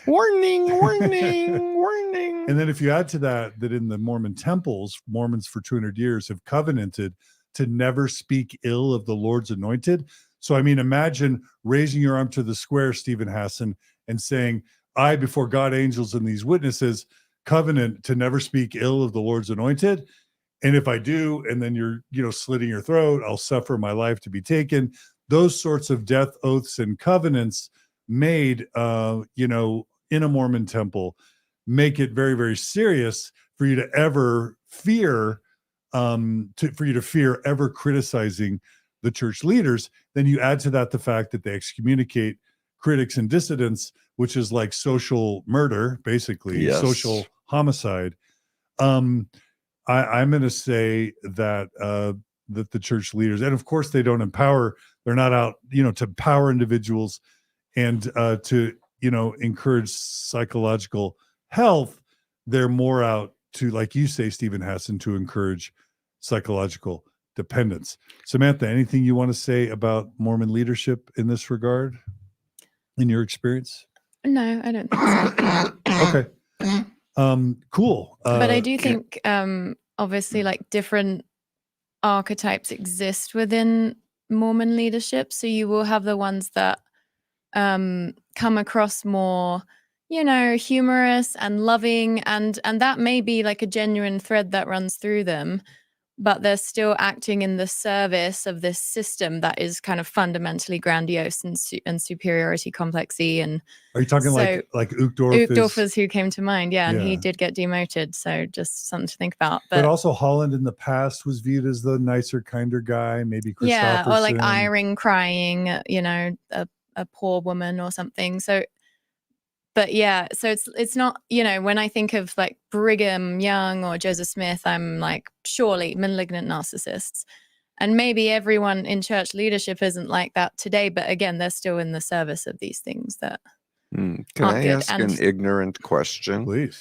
Warning, warning, warning. And then if you add to that in the Mormon temples, Mormons for 200 years have covenanted to never speak ill of the Lord's anointed. So, I mean, imagine raising your arm to the square, Steven Hassan, and saying, "I, before God, angels, and these witnesses, covenant to never speak ill of the Lord's anointed. And if I do, and then you're, slitting your throat, I'll suffer my life to be taken." Those sorts of death oaths and covenants made, in a Mormon temple, make it very, very serious for you to ever fear, ever criticizing the church leaders. Then you add to that the fact that they excommunicate critics and dissidents, which is like social murder, basically. Yes. Social homicide. I'm going to say that that the church leaders, and of course they don't empower, they're not out, to empower individuals and to, encourage psychological health. They're more out to, like you say, Steven Hassan, to encourage psychological dependence. Samantha, anything you want to say about Mormon leadership in this regard, in your experience? No, I don't think so. Okay. Cool. But I do think, obviously, like different archetypes exist within Mormon leadership. So you will have the ones that come across more, humorous and loving, and that may be like a genuine thread that runs through them, but they're still acting in the service of this system that is kind of fundamentally grandiose and superiority complexy. And are you talking so like Uchtdorf? Uchtdorf is who came to mind, and he Yeah. did get demoted, so just something to think about. But also Holland in the past was viewed as the nicer, kinder guy, maybe Christopherson. Yeah, or like Eyring crying, a poor woman or something. So, but yeah, so it's not, when I think of like Brigham Young or Joseph Smith, I'm like, surely malignant narcissists. And maybe everyone in church leadership isn't like that today, but again, they're still in the service of these things that Can aren't I good. ask an ignorant question? Please.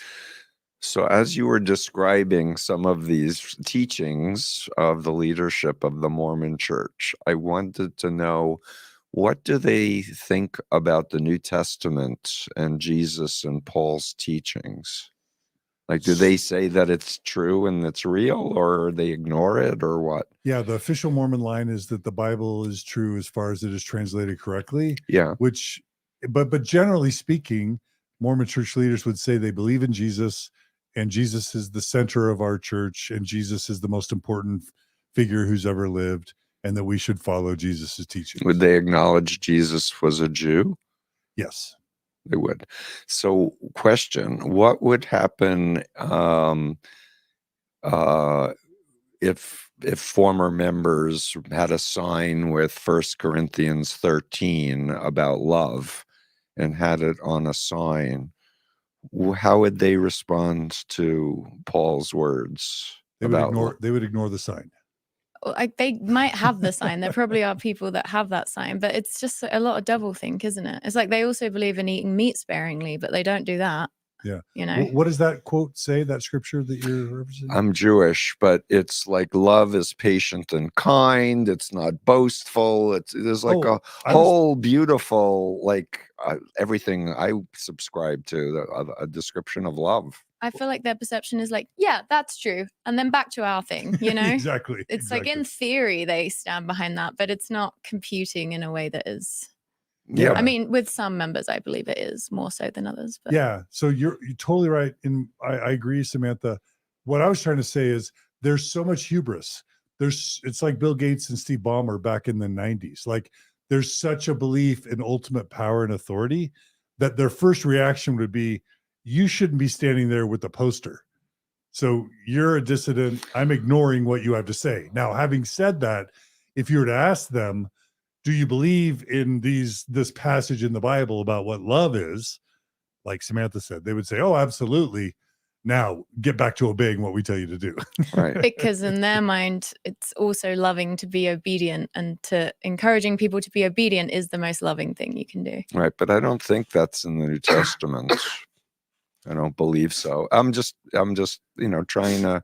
So, as you were describing some of these teachings of the leadership of the Mormon Church, I wanted to know, what do they think about the New Testament and Jesus and Paul's teachings? Like, do they say that it's true and it's real, or they ignore it, or what? Yeah, the official Mormon line is that the Bible is true as far as it is translated correctly. Yeah. But generally speaking, Mormon church leaders would say they believe in Jesus, and Jesus is the center of our church, and Jesus is the most important figure who's ever lived, and that we should follow Jesus's teachings. Would they acknowledge Jesus was a Jew? Yes. They would. So, question: what would happen if former members had a sign with 1 Corinthians 13 about love and had it on a sign? How would they respond to Paul's words They would about ignore the sign. Like, they might have the sign. There probably are people that have that sign, but it's just a lot of doublethink, isn't it? It's like they also believe in eating meat sparingly, but they don't do that. Yeah. You know, What does that quote say, that scripture that you're referencing? I'm Jewish, but it's like love is patient and kind. It's not boastful. There's like a whole beautiful, like everything I subscribe to, a description of love. I feel like their perception is like, yeah, that's true. And then back to our thing, you know? Exactly. It's like, in theory, they stand behind that, but it's not computing in a way that is. Yeah. I mean, with some members, I believe it is more so than others. But. Yeah. So you're totally right. And I agree, Samantha. What I was trying to say is there's so much hubris. It's like Bill Gates and Steve Ballmer back in the 90s. Like, there's such a belief in ultimate power and authority that their first reaction would be, you shouldn't be standing there with the poster. So you're a dissident. I'm ignoring what you have to say. Now, having said that, if you were to ask them, do you believe in this passage in the Bible about what love is? Like Samantha said, they would say, oh, absolutely. Now get back to obeying what we tell you to do. Right. Because in their mind, it's also loving to be obedient, and to encouraging people to be obedient is the most loving thing you can do. Right. But I don't think that's in the New Testament. I don't believe so. I'm just, trying to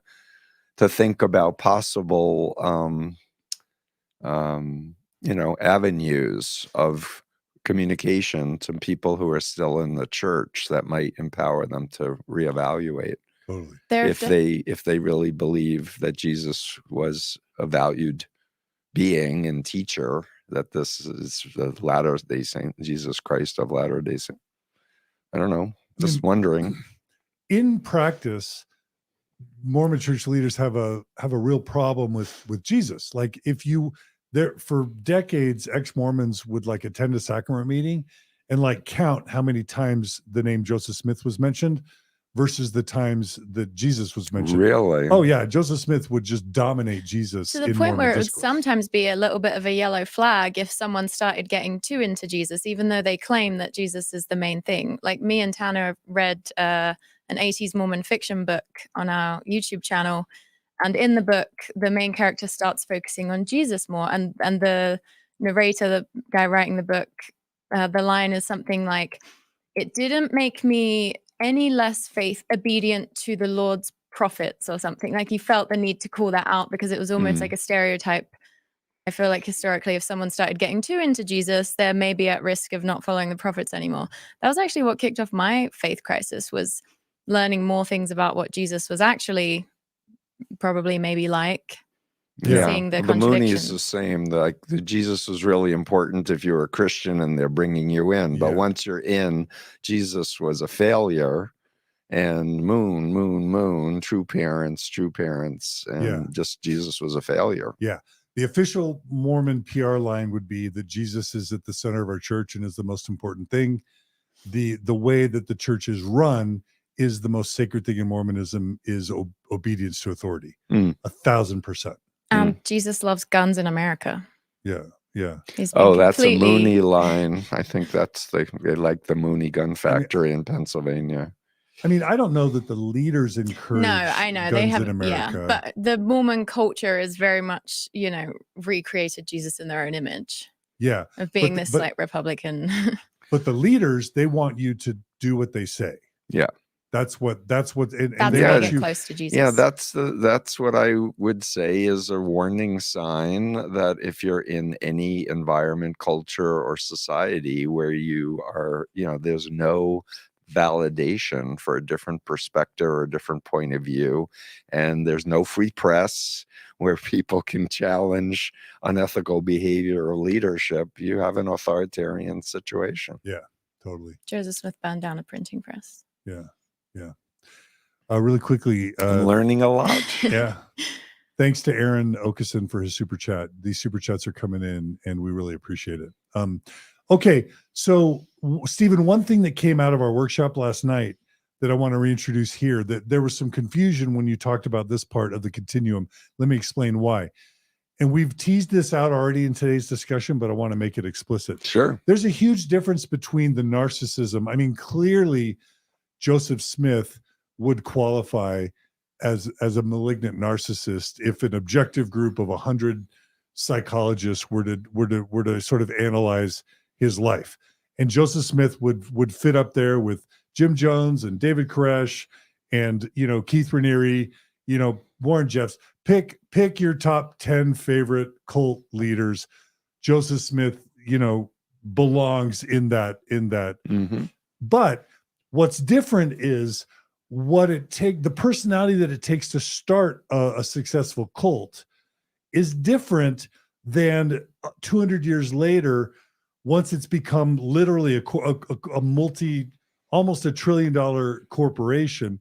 think about possible, avenues of communication to people who are still in the church that might empower them to reevaluate. Totally. If they really believe that Jesus was a valued being and teacher, that this is the Latter-day Saint, Jesus Christ of Latter-day Saint. I don't know. Just wondering. In practice, Mormon church leaders have a real problem with Jesus. Like, for decades, ex-Mormons would like attend a sacrament meeting and like count how many times the name Joseph Smith was mentioned versus the times that Jesus was mentioned. Really? Oh yeah. Joseph Smith would just dominate Jesus. To the in point Mormon where it would discourse. sometimes be a little bit of a yellow flag if someone started getting too into Jesus, even though they claim that Jesus is the main thing. Like, me and Tanner read an 80s Mormon fiction book on our YouTube channel. And in the book, the main character starts focusing on Jesus more. And the narrator, the guy writing the book, the line is something like, it didn't make me any less obedient to the Lord's prophets, or something. Like, he felt the need to call that out because it was almost like a stereotype. I feel like historically, if someone started getting too into Jesus, they're maybe at risk of not following the prophets anymore. That was actually what kicked off my faith crisis, was learning more things about what Jesus was actually probably maybe like. Yeah, seeing the Mooney is contradictions. the same. Like, Jesus was really important if you were a Christian and they're bringing you in. But once you're in, Jesus was a failure. And moon, true parents, and just Jesus was a failure. Yeah. The official Mormon PR line would be that Jesus is at the center of our church and is the most important thing. The way that the church is run is the most sacred thing in Mormonism, is obedience to authority. 1,000%. Jesus loves guns in America. Yeah. Yeah. That's a Mooney line. I think they like the Mooney gun factory in Pennsylvania. I mean, I don't know that the leaders encourage I know guns they have in America. but the Mormon culture is very much, recreated Jesus in their own image. Yeah. Of being this like Republican. But the leaders, they want you to do what they say. Yeah. That's what, and That's they how Yeah, they want get you. close to Jesus. Yeah, that's what I would say is a warning sign that if you're in any environment, culture, or society where you are, there's no validation for a different perspective or a different point of view, and there's no free press where people can challenge unethical behavior or leadership, you have an authoritarian situation. Yeah, totally. Joseph Smith burned down a printing press. Yeah. Yeah. Really quickly. I'm learning a lot. Yeah. Thanks to Aaron Okeson for his super chat. These super chats are coming in and we really appreciate it. Okay. So Stephen, one thing that came out of our workshop last night that I want to reintroduce here, that there was some confusion when you talked about this part of the continuum. Let me explain why. And we've teased this out already in today's discussion, but I want to make it explicit. Sure. There's a huge difference between the narcissism. I mean, clearly Joseph Smith would qualify as a malignant narcissist if an objective group of 100 psychologists were to sort of analyze his life. And Joseph Smith would fit up there with Jim Jones and David Koresh and Keith Raniere, Warren Jeffs. Pick your top 10 favorite cult leaders. Joseph Smith, belongs in that. Mm-hmm. But what's different is the personality that it takes to start a successful cult is different than 200 years later, once it's become literally almost $1 trillion corporation.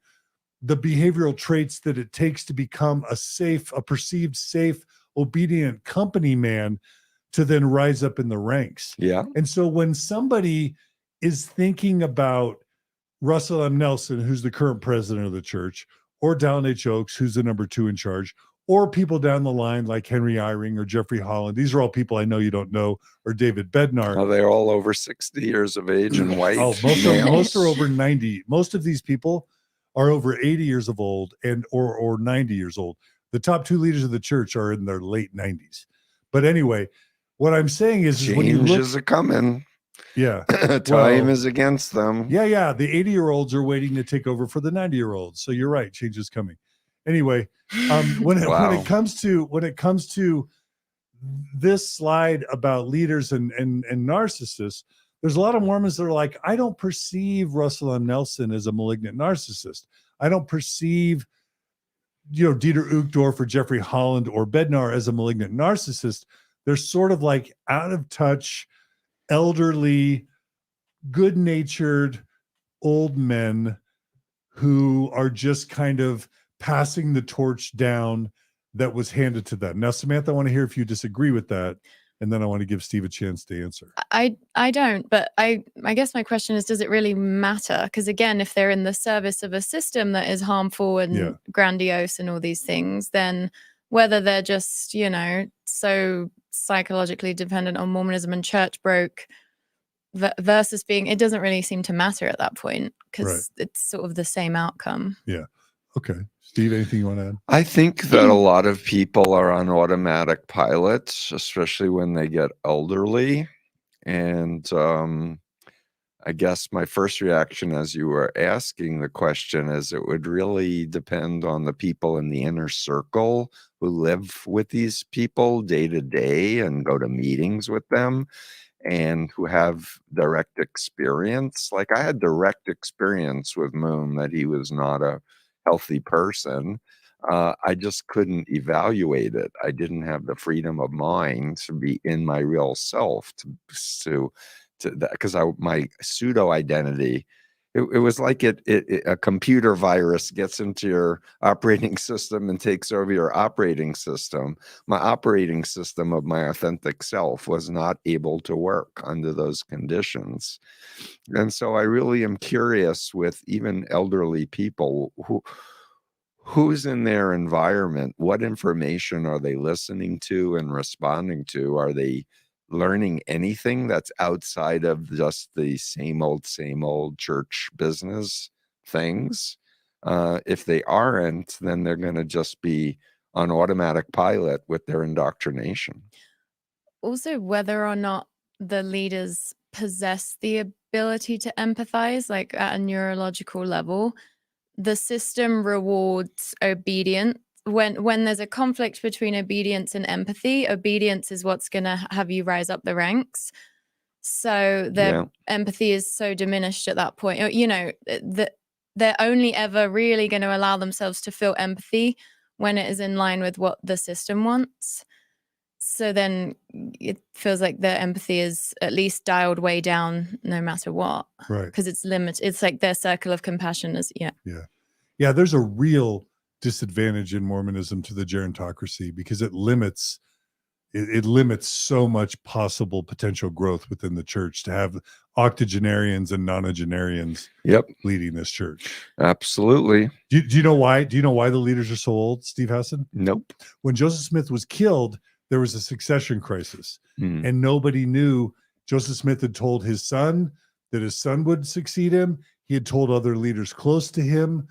The behavioral traits that it takes to become a perceived safe, obedient company man to then rise up in the ranks. Yeah. And so when somebody is thinking about Russell M. Nelson, who's the current president of the church, or Dallin H. Oaks, who's the number 2 in charge, or people down the line like Henry Eyring or Jeffrey Holland. These are all people I know you don't know, or David Bednar. Are they all over 60 years of age and white? Oh, most are over 90. Most of these people are over 80 years of old or 90 years old. The top 2 leaders of the church are in their late 90s. But anyway, what I'm saying is when you look, changes are coming. Yeah. Time is against them. Yeah. The 80-year-olds are waiting to take over for the 90-year-olds. So you're right. Change is coming. Anyway, when it comes to this slide about leaders and narcissists, there's a lot of Mormons that are like, I don't perceive Russell M. Nelson as a malignant narcissist. I don't perceive, Dieter Uchtdorf or Jeffrey Holland or Bednar as a malignant narcissist. They're sort of like out of touch, elderly, good-natured old men who are just kind of passing the torch down that was handed to them. Now, Samantha, I want to hear if you disagree with that, and then I want to give Steve a chance to answer. I don't, but I guess my question is, does it really matter? Because again, if they're in the service of a system that is harmful and grandiose and all these things, then whether they're just, so psychologically dependent on Mormonism and church broke versus being, it doesn't really seem to matter at that point because it's sort of the same outcome. Yeah. Okay. Steve, anything you want to add? I think that a lot of people are on automatic pilots, especially when they get elderly. And I guess my first reaction as you were asking the question is it would really depend on the people in the inner circle who live with these people day to day and go to meetings with them and who have direct experience. Like I had direct experience with Moon that he was not a healthy person. I just couldn't evaluate it. I didn't have the freedom of mind to be in my real self to that, because my pseudo identity, it was like a computer virus gets into your operating system and takes over your operating system. My operating system of my authentic self was not able to work under those conditions. And so I really am curious with even elderly people who's in their environment, what information are they listening to and responding to? Are they learning anything that's outside of just the same old church business things? If they aren't, then they're going to just be on automatic pilot with their indoctrination. Also, whether or not the leaders possess the ability to empathize, like at a neurological level. The system rewards obedience. When there's a conflict between obedience and empathy, obedience is what's going to have you rise up the ranks. So their empathy is so diminished at that point. You know, they're only ever really going to allow themselves to feel empathy when it is in line with what the system wants. So then it feels like their empathy is at least dialed way down no matter what. Right. Because it's limited. It's like their circle of compassion is, Yeah, there's a real disadvantage in Mormonism to the gerontocracy because it limits so much possible potential growth within the church to have octogenarians and nonagenarians leading this church. Absolutely. Do you know why? Do you know why the leaders are so old, Steve Hassan? Nope. When Joseph Smith was killed, there was a succession crisis, and nobody knew. Joseph Smith had told his son that his son would succeed him. He had told other leaders close to him,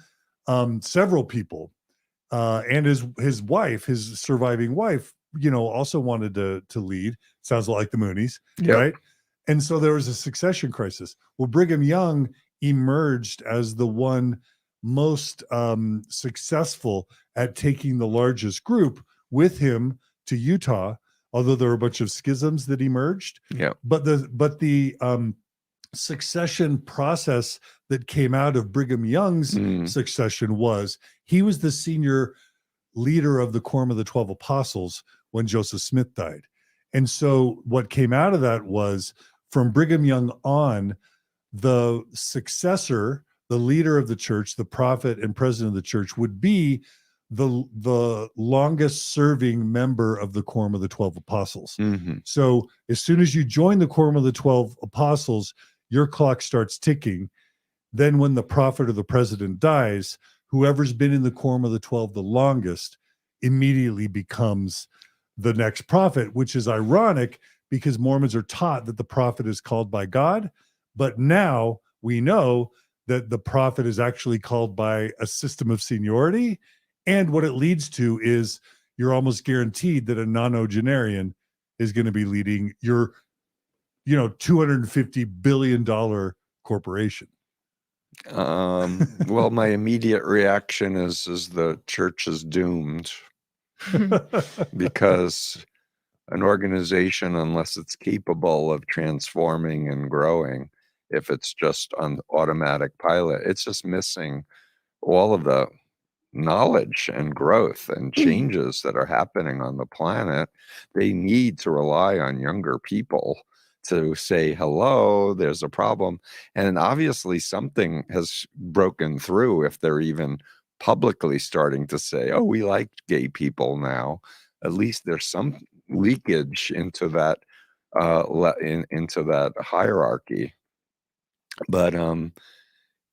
several people, and his wife, his surviving wife, also wanted to lead. Sounds like the Moonies, right? And so there was a succession crisis. Well, Brigham Young emerged as the one most successful at taking the largest group with him to Utah, although there were a bunch of schisms that emerged. But the succession process that came out of Brigham Young's succession was he was the senior leader of the Quorum of the 12 Apostles when Joseph Smith died. And so what came out of that was from Brigham Young on, the successor, the leader of the church, the prophet and president of the church would be the longest serving member of the Quorum of the 12 Apostles. So as soon as you join the Quorum of the 12 Apostles, your clock starts ticking. Then when the prophet or the president dies, whoever's been in the Quorum of the 12 the longest immediately becomes the next prophet, which is ironic because Mormons are taught that the prophet is called by God. But now we know that the prophet is actually called by a system of seniority. And what it leads to is you're almost guaranteed that a nonagenarian is going to be leading your, $250 billion corporation. Well, my immediate reaction is the church is doomed because an organization, unless it's capable of transforming and growing, if it's just on automatic pilot, it's just missing all of the knowledge and growth and changes that are happening on the planet. They need to rely on younger people to say, hello, there's a problem. And obviously something has broken through if they're even publicly starting to say, oh, we like gay people now. At least there's some leakage into that into that hierarchy. But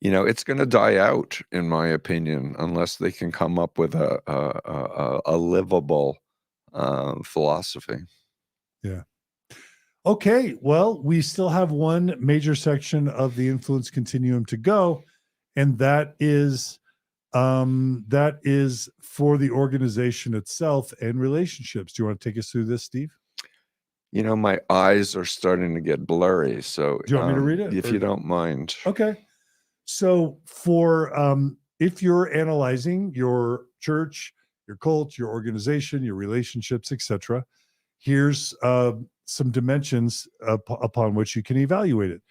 it's going to die out, in my opinion, unless they can come up with a livable philosophy. Yeah. Okay. Well, we still have one major section of the influence continuum to go, and that is for the organization itself and relationships. Do you want to take us through this, Steve? My eyes are starting to get blurry. So do you want me to read it? If you don't mind. Okay. So for if you're analyzing your church, your cult, your organization, your relationships, etc., here's some dimensions upon which you can evaluate it.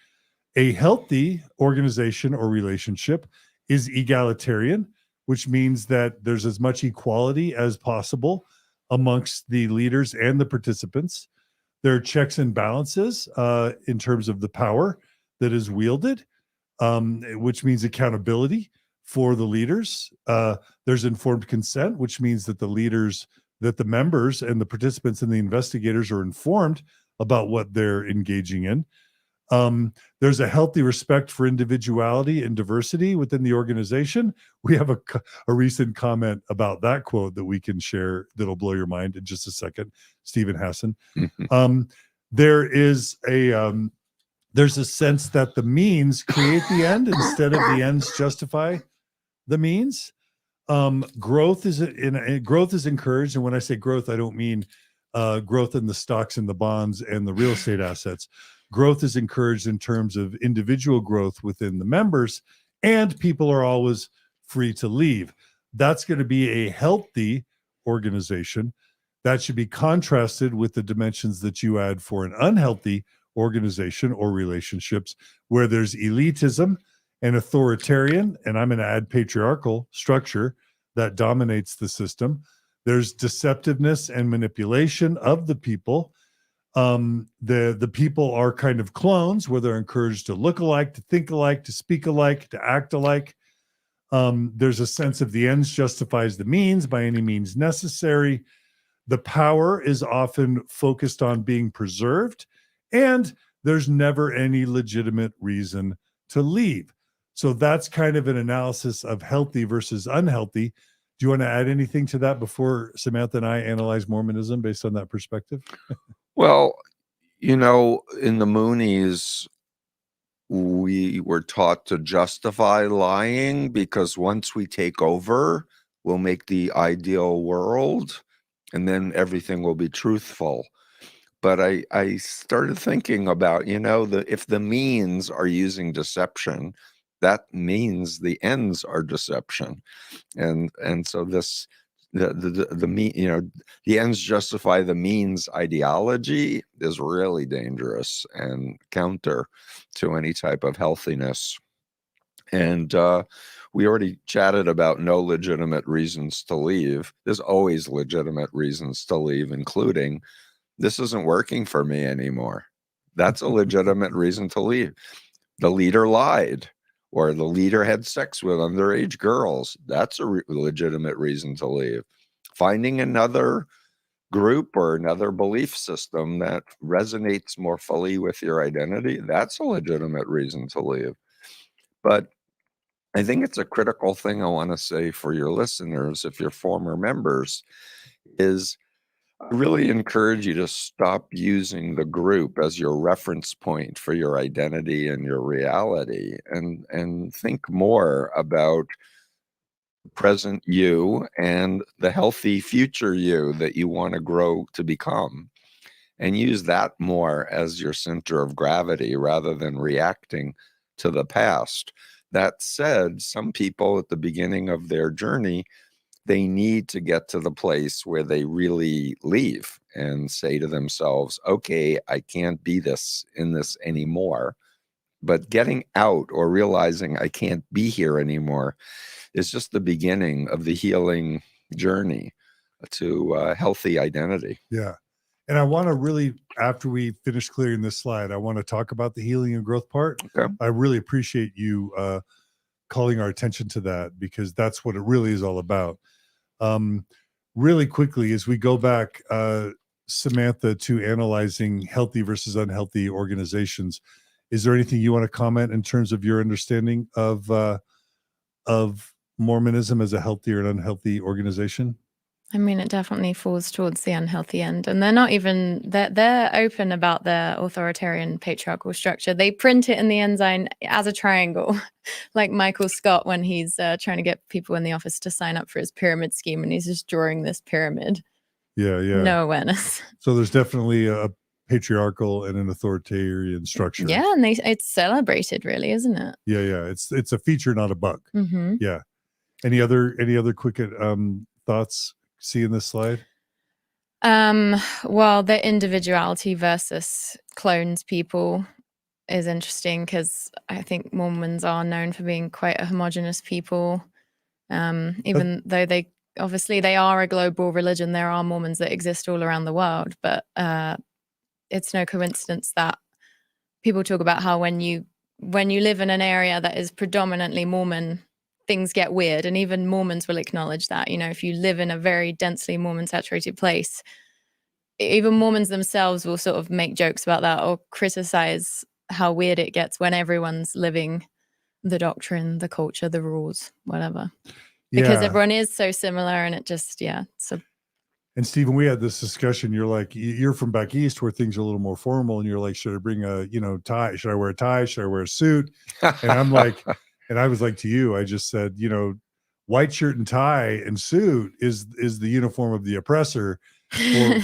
A healthy organization or relationship is egalitarian, which means that there's as much equality as possible amongst the leaders and the participants. There are checks and balances in terms of the power that is wielded, which means accountability for the leaders. There's informed consent, which means that the members and the participants and the investigators are informed about what they're engaging in. There's a healthy respect for individuality and diversity within the organization. We have a recent comment about that quote that we can share that'll blow your mind in just a second, Steven Hassan. There's a sense that the means create the end instead of the ends justify the means. Growth is encouraged, and when I say growth, I don't mean growth in the stocks and the bonds and the real estate assets, growth is encouraged in terms of individual growth within the members, and people are always free to leave. That's going to be a healthy organization. That should be contrasted with the dimensions that you add for an unhealthy organization or relationships, where there's elitism and authoritarian, and I'm going to add patriarchal structure that dominates the system. There's deceptiveness and manipulation of the people. The people are kind of clones, where they're encouraged to look alike, to think alike, to speak alike, to act alike. There's a sense of the ends justifies the means by any means necessary. The power is often focused on being preserved, and there's never any legitimate reason to leave. So that's kind of an analysis of healthy versus unhealthy. Do you want to add anything to that before Samantha and I analyze Mormonism based on that perspective? Well, in the Moonies, we were taught to justify lying because once we take over, we'll make the ideal world and then everything will be truthful. But I started thinking about, if the means are using deception, that means the ends are deception. And so this, the ends justify the means ideology is really dangerous and counter to any type of healthiness. And we already chatted about no legitimate reasons to leave. There's always legitimate reasons to leave, including this isn't working for me anymore. That's a legitimate reason to leave. The leader lied, or the leader had sex with underage girls. That's a legitimate reason to leave. Finding another group or another belief system that resonates more fully with your identity, that's a legitimate reason to leave. But I think it's a critical thing I want to say for your listeners, if you're former members, is I really encourage you to stop using the group as your reference point for your identity and your reality, and think more about present you and the healthy future you that you want to grow to become, and use that more as your center of gravity rather than reacting to the past. That said, some people at the beginning of their journey, they need to get to the place where they really leave and say to themselves, okay, I can't be in this anymore. But getting out or realizing I can't be here anymore is just the beginning of the healing journey to healthy identity. Yeah. And I want to really, after we finish clearing this slide, I want to talk about the healing and growth part. Okay. I really appreciate you calling our attention to that, because that's what it really is all about. Really quickly, as we go back, Samantha, to analyzing healthy versus unhealthy organizations, is there anything you want to comment in terms of your understanding of Mormonism as a healthy or an unhealthy organization? I mean, it definitely falls towards the unhealthy end, and they're not even, they're open about their authoritarian patriarchal structure. They print it in the ensign as a triangle, like Michael Scott when he's trying to get people in the office to sign up for his pyramid scheme, and he's just drawing this pyramid. Yeah. No awareness. So there's definitely a patriarchal and an authoritarian structure. Yeah, and it's celebrated, really, isn't it? Yeah. It's a feature, not a bug. Mm-hmm. Yeah. Any other quick thoughts seeing this slide? Well, the individuality versus clones people is interesting, because I think Mormons are known for being quite a homogenous people. Even though they are a global religion, there are Mormons that exist all around the world. But it's no coincidence that people talk about how when you live in an area that is predominantly Mormon, things get weird. And even Mormons will acknowledge that, if you live in a very densely Mormon saturated place, even Mormons themselves will sort of make jokes about that or criticize how weird it gets when everyone's living the doctrine, the culture, the rules, whatever. Because everyone is so similar, and it just, so. And Stephen, we had this discussion. You're like, you're from back east where things are a little more formal, and you're like, should I bring a, tie? Should I wear a tie? Should I wear a suit? And I'm like, and I was like to you, I just said, white shirt and tie and suit is the uniform of the oppressor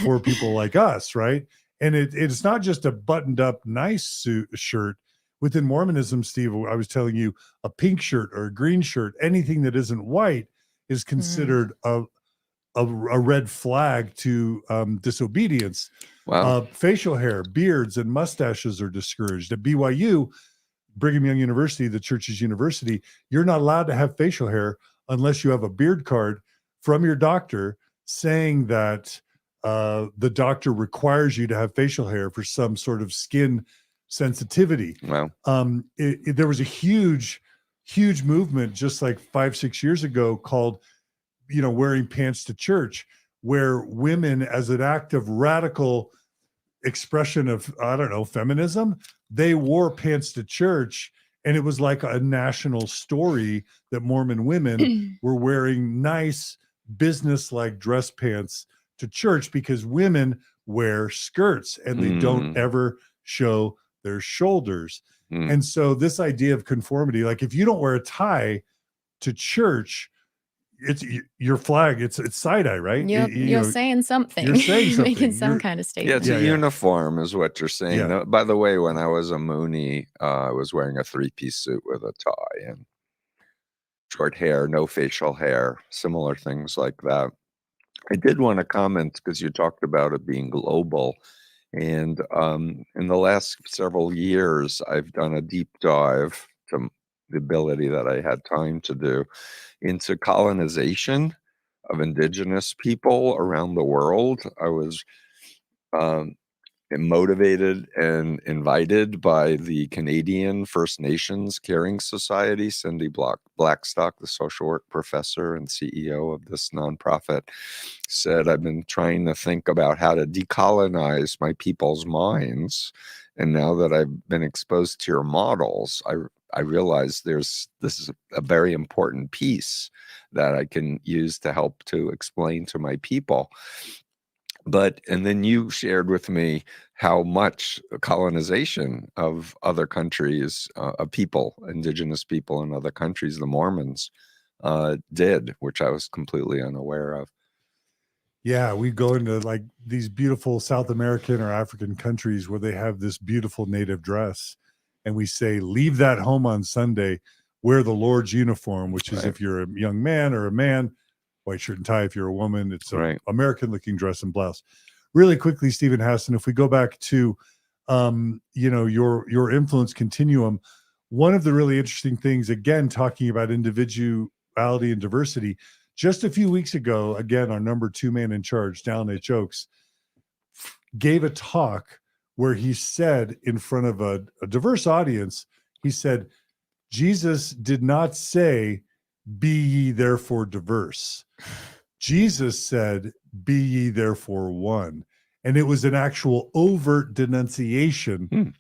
for people like us, right? And it's not just a buttoned up nice shirt. Within Mormonism, Steve, I was telling you, a pink shirt or a green shirt, anything that isn't white is considered a red flag to disobedience. Wow. Facial hair, beards, and mustaches are discouraged. At BYU, Brigham Young University, the church's university, you're not allowed to have facial hair unless you have a beard card from your doctor saying that the doctor requires you to have facial hair for some sort of skin sensitivity. Wow. There was a huge movement just like 5-6 years ago called, wearing pants to church, where women, as an act of radical expression of, I don't know, feminism, they wore pants to church. And it was like a national story that Mormon women were wearing nice business-like dress pants to church because women wear skirts and they don't ever show their shoulders. And so this idea of conformity, like if you don't wear a tie to church, it's your flag. It's side eye, right? You're saying something. You're saying something. Making some kind of statement. Yeah, it's a uniform is what you're saying. Yeah. By the way, when I was a Mooney, I was wearing a 3-piece suit with a tie and short hair, no facial hair, similar things like that. I did want to comment because you talked about it being global. And in the last several years, I've done a deep dive to the ability that I had time to do into colonization of indigenous people around the world. I was motivated and invited by the Canadian First Nations Caring Society. Cindy Blackstock, the social work professor and CEO of this nonprofit, said, I've been trying to think about how to decolonize my people's minds. And now that I've been exposed to your models, I realize this is a very important piece that I can use to help to explain to my people. And then you shared with me how much colonization of other countries, of people, indigenous people in other countries, the Mormons, did, which I was completely unaware of. Yeah, we go into like these beautiful South American or African countries where they have this beautiful native dress. And we say, leave that home on Sunday, wear the Lord's uniform, which is if you're a young man or a man, white shirt and tie. If you're a woman, it's an American-looking dress and blouse. Really quickly, Steven Hassan, if we go back to, your influence continuum, one of the really interesting things, again, talking about individuality and diversity, just a few weeks ago, again, our number 2 man in charge, Dehlin H. Oaks, gave a talk where he said in front of a diverse audience, he said, Jesus did not say, be ye therefore diverse. Jesus said, be ye therefore one. And it was an actual overt denunciation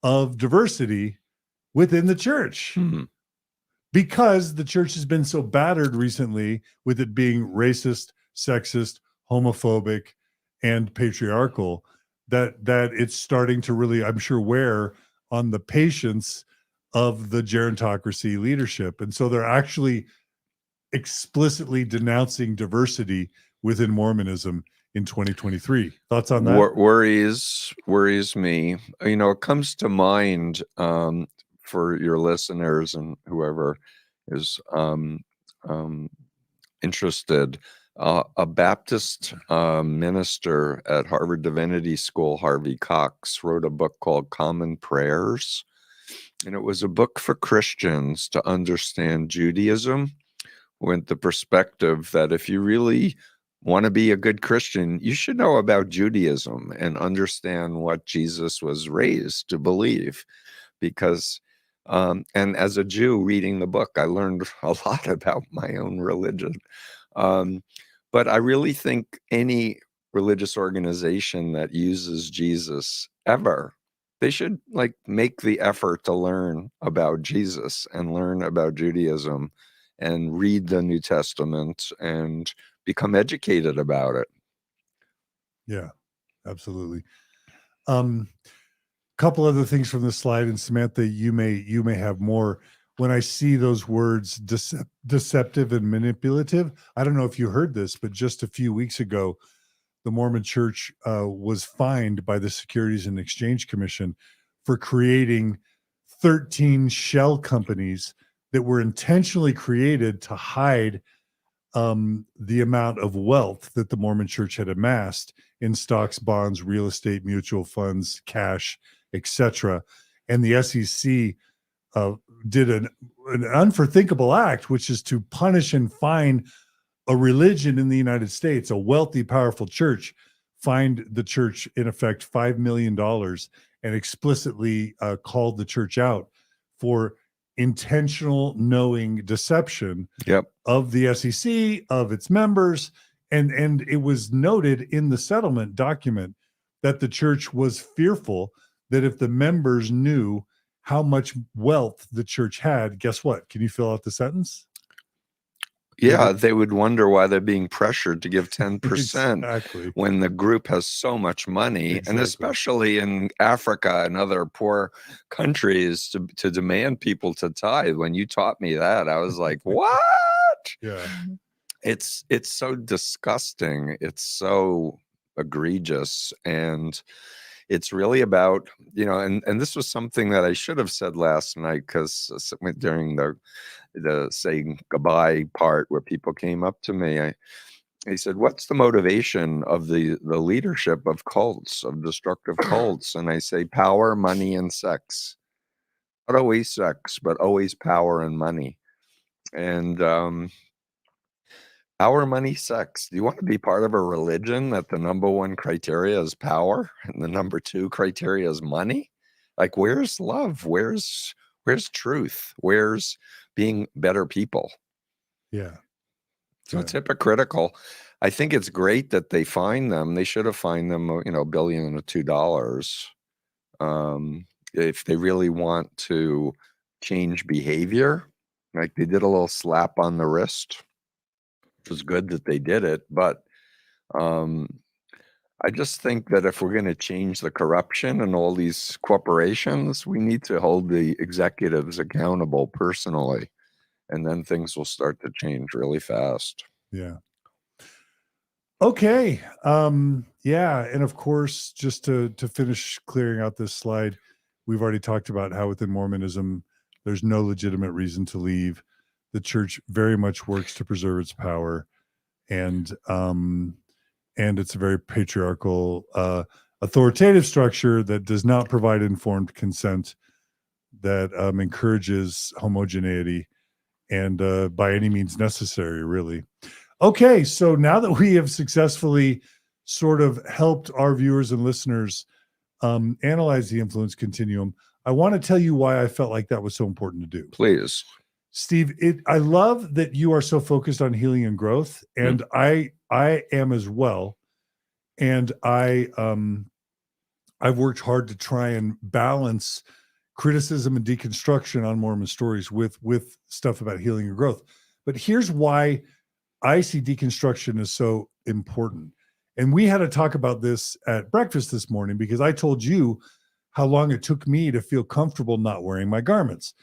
of diversity within the church. Because the church has been so battered recently with it being racist, sexist, homophobic, and patriarchal that it's starting to really, I'm sure, wear on the patience of the gerontocracy leadership. And so they're actually explicitly denouncing diversity within Mormonism in 2023. Thoughts on that? Worries me. It comes to mind for your listeners and whoever is interested. A Baptist minister at Harvard Divinity School, Harvey Cox, wrote a book called Common Prayers. And it was a book for Christians to understand Judaism with the perspective that if you really want to be a good Christian, you should know about Judaism and understand what Jesus was raised to believe. Because, and as a Jew reading the book, I learned a lot about my own religion. But I really think any religious organization that uses Jesus ever, they should make the effort to learn about Jesus and learn about Judaism and read the New Testament and become educated about it. Yeah, absolutely. Couple other things from the slide, and Samantha, you may have more. When I see those words deceptive and manipulative, I don't know if you heard this, but just a few weeks ago, the Mormon Church was fined by the Securities and Exchange Commission for creating 13 shell companies that were intentionally created to hide the amount of wealth that the Mormon Church had amassed in stocks, bonds, real estate, mutual funds, cash, etc. And the SEC did an unforthinkable act, which is to punish and fine a religion in the United States, a wealthy, powerful church, fined the church, in effect, $5 million and explicitly called the church out for intentional, knowing deception of the SEC, of its members. And it was noted in the settlement document that the church was fearful that if the members knew how much wealth the church had, guess what? Can you fill out the sentence? Yeah, they would wonder why they're being pressured to give 10% Exactly. when the group has so much money, Exactly. and especially in Africa and other poor countries to demand people to tithe. When you taught me that, I was like, what? Yeah. It's so disgusting. It's so egregious. And it's really about, you know, and this was something that I should have said last night, because during the saying goodbye part where people came up to me, he said, what's the motivation of the leadership of cults, of destructive cults? And I say, power, money, and sex. Not always sex, but always power and money. And power, money, sex. Do you want to be part of a religion that the number one criteria is power and the number two criteria is money? Like, where's love? Where's truth? Where's being better people? Yeah. So it's hypocritical. I think it's great that they fine them. They should have fined them, you know, $1 billion or $2. If they really want to change behavior, like they did a little slap on the wrist. It was good that they did it, but I just think that if we're going to change the corruption in all these corporations, we need to hold the executives accountable personally, and then things will start to change really fast. Yeah. Okay. Yeah. And of course, just to finish clearing out this slide, we've already talked about how within Mormonism, there's no legitimate reason to leave. The church very much works to preserve its power. And it's a very patriarchal, authoritative structure that does not provide informed consent, that encourages homogeneity, and by any means necessary, really. Okay, so now that we have successfully sort of helped our viewers and listeners analyze the influence continuum, I want to tell you why I felt like that was so important to do. Please. Steve, I love that you are so focused on healing and growth, and I am as well. And I've worked hard to try and balance criticism and deconstruction on Mormon stories with stuff about healing and growth. But here's why I see deconstruction as so important. And we had to talk about this at breakfast this morning, because I told you how long it took me to feel comfortable not wearing my garments.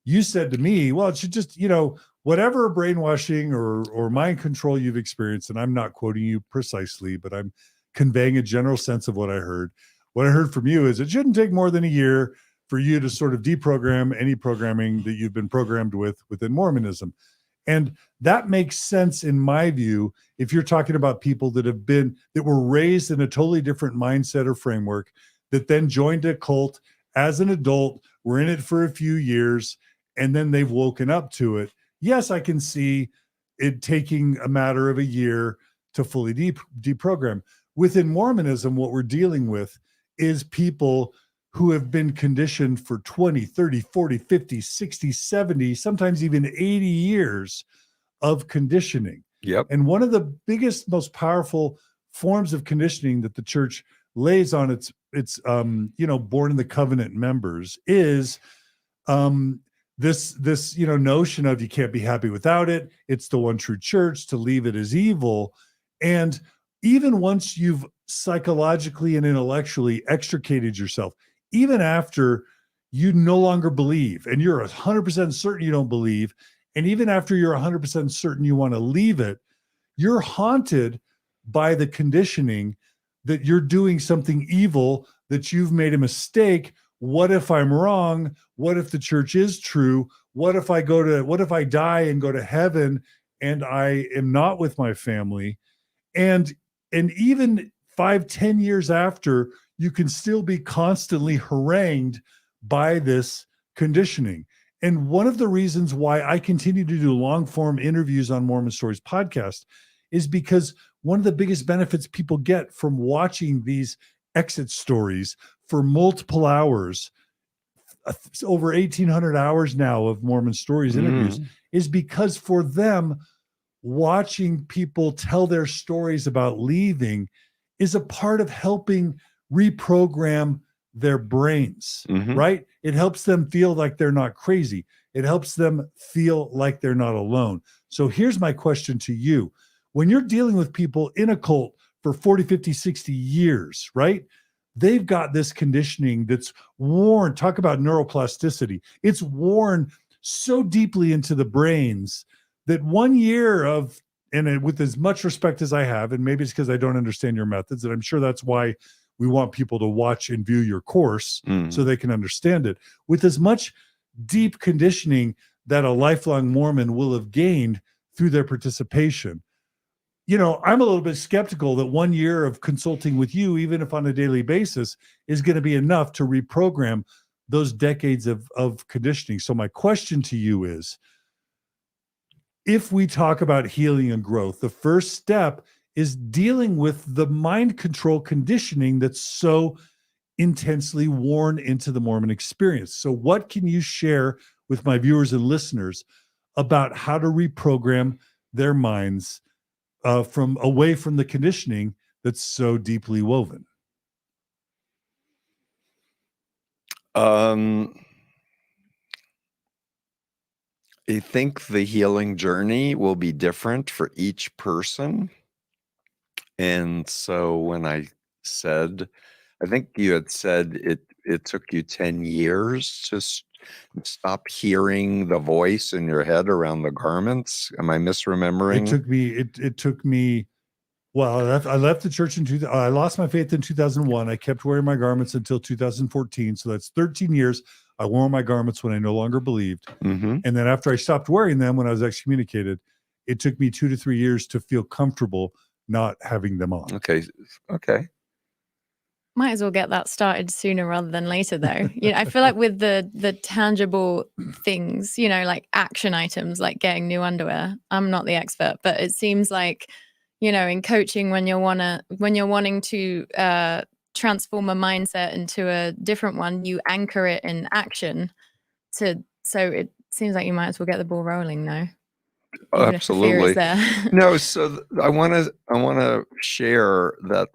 You said to me, well, it should just, you know, whatever brainwashing or mind control you've experienced, and I'm not quoting you precisely, but I'm conveying a general sense of what I heard. What I heard from you is it shouldn't take more than a year for you to sort of deprogram any programming that you've been programmed with within Mormonism. And that makes sense in my view, if you're talking about people that were raised in a totally different mindset or framework, that then joined a cult as an adult, were in it for a few years, and then they've woken up to it. Yes, I can see it taking a matter of a year to fully deprogram. Within Mormonism, what we're dealing with is people who have been conditioned for 20, 30, 40, 50, 60, 70, sometimes even 80 years of conditioning. Yep. And one of the biggest, most powerful forms of conditioning that the church lays on its born in the covenant members is this notion of you can't be happy without it. It's the one true church. To leave it is evil. And even once you've psychologically and intellectually extricated yourself, even after you no longer believe and you're 100% certain you don't believe, and even after you're 100% certain you want to leave it, you're haunted by the conditioning that you're doing something evil, that you've made a mistake. What if I'm wrong? What if the church is true? What if I die and go to heaven and I am not with my family? And even 5-10 years after, you can still be constantly harangued by this conditioning. And one of the reasons why I continue to do long form interviews on Mormon Stories podcast is because one of the biggest benefits people get from watching these exit stories for multiple hours, over 1,800 hours now of Mormon Stories interviews, is because for them, watching people tell their stories about leaving is a part of helping reprogram their brains, right? It helps them feel like they're not crazy. It helps them feel like they're not alone. So here's my question to you. When you're dealing with people in a cult for 40, 50, 60 years, right? They've got this conditioning that's worn. Talk about neuroplasticity. It's worn so deeply into the brains that 1 year of, and with as much respect as I have, and maybe it's because I don't understand your methods, and I'm sure that's why we want people to watch and view your course so they can understand it. With as much deep conditioning that a lifelong Mormon will have gained through their participation, you know, I'm a little bit skeptical that 1 year of consulting with you, even if on a daily basis, is going to be enough to reprogram those decades of conditioning. So my question to you is, if we talk about healing and growth, the first step is dealing with the mind control conditioning that's so intensely worn into the Mormon experience. So what can you share with my viewers and listeners about how to reprogram their minds from away from the conditioning that's so deeply woven? I think the healing journey will be different for each person. And so when I think you had said it took you 10 years to stop hearing the voice in your head around the garments. Am I misremembering? It took me. Well, I left the church in I lost my faith in 2001. I kept wearing my garments until 2014. So that's 13 years. I wore my garments when I no longer believed. And then after I stopped wearing them, when I was excommunicated, it took me 2 to 3 years to feel comfortable not having them on. Okay. Might as well get that started sooner rather than later, though. You know, I feel like with the tangible things, you know, like action items, like getting new underwear. I'm not the expert, but it seems like, you know, in coaching, when you're wanting to transform a mindset into a different one, you anchor it in action. So it seems like you might as well get the ball rolling now. Even if the fear is there. No, so I want to share that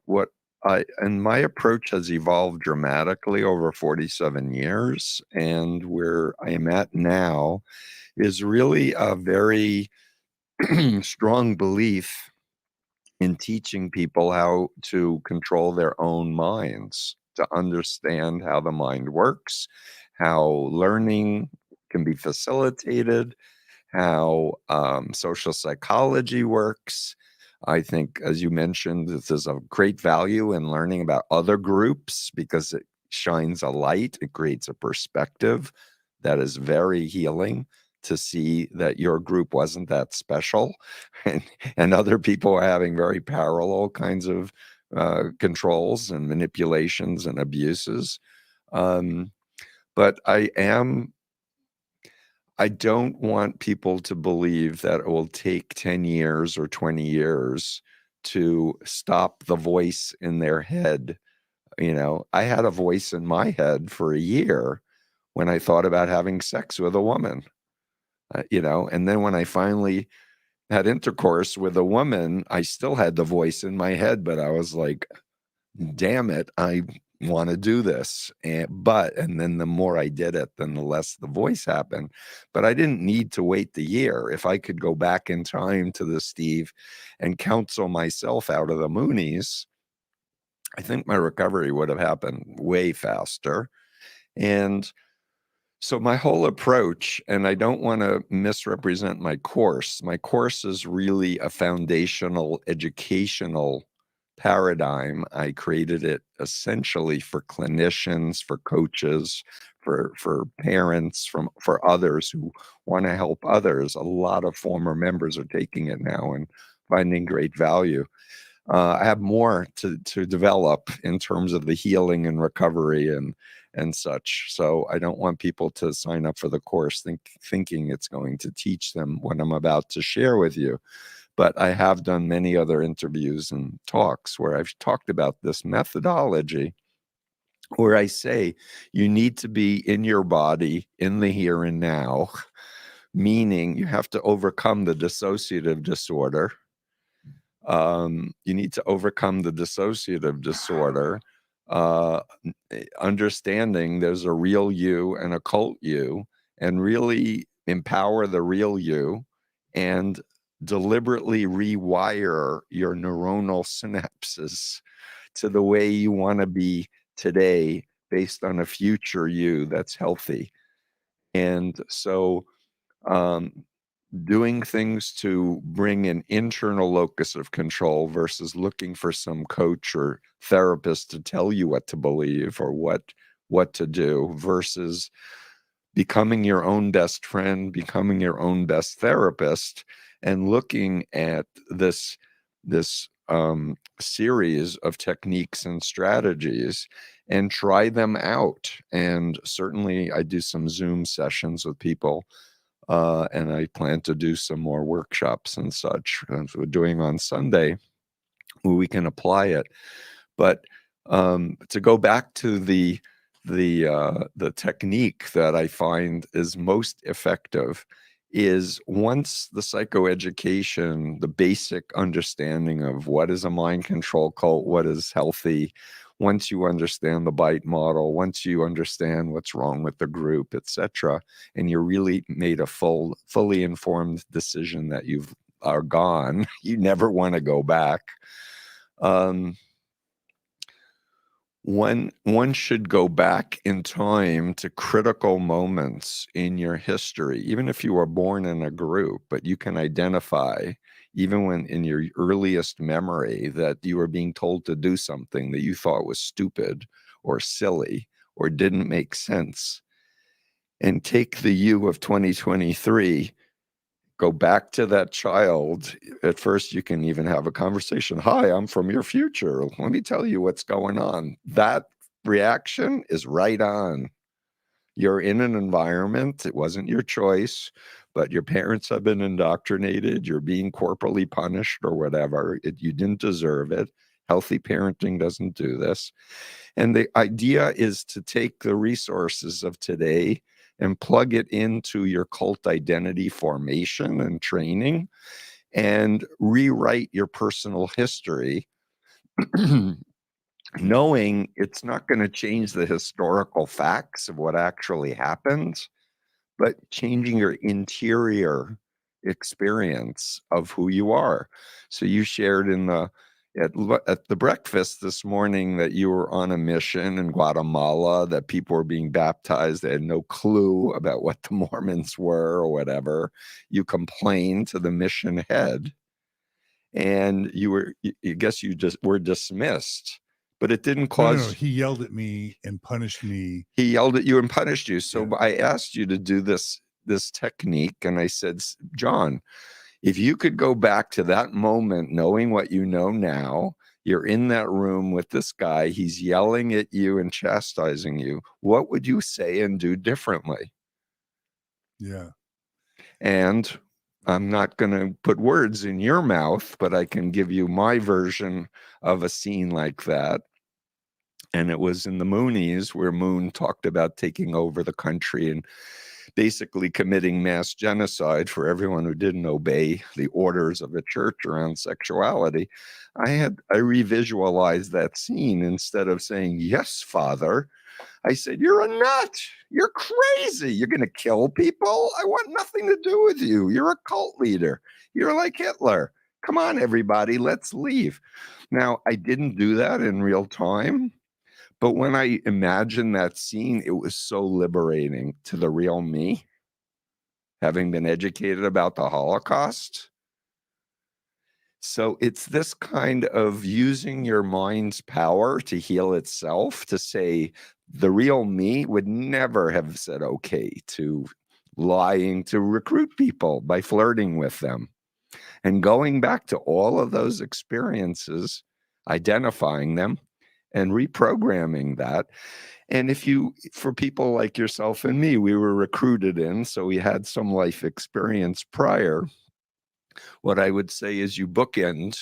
and my approach has evolved dramatically over 47 years, and where I am at now is really a very strong belief in teaching people how to control their own minds, to understand how the mind works, how learning can be facilitated, how social psychology works. I think, as you mentioned, there's a great value in learning about other groups because it shines a light. It creates a perspective that is very healing, to see that your group wasn't that special and other people are having very parallel kinds of controls and manipulations and abuses. But I don't want people to believe that it will take 10 years or 20 years to stop the voice in their head. You know, I had a voice in my head for a year when I thought about having sex with a woman, you know, and then when I finally had intercourse with a woman, I still had the voice in my head, but I was like, damn it, I want to do this. And then the more I did it, then the less the voice happened. But I didn't need to wait the year. If I could go back in time to the Steve and counsel myself out of the Moonies, I think my recovery would have happened way faster. And So my whole approach, and I don't want to misrepresent my course is really a foundational educational paradigm. I created it essentially for clinicians, for coaches, for parents, for others who want to help others. A lot of former members are taking it now and finding great value. I have more to develop in terms of the healing and recovery and such. So I don't want people to sign up for the course thinking it's going to teach them what I'm about to share with you. But I have done many other interviews and talks where I've talked about this methodology, where I say you need to be in your body in the here and now, meaning you have to overcome the dissociative disorder. You need to overcome the dissociative disorder, understanding there's a real you and a cult you, and really empower the real you and deliberately rewire your neuronal synapses to the way you want to be today based on a future you that's healthy. And so doing things to bring an internal locus of control versus looking for some coach or therapist to tell you what to believe or what to do, versus becoming your own best friend, becoming your own best therapist, and looking at this series of techniques and strategies and try them out. And certainly I do some Zoom sessions with people, and I plan to do some more workshops and such, as we're doing on Sunday, where we can apply it. But to go back to the technique that I find is most effective is, once the psychoeducation, the basic understanding of what is a mind control cult, what is healthy, once you understand the bite model, once you understand what's wrong with the group, etc., and you're really made a fully informed decision that you are gone, you never want to go back. One should go back in time to critical moments in your history, even if you were born in a group, but you can identify, even when in your earliest memory, that you were being told to do something that you thought was stupid or silly or didn't make sense. And take the you of 2023, go back to that child. At first, you can even have a conversation. Hi, I'm from your future. Let me tell you what's going on. That reaction is right on. You're in an environment, it wasn't your choice, but your parents have been indoctrinated. You're being corporally punished or whatever. You didn't deserve it. Healthy parenting doesn't do this. And the idea is to take the resources of today and plug it into your cult identity formation and training, and rewrite your personal history, knowing it's not going to change the historical facts of what actually happened, but changing your interior experience of who you are. So you shared at the breakfast this morning that you were on a mission in Guatemala, that people were being baptized. They had no clue about what the Mormons were or whatever. You complained to the mission head, and I guess you just were dismissed, but it didn't cause. No, he yelled at me and punished me. He yelled at you and punished you. So Yeah. I asked you to do this technique, and I said, John, if you could go back to that moment, knowing what you know now, you're in that room with this guy, he's yelling at you and chastising you, what would you say and do differently? Yeah. And I'm not going to put words in your mouth, but I can give you my version of a scene like that. And it was in the Moonies, where Moon talked about taking over the country and basically committing mass genocide for everyone who didn't obey the orders of the church around sexuality. I revisualized that scene. Instead of saying, yes, Father, I said, you're a nut. You're crazy. You're going to kill people. I want nothing to do with you. You're a cult leader. You're like Hitler. Come on, everybody, let's leave. Now, I didn't do that in real time, But when I imagined that scene, it was so liberating to the real me, having been educated about the Holocaust. So it's this kind of using your mind's power to heal itself, to say the real me would never have said okay to lying to recruit people by flirting with them. And going back to all of those experiences, identifying them and reprogramming that. And for people like yourself and me, we were recruited in, so we had some life experience prior. What I would say is you bookend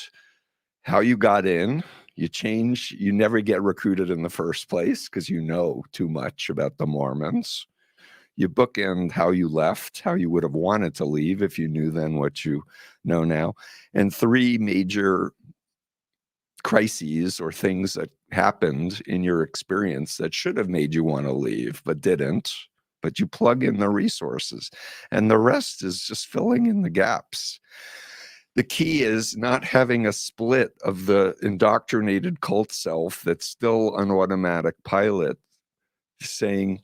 how you got in, you change, you never get recruited in the first place because you know too much about the Mormons. You bookend how you left, how you would have wanted to leave if you knew then what you know now. And 3 major crises or things that happened in your experience that should have made you want to leave, but didn't. But you plug in the resources, and the rest is just filling in the gaps. The key is not having a split of the indoctrinated cult self that's still an automatic pilot saying,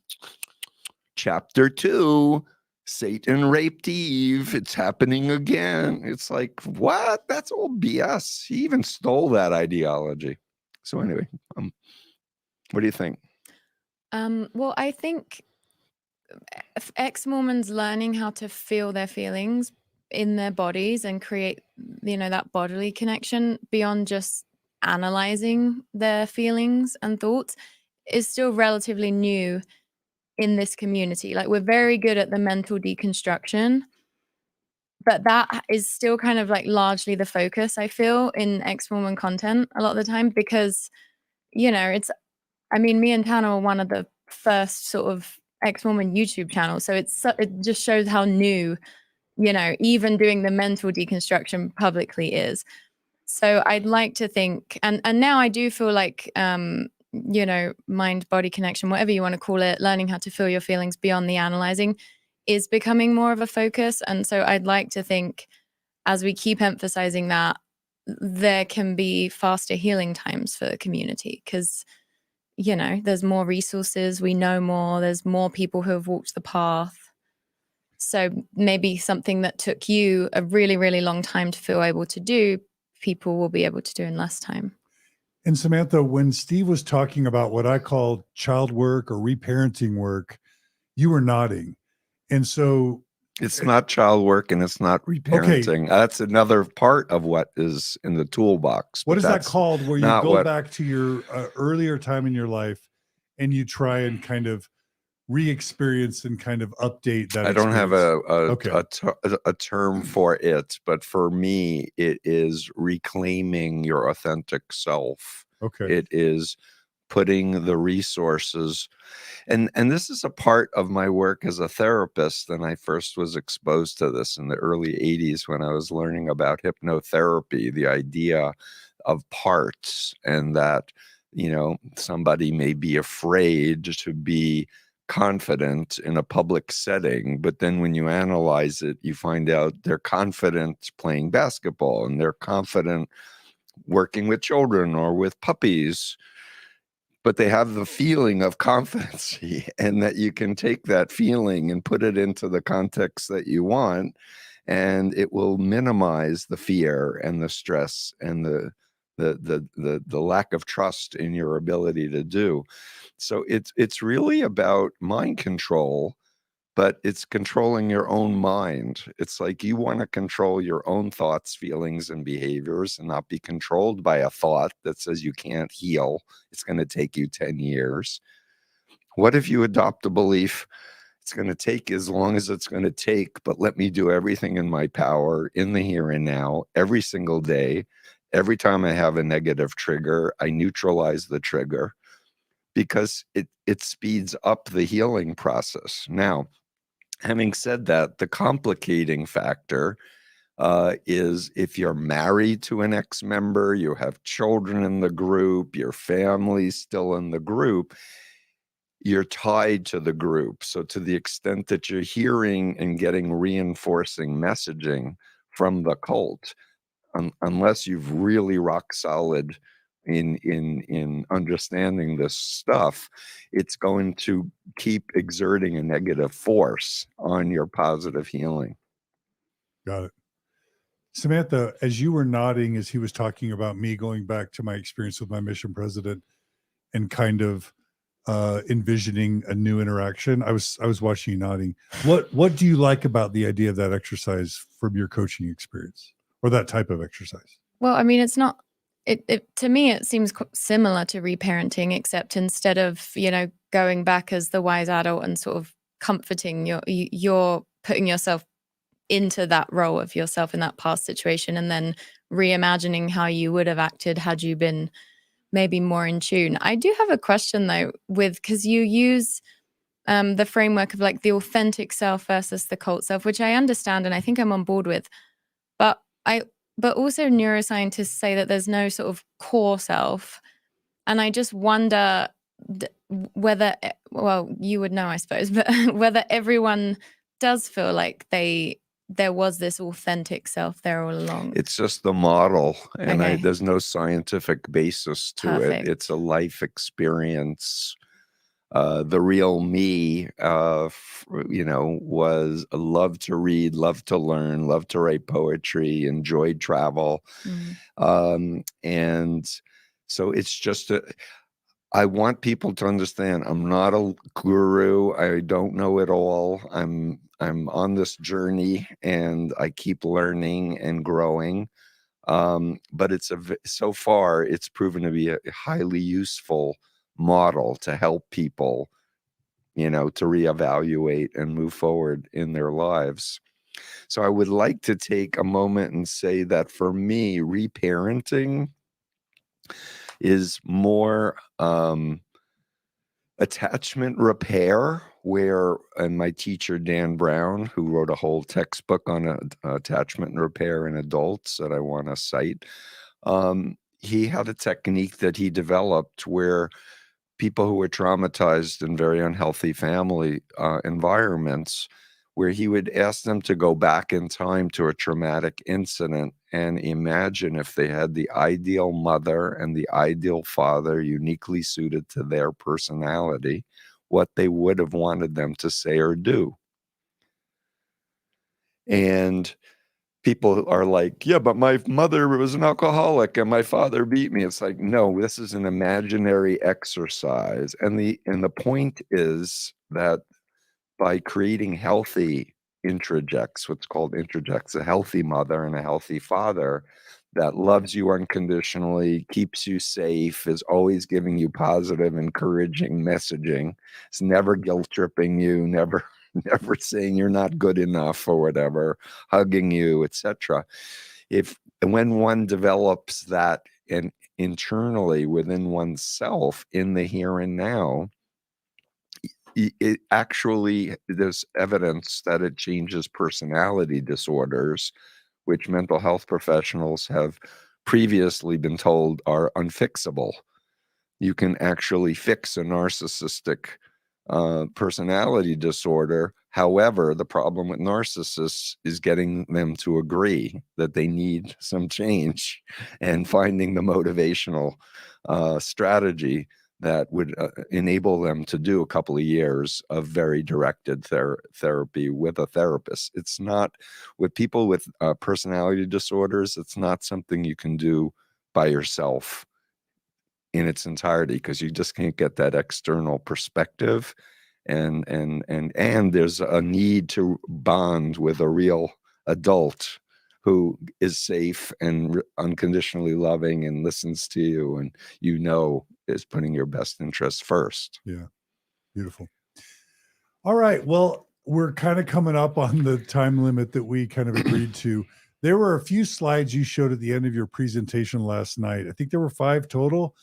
Chapter 2, Satan raped Eve. It's happening again. It's like, what? That's all BS. He even stole that ideology. So anyway, what do you think? Well, I think ex-Mormons learning how to feel their feelings in their bodies and create, that bodily connection beyond just analyzing their feelings and thoughts is still relatively new in this community. Like, we're very good at the mental deconstruction, but that is still kind of like largely the focus, I feel, in ex-Mormon content a lot of the time, because, me and Tana were one of the first sort of ex-Mormon YouTube channels. So it just shows how new, even doing the mental deconstruction publicly is. So I'd like to think, and now I do feel like, mind body connection, whatever you want to call it, learning how to feel your feelings beyond the analyzing is becoming more of a focus. And so I'd like to think, as we keep emphasizing that, there can be faster healing times for the community, because there's more resources, we know more, there's more people who have walked the path. So maybe something that took you a really, really long time to feel able to do, people will be able to do in less time. And Samantha, when Steve was talking about what I call child work or reparenting work, you were nodding. And so it's not child work and it's not reparenting. Okay. That's another part of what is in the toolbox. What is that called, where you go back to your earlier time in your life and you try and kind of re-experience and kind of update that? I don't have a term for it, but for me, it is reclaiming your authentic self. Okay. It is putting the resources, and this is a part of my work as a therapist. And I first was exposed to this in the early 80s when I was learning about hypnotherapy, the idea of parts, and that, somebody may be afraid to be confident in a public setting, but then when you analyze it, you find out they're confident playing basketball and they're confident working with children or with puppies, but they have the feeling of confidence, and that you can take that feeling and put it into the context that you want, and it will minimize the fear and the stress and the lack of trust in your ability to do. So it's really about mind control, but it's controlling your own mind. It's like you want to control your own thoughts, feelings, and behaviors, and not be controlled by a thought that says you can't heal. It's going to take you 10 years. What if you adopt a belief? It's going to take as long as it's going to take, but let me do everything in my power in the here and now, every single day. Every time I have a negative trigger, I neutralize the trigger, because it speeds up the healing process. Now, having said that, the complicating factor is if you're married to an ex-member, you have children in the group, your family's still in the group, you're tied to the group. So to the extent that you're hearing and getting reinforcing messaging from the cult, unless you've really rock solid in understanding this stuff, it's going to keep exerting a negative force on your positive healing. Got it. Samantha, as you were nodding, as he was talking about me going back to my experience with my mission president and kind of envisioning a new interaction, I was watching you nodding. What do you like about the idea of that exercise from your coaching experience, or that type of exercise? Well, I mean, it's not. It to me, it seems similar to reparenting, except instead of going back as the wise adult and sort of comforting, you're putting yourself into that role of yourself in that past situation, and then reimagining how you would have acted had you been maybe more in tune. I do have a question though, because you use the framework of like the authentic self versus the cult self, which I understand and I think I'm on board with, but also neuroscientists say that there's no sort of core self, and I just wonder whether, well, you would know, I suppose, but whether everyone does feel like there was this authentic self there all along. It's just the model, and Okay. there's no scientific basis to Perfect. it. It's a life experience. The real me, was loved to read, loved to learn, loved to write poetry, enjoyed travel. And so it's just I want people to understand I'm not a guru. I don't know it all. I'm on this journey and I keep learning and growing. But so far it's proven to be a highly useful model to help people, to reevaluate and move forward in their lives. So I would like to take a moment and say that for me, reparenting is more attachment repair, and my teacher, Dan Brown, who wrote a whole textbook on attachment and repair in adults that I want to cite, he had a technique that he developed where people who were traumatized in very unhealthy family environments, where he would ask them to go back in time to a traumatic incident and imagine if they had the ideal mother and the ideal father uniquely suited to their personality, what they would have wanted them to say or do. And people are like, yeah, but my mother was an alcoholic and my father beat me. It's like, no, this is an imaginary exercise. And the point is that by creating healthy introjects, what's called introjects, a healthy mother and a healthy father that loves you unconditionally, keeps you safe, is always giving you positive, encouraging messaging. It's never guilt tripping you, never saying you're not good enough or whatever, hugging you, etc. When one develops that and internally within oneself in the here and now, it actually, there's evidence that it changes personality disorders, which mental health professionals have previously been told are unfixable. You can actually fix a narcissistic personality disorder. However, the problem with narcissists is getting them to agree that they need some change and finding the motivational strategy that would enable them to do a couple of years of very directed therapy with a therapist. It's not, with people with personality disorders, it's not something you can do by yourself in its entirety, because you just can't get that external perspective. And there's a need to bond with a real adult who is safe and unconditionally loving and listens to you and is putting your best interests first. Yeah. Beautiful. All right. Well, we're kind of coming up on the time limit that we kind of agreed to. There were a few slides you showed at the end of your presentation last night. I think there were 5 total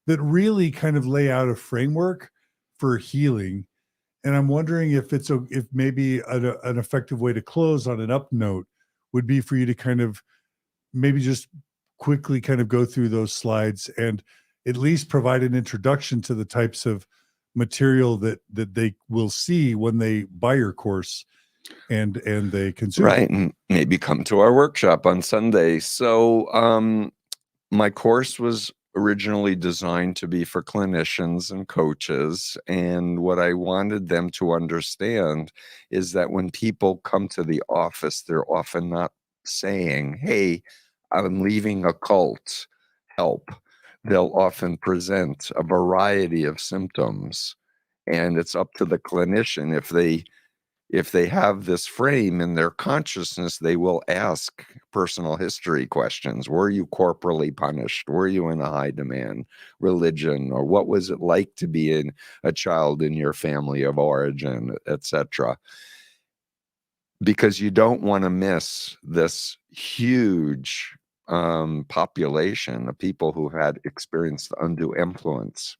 that really kind of lay out a framework for healing. And I'm wondering if maybe an effective way to close on an up note would be for you to kind of maybe just quickly kind of go through those slides and at least provide an introduction to the types of material that they will see when they buy your course and they consume. Right. And maybe come to our workshop on Sunday. So my course was originally designed to be for clinicians and coaches. And what I wanted them to understand is that when people come to the office, they're often not saying, hey, I'm leaving a cult, help. They'll often present a variety of symptoms. And it's up to the clinician. If they have this frame in their consciousness, they will ask personal history questions. Were you corporally punished? Were you in a high demand religion? Or what was it like to be a child in your family of origin, etc.? Because you don't want to miss this huge population of people who had experienced undue influence.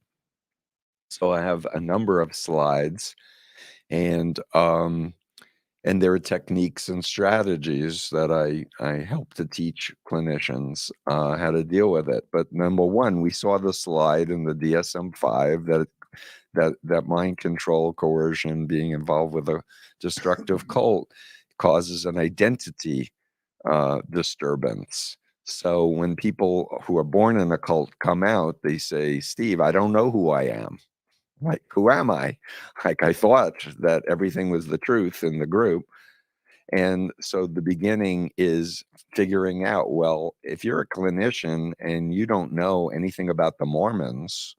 So I have a number of slides, and there are techniques and strategies that I help to teach clinicians how to deal with it. But number one, we saw the slide in the DSM-5 that mind control, coercion, being involved with a destructive cult causes an identity disturbance. So when people who are born in a cult come out, they say, Steve, I don't know who I am. Like, who am I? Like, I thought that everything was the truth in the group. And so the beginning is figuring out, well, if you're a clinician and you don't know anything about the Mormons,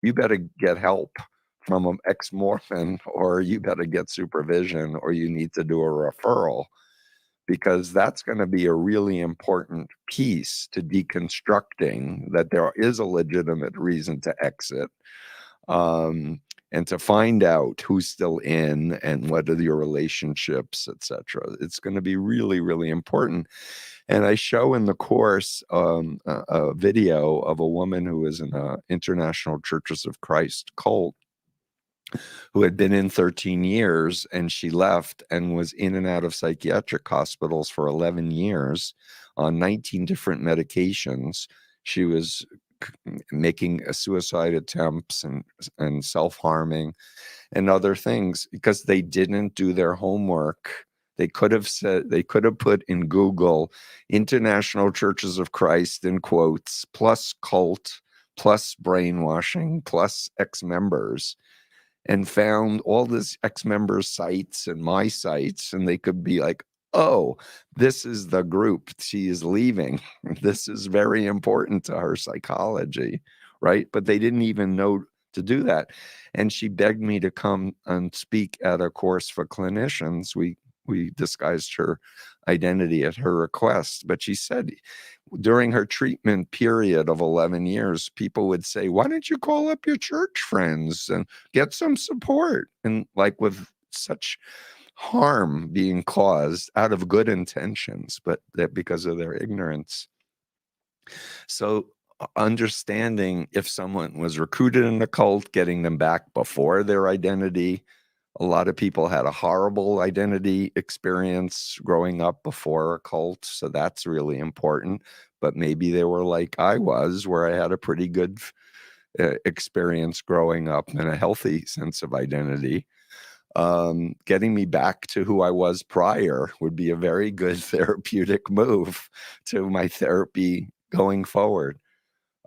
you better get help from an ex-Mormon, or you better get supervision, or you need to do a referral, because that's going to be a really important piece to deconstructing that there is a legitimate reason to exit. And to find out who's still in and what are your relationships, etc. It's going to be really, really important. And I show in the course a video of a woman who was in an International Churches of Christ cult, who had been in 13 years, and she left and was in and out of psychiatric hospitals for 11 years on 19 different medications. She was making suicide attempts and self-harming and other things because they didn't do their homework. They could have put in Google International Churches of Christ in quotes, plus cult, plus brainwashing, plus ex-members, and found all this ex-members sites and my sites, and they could be like, oh, this is the group she is leaving. This is very important to her psychology, right? But they didn't even know to do that. And she begged me to come and speak at a course for clinicians. We disguised her identity at her request. But she said during her treatment period of 11 years, people would say, why don't you call up your church friends and get some support? And like with such harm being caused out of good intentions, but that because of their ignorance. So understanding if someone was recruited in a cult, getting them back before their identity. A lot of people had a horrible identity experience growing up before a cult, so that's really important. But maybe they were like I was, where I had a pretty good experience growing up and a healthy sense of identity. Getting me back to who I was prior would be a very good therapeutic move to my therapy going forward.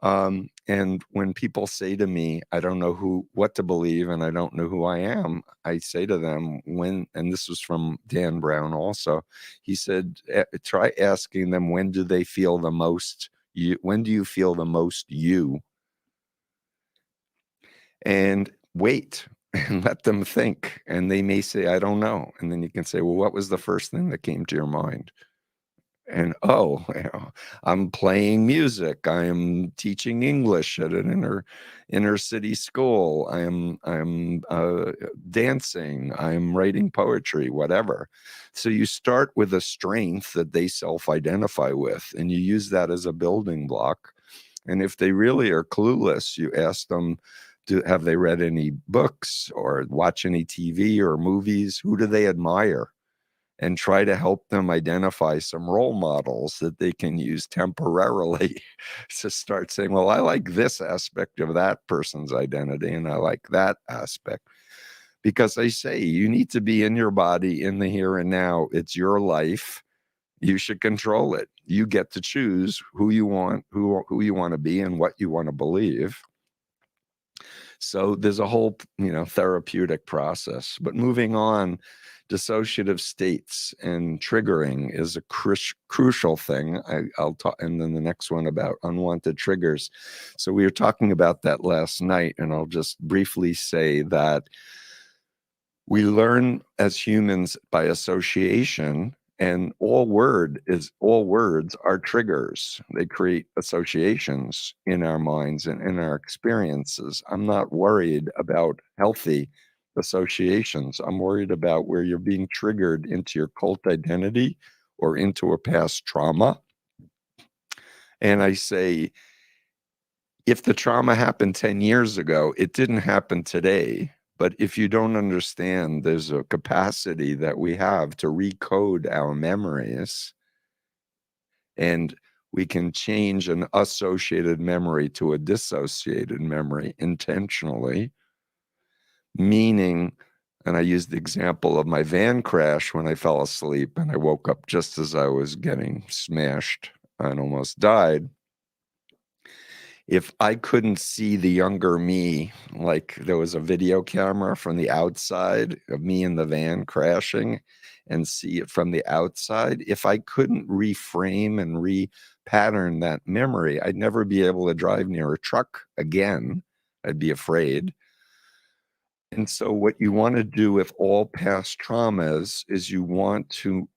And when people say to me, I don't know what to believe and I don't know who I am, I say to them and this was from Dan Brown also, he said, try asking them, when do they feel the most you? When do you feel the most you? And wait and let them think. And they may say, I don't know. And then you can say, well, what was the first thing that came to your mind? And I'm playing music. I am teaching English at an inner city school. I'm dancing. I'm writing poetry, whatever. So you start with a strength that they self-identify with, and you use that as a building block. And if they really are clueless, you ask them, have they read any books or watch any TV or movies? Who do they admire? And try to help them identify some role models that they can use temporarily to start saying, well, I like this aspect of that person's identity and I like that aspect. Because I say you need to be in your body in the here and now. It's your life. You should control it. You get to choose who you want to be and what you want to believe. So there's a whole, therapeutic process. But moving on, dissociative states and triggering is a crucial thing. I'll talk, and then the next one about unwanted triggers. So we were talking about that last night, and I'll just briefly say that we learn as humans by association, and all words are triggers. They create associations in our minds and in our experiences. I'm not worried about healthy associations. I'm worried about where you're being triggered into your cult identity or into a past trauma. And I say, if the trauma happened 10 years ago, it didn't happen today. But if you don't understand, there's a capacity that we have to recode our memories, and we can change an associated memory to a dissociated memory intentionally, meaning, and I used the example of my van crash when I fell asleep and I woke up just as I was getting smashed and almost died. If I couldn't see the younger me, like there was a video camera from the outside of me in the van crashing and see it from the outside, if I couldn't reframe and repattern that memory, I'd never be able to drive near a truck again. I'd be afraid. And so what you want to do with all past traumas is you want to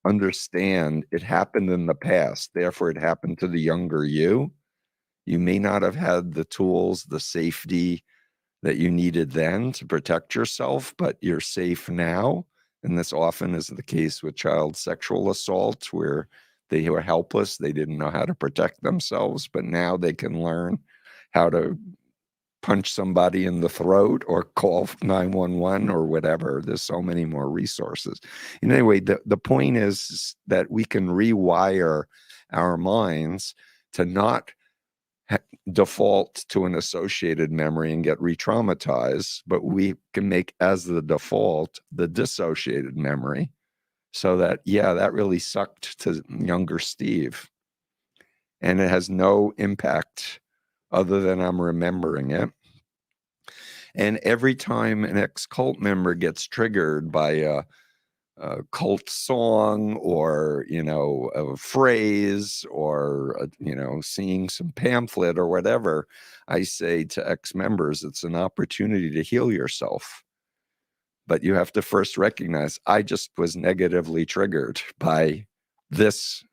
understand it happened in the past, therefore it happened to the younger you. You may not have had the tools, the safety that you needed then to protect yourself, but you're safe now. And this often is the case with child sexual assault, where they were helpless. They didn't know how to protect themselves, but now they can learn how to punch somebody in the throat or call 911 or whatever. There's so many more resources. And anyway, the point is that we can rewire our minds to not default to an associated memory and get re-traumatized, but we can make as the default the dissociated memory, so that, yeah, that really sucked to younger Steve, and it has no impact other than I'm remembering it. And every time an ex-cult member gets triggered by a cult song or, a phrase or, seeing some pamphlet or whatever, I say to ex-members, it's an opportunity to heal yourself. But you have to first recognize, I just was negatively triggered by this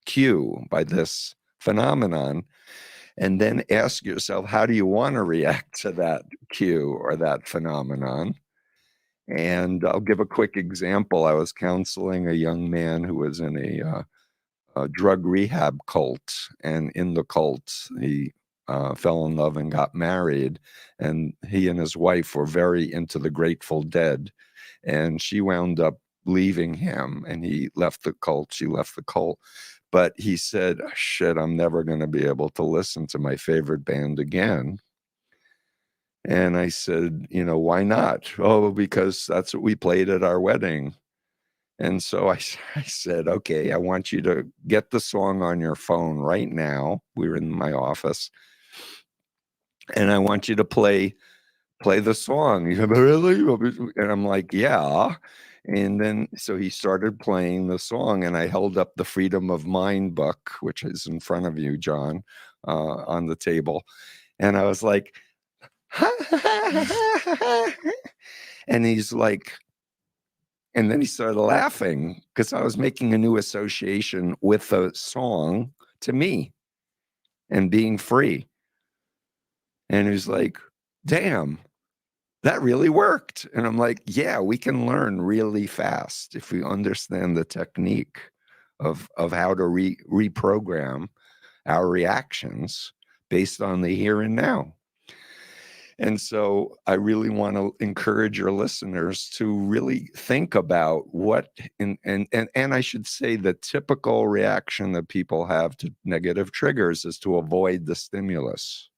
cue, by this phenomenon. And then ask yourself, how do you want to react to that cue or that phenomenon? And I'll give a quick example. I was counseling a young man who was in a drug rehab cult, and in the cult, he fell in love and got married, and he and his wife were very into the Grateful Dead, and she wound up leaving him, and he left the cult. She left the cult. But he said, shit, I'm never going to be able to listen to my favorite band again. And I said, why not? Oh, because that's what we played at our wedding. And so I said, okay, I want you to get the song on your phone right now. We were in my office. And I want you to play the song. He said, really? And I'm like, yeah. And then, so he started playing the song, and I held up the Freedom of Mind book, which is in front of you, John, on the table. And I was like, and he's like, and then he started laughing because I was making a new association with the song to me and being free. And he's like, damn, that really worked. And I'm like, yeah, we can learn really fast if we understand the technique of how to reprogram our reactions based on the here and now. And so I really want to encourage your listeners to really think about what, and I should say the typical reaction that people have to negative triggers is to avoid the stimulus.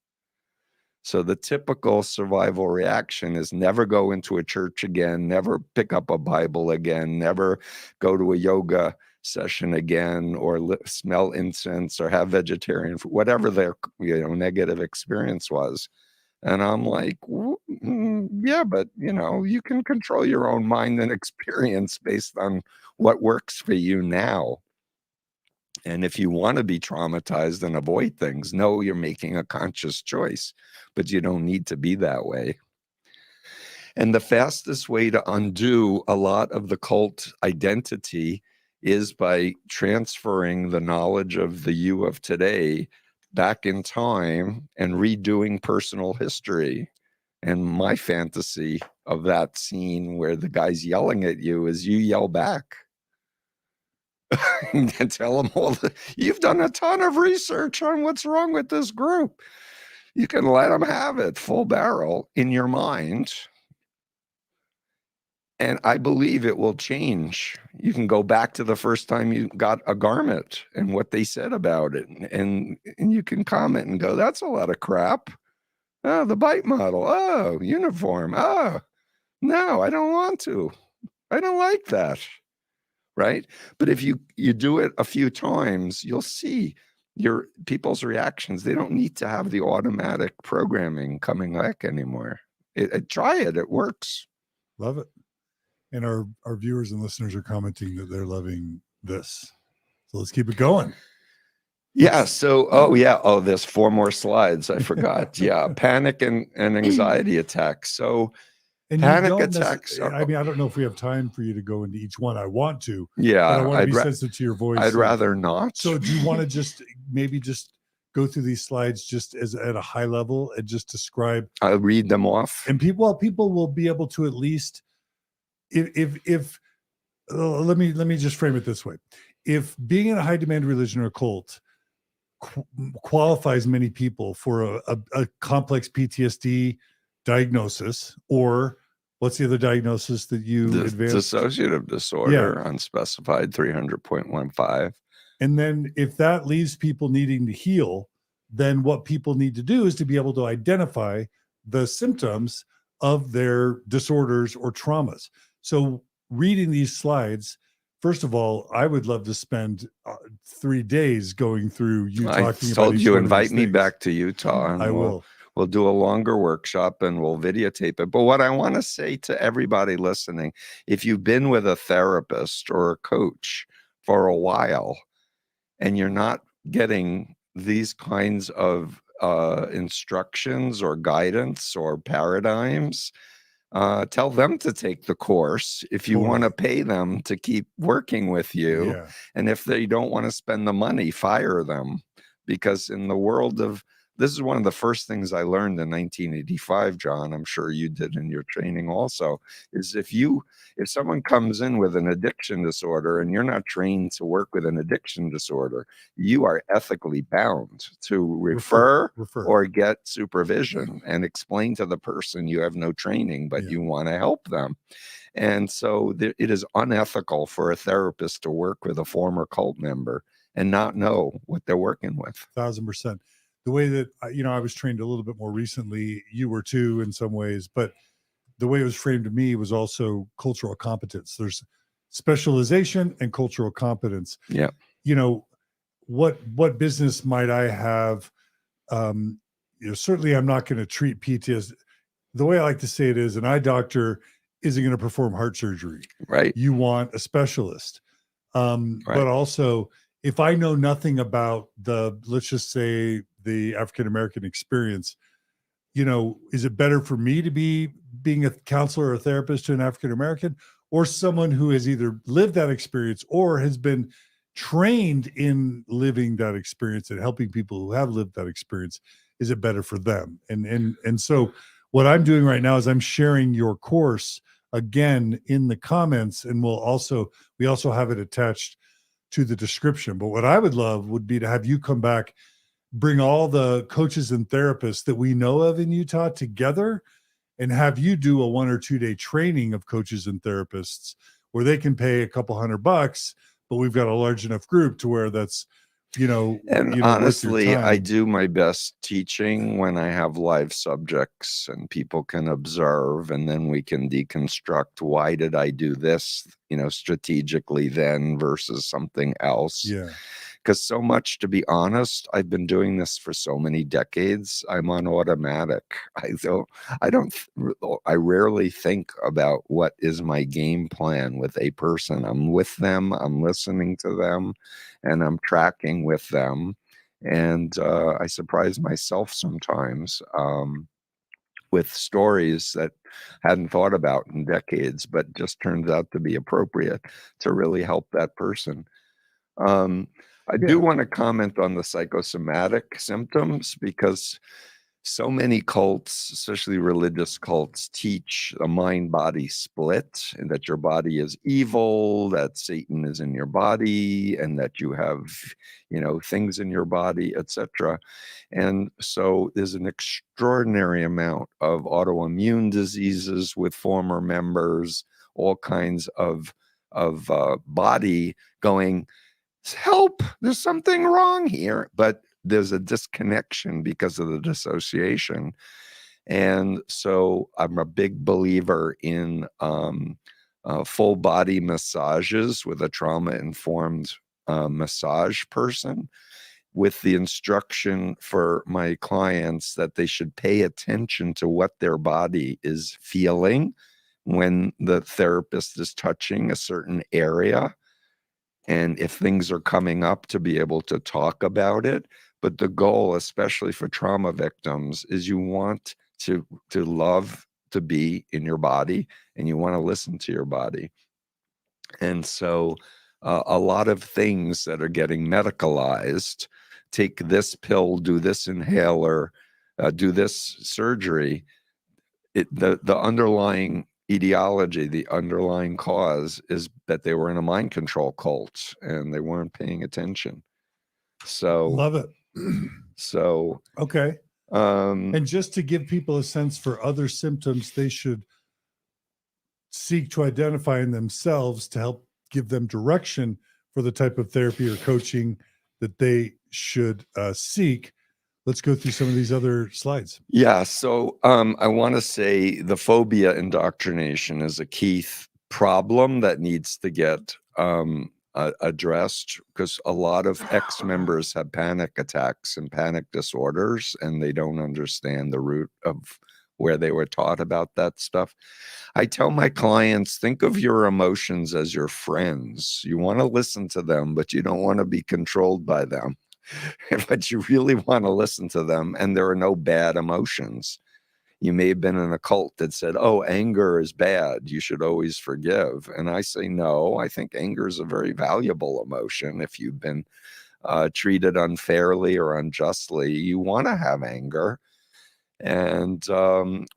So the typical survival reaction is never go into a church again, never pick up a Bible again, never go to a yoga session again, or smell incense, or have vegetarian food, whatever their negative experience was. And I'm like, yeah, but you can control your own mind and experience based on what works for you now. And if you want to be traumatized and avoid things, no, you're making a conscious choice, but you don't need to be that way. And the fastest way to undo a lot of the cult identity is by transferring the knowledge of the you of today back in time and redoing personal history. And my fantasy of that scene where the guy's yelling at you is you yell back. And tell them you've done a ton of research on what's wrong with this group. You can let them have it full barrel in your mind. And I believe it will change. You can go back to the first time you got a garment and what they said about it. And you can comment and go, that's a lot of crap. Oh, the bite model. Oh, uniform. Oh, no, I don't want to. I don't like that. Right? But if you do it a few times, you'll see your people's reactions. They don't need to have the automatic programming coming back anymore. Try it. It works. Love it. And our viewers and listeners are commenting that they're loving this. So let's keep it going. Yeah. So, there's 4 more slides. I forgot. Yeah. Panic and anxiety attacks. So, and panic attacks. I mean, I don't know if we have time for you to go into each one. I want to. Yeah. But I want to be sensitive to your voice. I'd rather not. So do you want to just go through these slides just as at a high level and just describe? I'll read them off. And people will be able to at least, if let me just frame it this way. If being in a high demand religion or cult qualifies many people for a complex PTSD diagnosis, or what's the other diagnosis that you advanced? Dissociative disorder, unspecified 300.15. And then if that leaves people needing to heal, then what people need to do is to be able to identify the symptoms of their disorders or traumas. So reading these slides, first of all, I would love to spend 3 days going through you talking about each told you one of invite these me things. Back to Utah, and I will. We'll do a longer workshop and we'll videotape it. But what I want to say to everybody listening, if you've been with a therapist or a coach for a while and you're not getting these kinds of instructions or guidance or paradigms, tell them to take the course if you want to pay them to keep working with you. Yeah. And if they don't want to spend the money, fire them. Because in the world of, this is one of the first things I learned in 1985, John, I'm sure you did in your training also, is if someone comes in with an addiction disorder and you're not trained to work with an addiction disorder, you are ethically bound to refer. Or get supervision and explain to the person you have no training, but you want to help them. And so it is unethical for a therapist to work with a former cult member and not know what they're working with. 1,000%. The way that, I was trained a little bit more recently, you were too in some ways, but the way it was framed to me was also cultural competence. There's specialization and cultural competence. Yeah. What business might I have? Certainly I'm not going to treat PTSD. The way I like to say it is an eye doctor isn't going to perform heart surgery. Right. You want a specialist. But also, if I know nothing about let's just say the African-American experience, is it better for me to be being a counselor or a therapist to an African-American, or someone who has either lived that experience or has been trained in living that experience and helping people who have lived that experience? Is it better for them? And so what I'm doing right now is I'm sharing your course again in the comments, and we also have it attached to the description. But what I would love would be to have you come back, bring all the coaches and therapists that we know of in Utah together, and have you do a 1 or 2 day training of coaches and therapists where they can pay a couple $100, but we've got a large enough group to where that's And worth your honestly, I time. do my best teaching when I have live subjects and people can observe, and then we can deconstruct, why did I do this, strategically then versus something else. Yeah. Because so much, to be honest, I've been doing this for so many decades. I'm on automatic. I rarely think about what is my game plan with a person. I'm with them, I'm listening to them, and I'm tracking with them. And I surprise myself sometimes with stories that I hadn't thought about in decades, but just turns out to be appropriate to really help that person. I do Yeah. want to comment on the psychosomatic symptoms, because so many cults, especially religious cults, teach a mind-body split, and that your body is evil, that Satan is in your body, and that you have, things in your body, etc. And so there's an extraordinary amount of autoimmune diseases with former members, all kinds of body going, help, there's something wrong here. But there's a disconnection because of the dissociation. And so I'm a big believer in full body massages with a trauma-informed massage person, with the instruction for my clients that they should pay attention to what their body is feeling when the therapist is touching a certain area. And if things are coming up, to be able to talk about it. But the goal, especially for trauma victims, is you want to love to be in your body, and you want to listen to your body. And so a lot of things that are getting medicalized, take this pill, do this inhaler, do this surgery, the underlying etiology, the underlying cause is that they were in a mind control cult and they weren't paying attention. So Love it. So Okay. And just to give people a sense for other symptoms they should seek to identify in themselves to help give them direction for the type of therapy or coaching that they should seek. Let's go through some of these other slides. Yeah. So I want to say the phobia indoctrination is a key problem that needs to get addressed, because a lot of ex-members have panic attacks and panic disorders, and they don't understand the root of where they were taught about that stuff. I tell my clients, think of your emotions as your friends. You want to listen to them, but you don't want to be controlled by them. But you really want to listen to them, and there are no bad emotions. You may have been in a cult that said, oh, anger is bad, you should always forgive. And I say, no, I think anger is a very valuable emotion. If you've been treated unfairly or unjustly, you want to have anger. And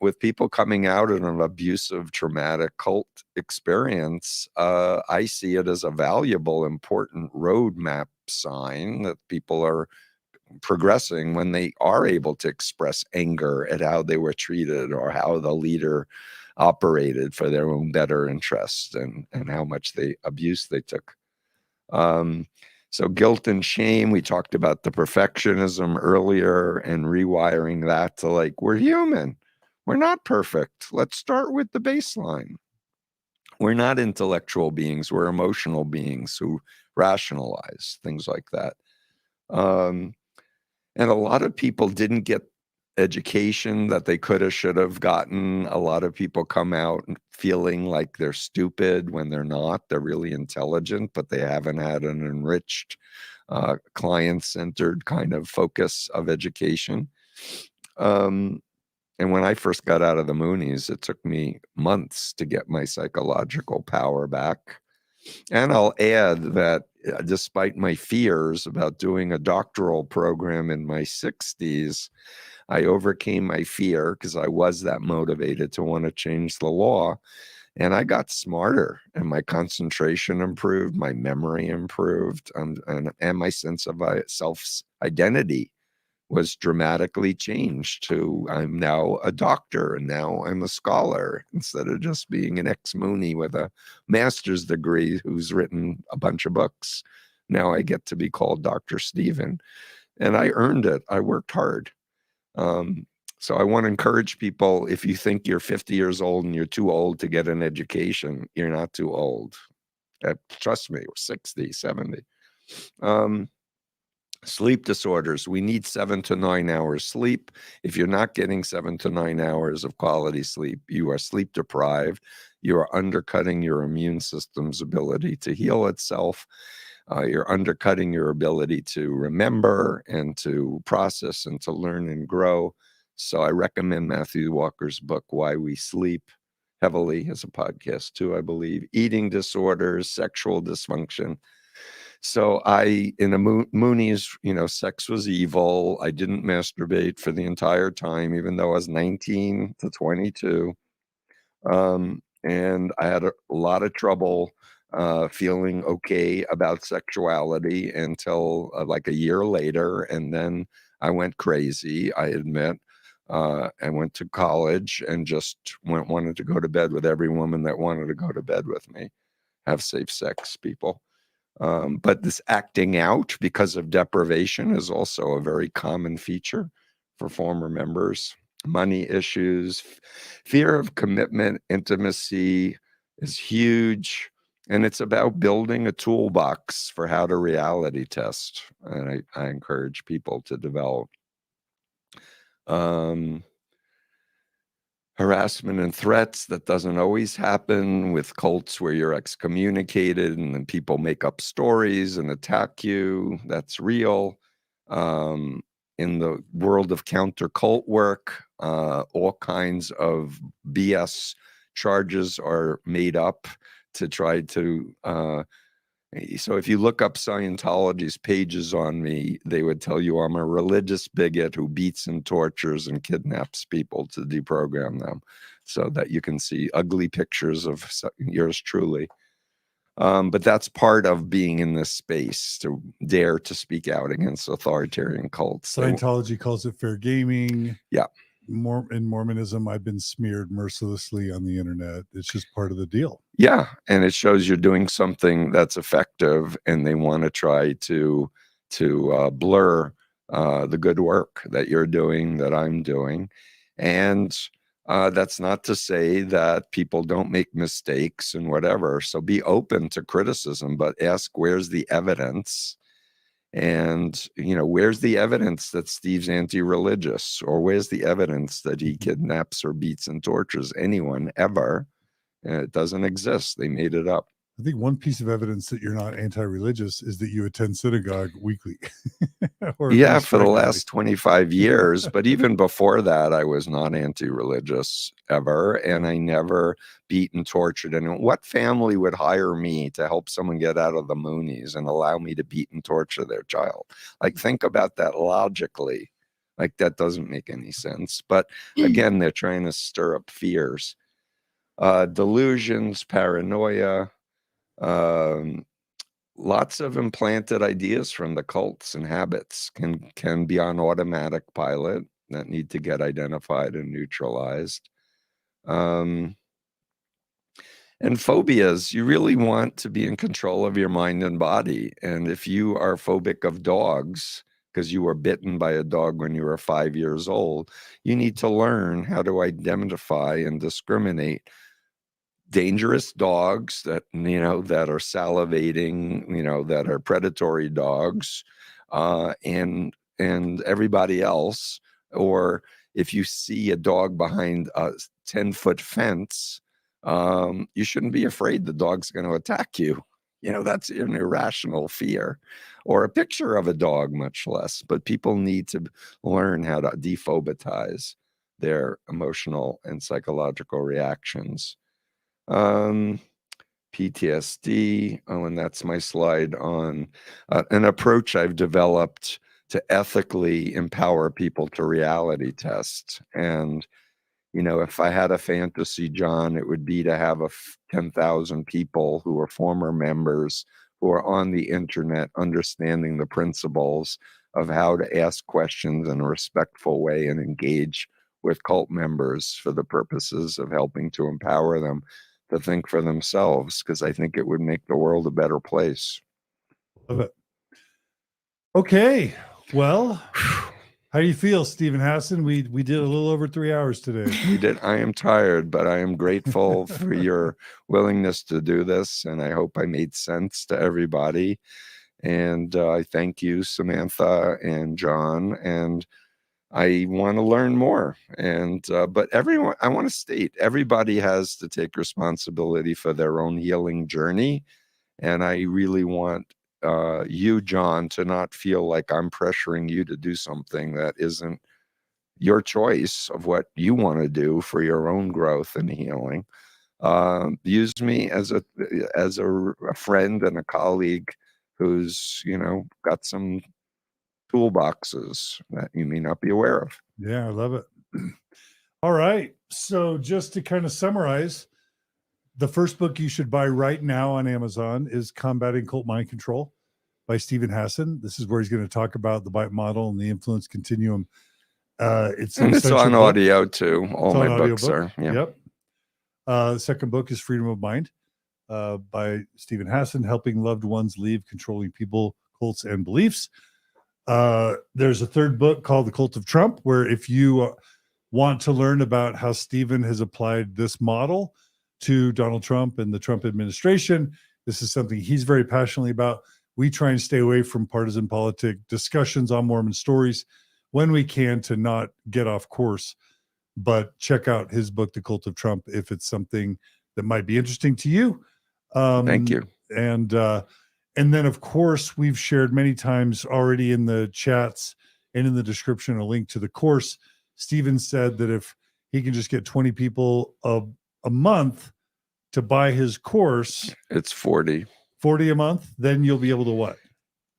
with people coming out of an abusive, traumatic cult experience, I see it as a valuable, important roadmap sign that people are progressing when they are able to express anger at how they were treated or how the leader operated for their own better interest, and how much abuse they took. So guilt and shame, we talked about the perfectionism earlier, and rewiring that to, like, we're human. We're not perfect. Let's start with the baseline. We're not intellectual beings. We're emotional beings who rationalize things like that. And a lot of people didn't get education that they could have, should have gotten. A lot of people come out feeling like they're stupid when they're not. They're really intelligent, but they haven't had an enriched, client-centered kind of focus of education. And when I first got out of the Moonies, it took me months to get my psychological power back. And I'll add that despite my fears about doing a doctoral program in my 60s, I overcame my fear, because I was that motivated to want to change the law. And I got smarter, and my concentration improved, my memory improved, and my sense of self-identity was dramatically changed to, I'm now a doctor, and now I'm a scholar, instead of just being an ex-Moonie with a master's degree who's written a bunch of books. Now I get to be called Dr. Steven, and I earned it. I worked hard. So I want to encourage people, if you think you're 50 years old and you're too old to get an education, you're not too old. Trust me, we're 60, 70. Sleep disorders. We need 7 to 9 hours sleep. If you're not getting 7 to 9 hours of quality sleep, you are sleep deprived. You are undercutting your immune system's ability to heal itself. You're undercutting your ability to remember and to process and to learn and grow. So I recommend Matthew Walker's book, Why We Sleep, heavily as a podcast too, I believe. Eating disorders, sexual dysfunction. So in the Moonies, sex was evil. I didn't masturbate for the entire time, even though I was 19 to 22. And I had a lot of trouble feeling okay about sexuality until like a year later. And then I went crazy, I admit. I went to college and just wanted to go to bed with every woman that wanted to go to bed with me. Have safe sex, people. But this acting out because of deprivation is also a very common feature for former members. Money issues, fear of commitment, intimacy is huge. And it's about building a toolbox for how to reality test. And I encourage people to develop. Harassment and threats, that doesn't always happen with cults where you're excommunicated and then people make up stories and attack you. That's real. In the world of counter cult work, all kinds of BS charges are made up to try to so if you look up Scientology's pages on me, they would tell you I'm a religious bigot who beats and tortures and kidnaps people to deprogram them, so that you can see ugly pictures of yours truly. But that's part of being in this space, to dare to speak out against authoritarian cults. Scientology calls it fair gaming. Yeah. In Mormonism, I've been smeared mercilessly on the internet. It's just part of the deal. Yeah, and it shows you're doing something that's effective, and they want to try to blur the good work that you're doing, that I'm doing. And that's not to say that people don't make mistakes and whatever. So be open to criticism, but ask, where's the evidence? And, where's the evidence that Steve's anti-religious? Or where's the evidence that he kidnaps or beats and tortures anyone ever? And it doesn't exist. They made it up. I think one piece of evidence that you're not anti-religious is that you attend synagogue weekly. Yeah, for the last 25 years. But even before that, I was not anti-religious ever. And I never beat and tortured anyone. What family would hire me to help someone get out of the Moonies and allow me to beat and torture their child? Like, think about that logically. Like, that doesn't make any sense. But again, they're trying to stir up fears. Delusions, paranoia, lots of implanted ideas from the cults and habits can be on automatic pilot that need to get identified and neutralized. And phobias, you really want to be in control of your mind and body. And if you are phobic of dogs because you were bitten by a dog when you were 5 years old, you need to learn how to identify and discriminate dangerous dogs that are salivating, that are predatory dogs, and everybody else. Or if you see a dog behind a 10-foot fence, you shouldn't be afraid the dog's going to attack you. That's an irrational fear. Or a picture of a dog, much less. But people need to learn how to dephobatize their emotional and psychological reactions. PTSD. Oh, and that's my slide on an approach I've developed to ethically empower people to reality test. And, if I had a fantasy, John, it would be to have 10,000 people who are former members who are on the internet understanding the principles of how to ask questions in a respectful way and engage with cult members for the purposes of helping to empower them to think for themselves, because I think it would make the world a better place. Love it. Okay. Well, how do you feel, Steven Hassan? We did a little over 3 hours today. We did. I am tired, but I am grateful for your willingness to do this, and I hope I made sense to everybody. And I thank you, Samantha and John, and I want to learn more. And but everyone, I want to state, everybody has to take responsibility for their own healing journey. And I really want you, John, to not feel like I'm pressuring you to do something that isn't your choice of what you want to do for your own growth and healing. Use me as a friend and a colleague who's, you know, got some toolboxes that you may not be aware of. Yeah, I love it. All right. So just to kind of summarize, the first book you should buy right now on Amazon is Combating Cult Mind Control by Steven Hassan. This is where he's going to talk about the bite model and the influence continuum. It's And it's on book. audio too. All my books are. Yeah. Yep. The second book is Freedom of Mind by Steven Hassan, helping loved ones leave controlling people, cults, and beliefs. There's a third book called The Cult of Trump, where if you want to learn about how Steven has applied this model to Donald Trump and the Trump administration, this is something he's very passionately about. We try and stay away from partisan politic discussions on Mormon stories when we can to not get off course. But check out his book, The Cult of Trump, if it's something that might be interesting to you. Thank you. And then, of course, we've shared many times already in the chats and in the description a link to the course. Steven said that if he can just get 20 people a month to buy his course, it's 40 a month, then you'll be able to what?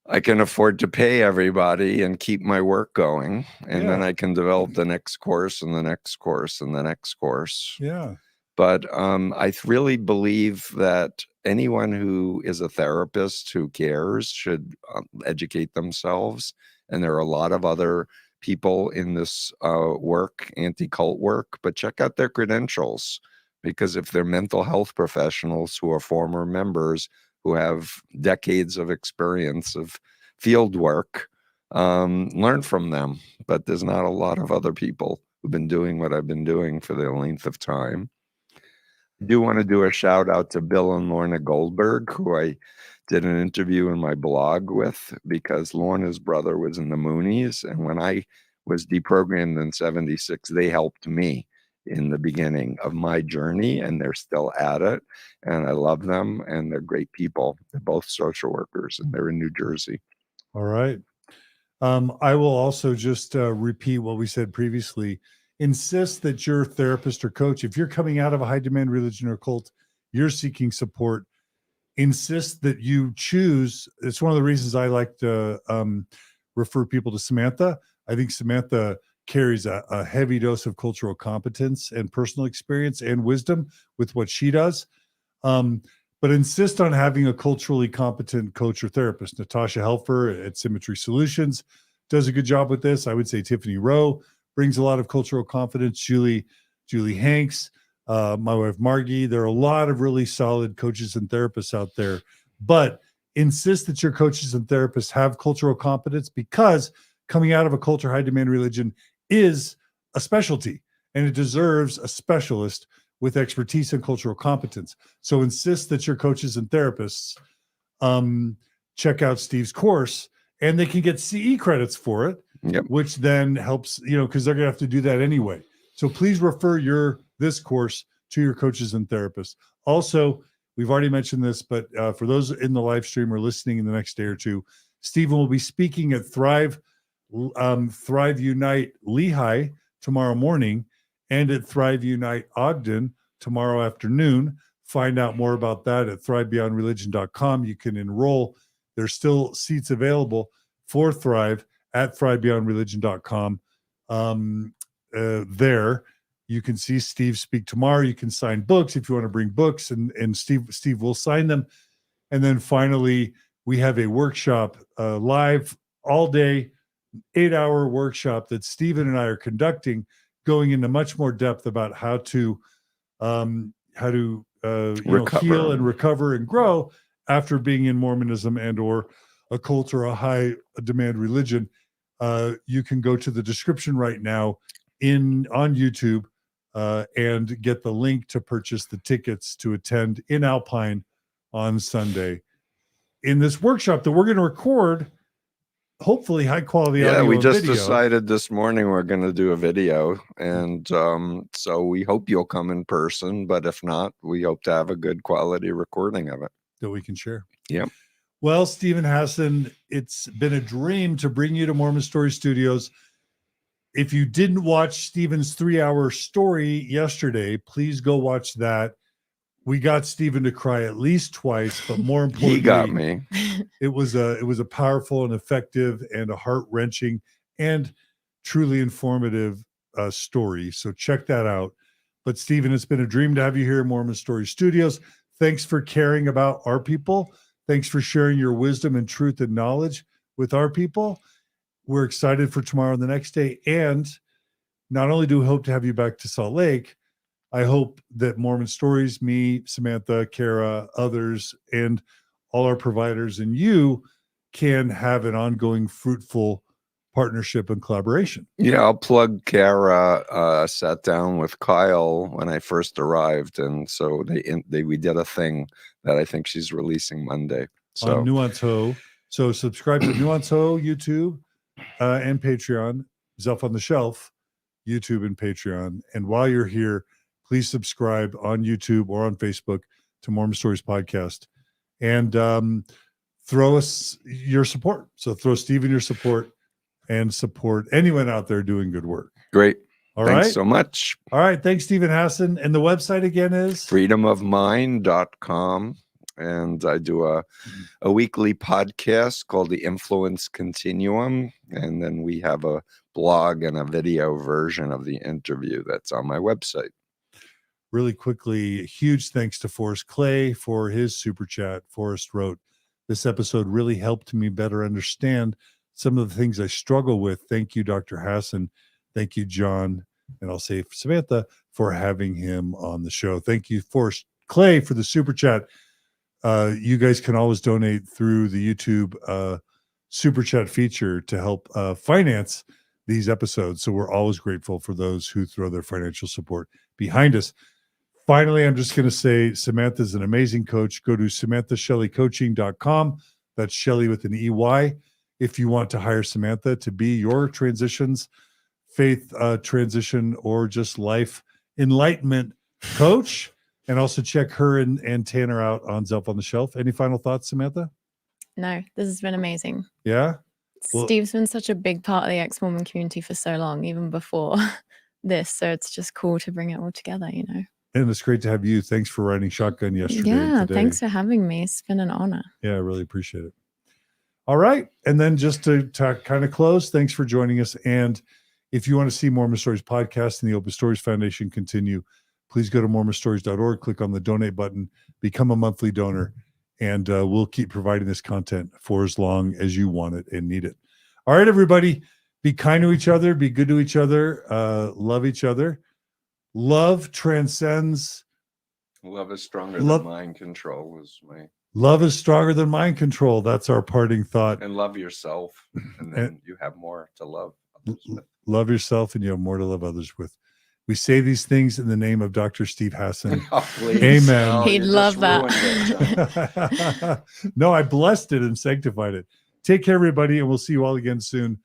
I can afford to pay everybody and keep my work going. And then I can develop the next course and the next course and the next course. Yeah. But I really believe that anyone who is a therapist who cares should educate themselves. And there are a lot of other people in this work, anti-cult work, but check out their credentials, because if they're mental health professionals who are former members who have decades of experience of field work, learn from them. But there's not a lot of other people who've been doing what I've been doing for the length of time. I do want to do a shout out to Bill and Lorna Goldberg, who I did an interview in my blog with, because Lorna's brother was in the Moonies. And when I was deprogrammed in '76, they helped me in the beginning of my journey, and they're still at it. And I love them, and they're great people. They're both social workers, and they're in New Jersey. All right. I will also just repeat what we said previously. Insist that your therapist or coach, if you're coming out of a high demand religion or cult, you're seeking support, insist that you choose. It's one of the reasons I like to refer people to Samantha. I think Samantha carries a heavy dose of cultural competence and personal experience and wisdom with what she does. But insist on having a culturally competent coach or therapist. Natasha Helfer at Symmetry Solutions does a good job with this. I would say Tiffany Rowe brings a lot of cultural confidence. Julie Hanks, my wife Margie. There are a lot of really solid coaches and therapists out there. But insist that your coaches and therapists have cultural competence, because coming out of a culture high demand religion is a specialty, and it deserves a specialist with expertise and cultural competence. So insist that your coaches and therapists check out Steve's course, and they can get CE credits for it, which then helps, because they're going to have to do that anyway. So please refer this course to your coaches and therapists. Also, we've already mentioned this, but for those in the live stream or listening in the next day or two, Steven will be speaking at Thrive Unite Lehigh tomorrow morning, and at Thrive Unite Ogden tomorrow afternoon. Find out more about that at thrivebeyondreligion.com. You can enroll. There's still seats available for Thrive at thrivebeyondreligion.com. There, you can see Steve speak tomorrow. You can sign books if you want to bring books, and Steve will sign them. And then finally, we have a workshop, live all day, 8-hour workshop that Steven and I are conducting, going into much more depth about how to heal and recover and grow after being in Mormonism and or a cult or a high demand religion, you can go to the description right now on YouTube and get the link to purchase the tickets to attend in Alpine on Sunday in this workshop that we're going to record, hopefully high quality audio. Yeah, we and just video. decided this morning we're going to do a video, and so we hope you'll come in person, but if not, we hope to have a good quality recording of it that we can share. Yep. Well, Steven Hassan, it's been a dream to bring you to Mormon Story Studios. If you didn't watch Steven's 3-hour story yesterday, please go watch that. We got Steven to cry at least twice, but more importantly, He got me. It was a powerful and effective and a heart-wrenching and truly informative story. So check that out. But Steven, it's been a dream to have you here at Mormon Story Studios. Thanks for caring about our people. Thanks for sharing your wisdom and truth and knowledge with our people. We're excited for tomorrow and the next day. And not only do we hope to have you back to Salt Lake, I hope that Mormon Stories, me, Samantha, Kara, others, and all our providers and you can have an ongoing fruitful partnership and collaboration. Yeah, I'll plug Kara. Sat down with Kyle when I first arrived, and so we did a thing that I think she's releasing Monday. So On Nuance Ho. So subscribe to Nuance Ho, YouTube, and Patreon, Zelf on the Shelf, YouTube and Patreon. And while you're here, please subscribe on YouTube or on Facebook to Mormon Stories Podcast. And throw us your support. So throw Steven your support and support anyone out there doing good work. Great. All Thanks right. so much. All right. Thanks, Steven Hassan. And the website again is? freedomofmind.com. And I do a weekly podcast called The Influence Continuum. And then we have a blog and a video version of the interview that's on my website. Really quickly, huge thanks to Forrest Clay for his super chat. Forrest wrote, "This episode really helped me better understand some of the things I struggle with. Thank you, Dr. Hassan. Thank you, John." And I'll say Samantha for having him on the show. Thank you, Forrest Clay, for the super chat. You guys can always donate through the YouTube super chat feature to help finance these episodes. So we're always grateful for those who throw their financial support behind us. Finally, I'm just going to say Samantha's an amazing coach. Go to SamanthaShelleyCoaching.com. That's Shelley with an EY. If you want to hire Samantha to be your transitions, faith transition, or just life enlightenment coach. And also check her and Tanner out on Zelf on the Shelf. Any final thoughts, Samantha? No, this has been amazing. Yeah? Well, Steve's been such a big part of the ex-Mormon community for so long, even before this. So it's just cool to bring it all together, you know. And it's great to have you. Thanks for riding shotgun yesterday. Yeah, and today. thanks for having me. It's been an honor. Yeah, I really appreciate it. All right. And then just to kind of close, thanks for joining us. And if you want to see Mormon Stories podcast and the Open Stories Foundation continue, please go to mormonstories.org, click on the donate button, become a monthly donor, and we'll keep providing this content for as long as you want it and need it. All right, everybody, be kind to each other, be good to each other, love each other. Love transcends. Love is stronger than mind control was my. Love is stronger than mind control. That's our parting thought. And love yourself, and then you have more to love others with. Love yourself, and you have more to love others with. We say these things in the name of Dr. Steve Hassan. Oh, Amen. No, He'd love that. No, I blessed it and sanctified it. Take care, everybody, and we'll see you all again soon